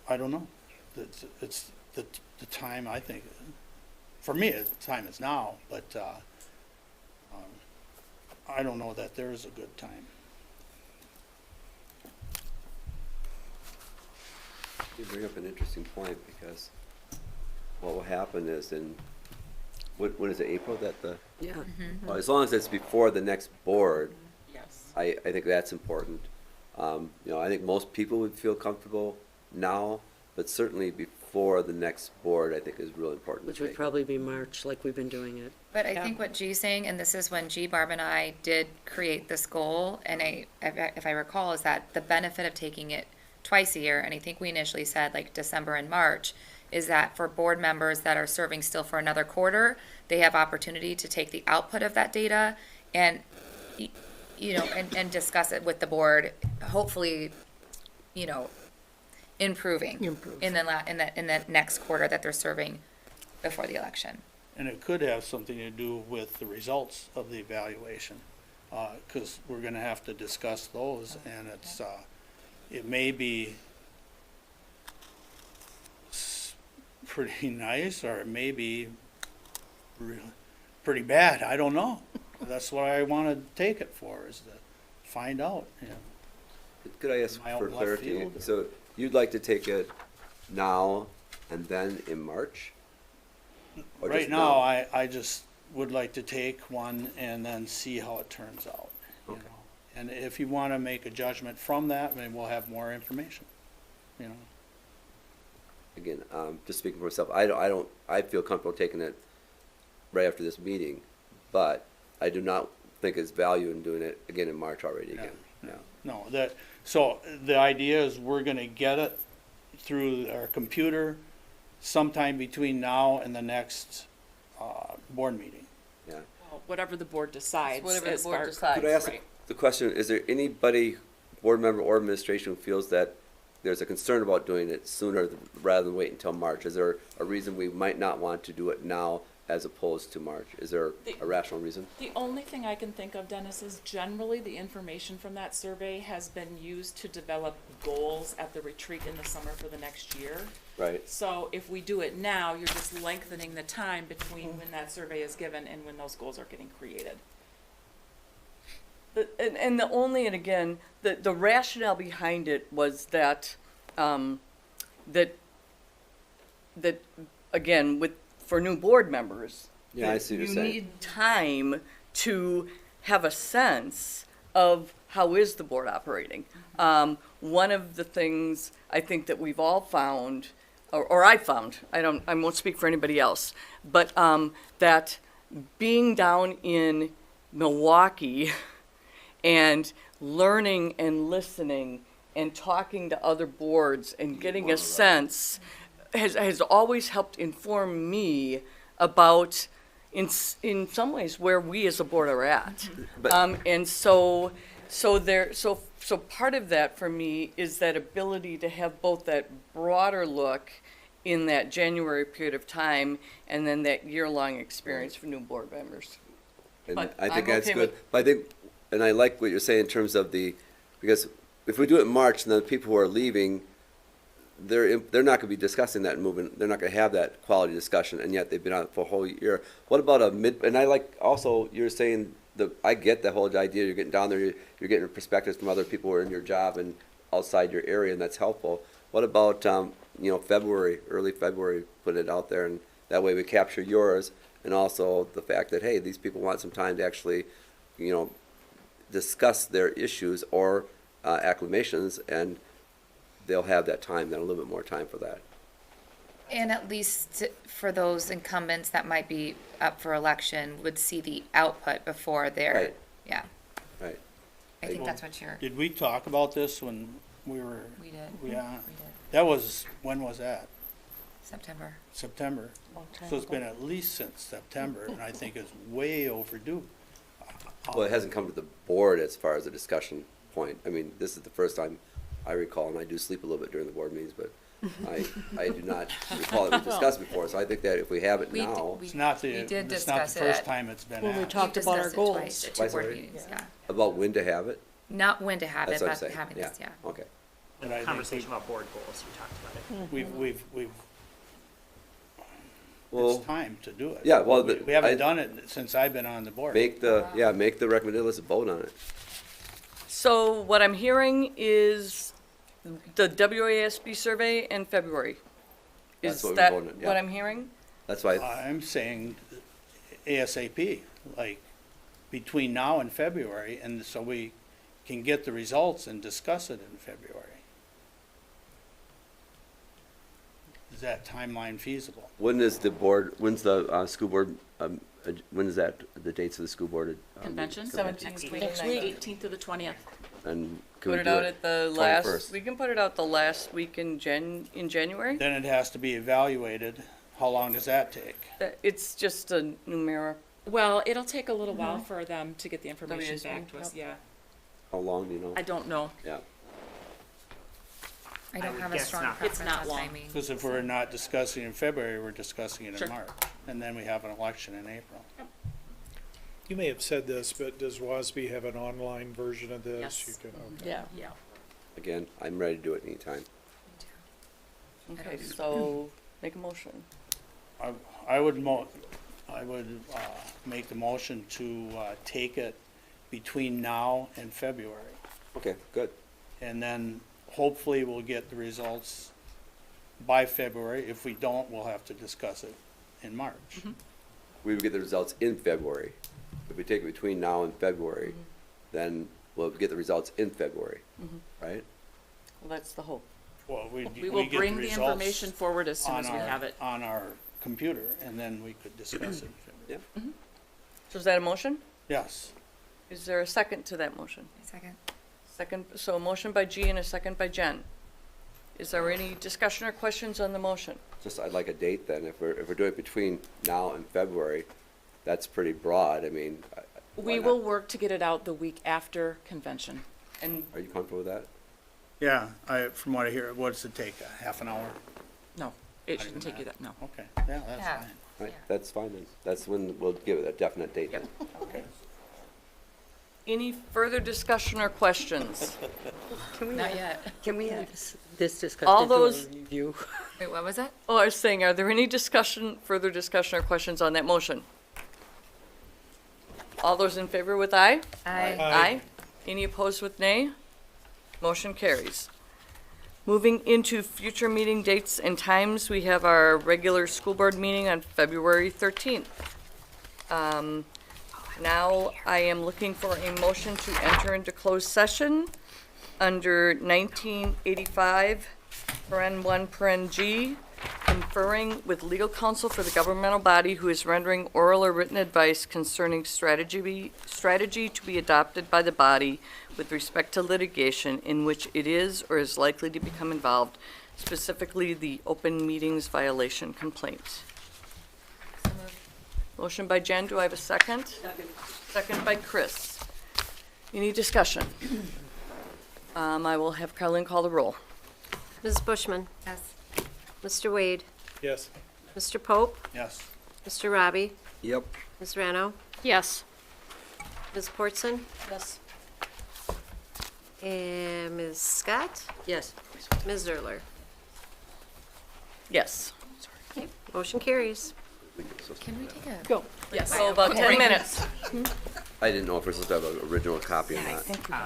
I don't know. It's the time, I think. For me, the time is now, but I don't know that there is a good time. You bring up an interesting point because what will happen is when is it, April that the? Yeah. Well, as long as it's before the next board, Yes. I think that's important. I think most people would feel comfortable now, but certainly before the next board, I think is really important. Which to would take. probably be March, like we've been doing it. But I think what G's saying, and this is when G, Barb, and I did create this goal, and if I recall, is that the benefit of taking it twice a year, and I think we initially said like December and March, is that for board members that are serving still for another quarter, they have opportunity to take the output of that data and, and discuss it with the board, hopefully, improving in the next quarter that they're serving before the election. And it could have something to do with the results of the evaluation, because we're gonna have to discuss those, and it may be pretty nice, or it may be really pretty bad, I don't know. That's what I wanna take it for, is to find out, Could I ask My own for left clarity? field. So you'd like to take it now and then in March? Or Right just now, I just would like to take one and then see how it turns out, Okay. And if you wanna make a judgment from that, then we'll have more information, Again, just speaking for myself, I feel comfortable taking it right after this meeting, but I do not think it's value in doing it again in March already Yeah. again. No, so the idea is we're gonna get it through our computer sometime between now and the next, board meeting. Yeah. Whatever the board decides. Whatever the as board far- decides. Could I ask the question, is there anybody, board member or administration, who feels that there's a concern about doing it sooner rather than wait until March? Is there a reason we might not want to do it now as opposed to March? Is there a rational reason? The only thing I can think of, Dennis, is generally the information from that survey has been used to develop goals at the retreat in the summer for the next year. Right. So if we do it now, you're just lengthening the time between when that survey is given and when those goals are getting created. And the only, and again, the rationale behind it was that, that again, for new board members. Yeah, I see what you're saying. You need time to have a sense of how is the board operating. One of the things I think that we've all found, or I found, I won't speak for anybody else, but that being down in Milwaukee and learning and listening and talking to other boards and getting a sense has always helped inform me about, in some ways, where we as a board are at. And so part of that for me is that ability to have both that broader look in that January period of time and then that year-long experience for new board members. And But I think I'm that's okay good. with- But I think, and I like what you're saying in terms of because if we do it in March, then the people who are leaving, they're not gonna be discussing that movement, they're not gonna have that quality discussion, and yet they've been on it for a whole year. What about and I like also, you're saying, I get the whole idea, you're getting down there, you're getting perspectives from other people who are in your job and outside your area, and that's helpful. What about, February, early February, put it out there, and that way we capture yours, and also the fact that, hey, these people want some time to actually, discuss their issues or acclamations, and they'll have that time, then a little bit more time for that. And at least for those incumbents that might be up for election, would see the output before their, Right. yeah. Right. I think that's what you're, Did we talk about this when we were? we did. Yeah. We did. That was, when was that? September. September. So it's been at least since September, and I think it's way overdue. Well, it hasn't come to the board as far as a discussion point. I mean, this is the first time I recall, and I do sleep a little bit during the board meetings, but I do not recall it was discussed before, so I think that if we have it We d- now, we- It's not we did it's not discuss the it first at- time it's been When we asked. talked We've about our discussed it twice goals. at two Twice board already? meetings, yeah. about when to have it, Not when to have it, that's what I'm but saying, having yeah, this, yeah. okay. And I think Conversation about board goals, we talked about it. Well, it's time to do it. yeah, well, We haven't done it since I've been on the board. make the recommended, let's vote on it. So what I'm hearing is the WASB survey in February. That's Is what we're that voting on, yeah. what I'm hearing? That's why, I'm saying ASAP, like between now and February, and so we can get the results and discuss it in February. Is that timeline feasible? when's the school board, when is that, the dates of the school board? Convention? 17th, Next week. 18th to the 20th. And can Put we it do out at the last, 21st? we can put it out the last week in January. Then it has to be evaluated. How long does that take? It's just a numeric, Well, it'll take a little while for them to get the information WASB, back to us, yeah. How long, do you know? I don't know. Yeah. I I don't would have a guess strong not. preference It's not on long. timing. Because if we're not discussing in February, we're discussing it Sure. in March. And then we have an election in April. You may have said this, but does WASB have an online version of this? Yes. You can, okay. Yeah. Yeah. Again, I'm ready to do it anytime. okay, so make a motion. I would make the motion to take it between now and February. Okay, good. And then hopefully we'll get the results by February. If we don't, we'll have to discuss it in March. We would get the results in February. If we take it between now and February, then we'll get the results in February, right? Well, that's the hope. Well, We we will get the bring the results information forward as soon as we have it. on our computer, and then we could discuss it in February. So is that a motion? Yes. Is there a second to that motion? Second. Second, so a motion by G and a second by Jen. Is there any discussion or questions on the motion? Just, I'd like a date then. If we're doing it between now and February, that's pretty broad. I mean, We will work to get it out the week after convention. And are you comfortable with that? Yeah, from what I hear, what's it take, a half an hour? No, it shouldn't take you that, no. Okay, yeah, that's Yeah. fine. Right, that's fine then. That's when we'll give it a definite date then. Okay. any further discussion or questions? Not yet. Can we have this discussion All to a those- review? Wait, what was that? Oh, I was saying, are there any further discussion or questions on that motion? All those in favor with aye? Aye. Aye. Any opposed with nay? Motion carries. Moving into future meeting dates and times, we have our regular school board meeting on February 13th. Now I am looking for a motion to enter into closed session under 1985, paren 1, paren G, conferring with legal counsel for the governmental body who is rendering oral or written advice concerning strategy to be adopted by the body with respect to litigation in which it is or is likely to become involved, specifically the open meetings violation complaint. Motion by Jen, do I have a second? Second by Chris. Any discussion? I will have Carlyn call the roll. Ms. Bushman? Yes. Mr. Wade? Yes. Mr. Pope? Yes. Mr. Robbie? Yep. Ms. Rano? Yes. Ms. Portson? Yes. And Ms. Scott? Yes. Ms. Zerler? Yes. Motion carries. Can we take a? Go. Yes. So about 10 minutes. I didn't know if we're supposed to have an original copy or Yeah, I not. think we do.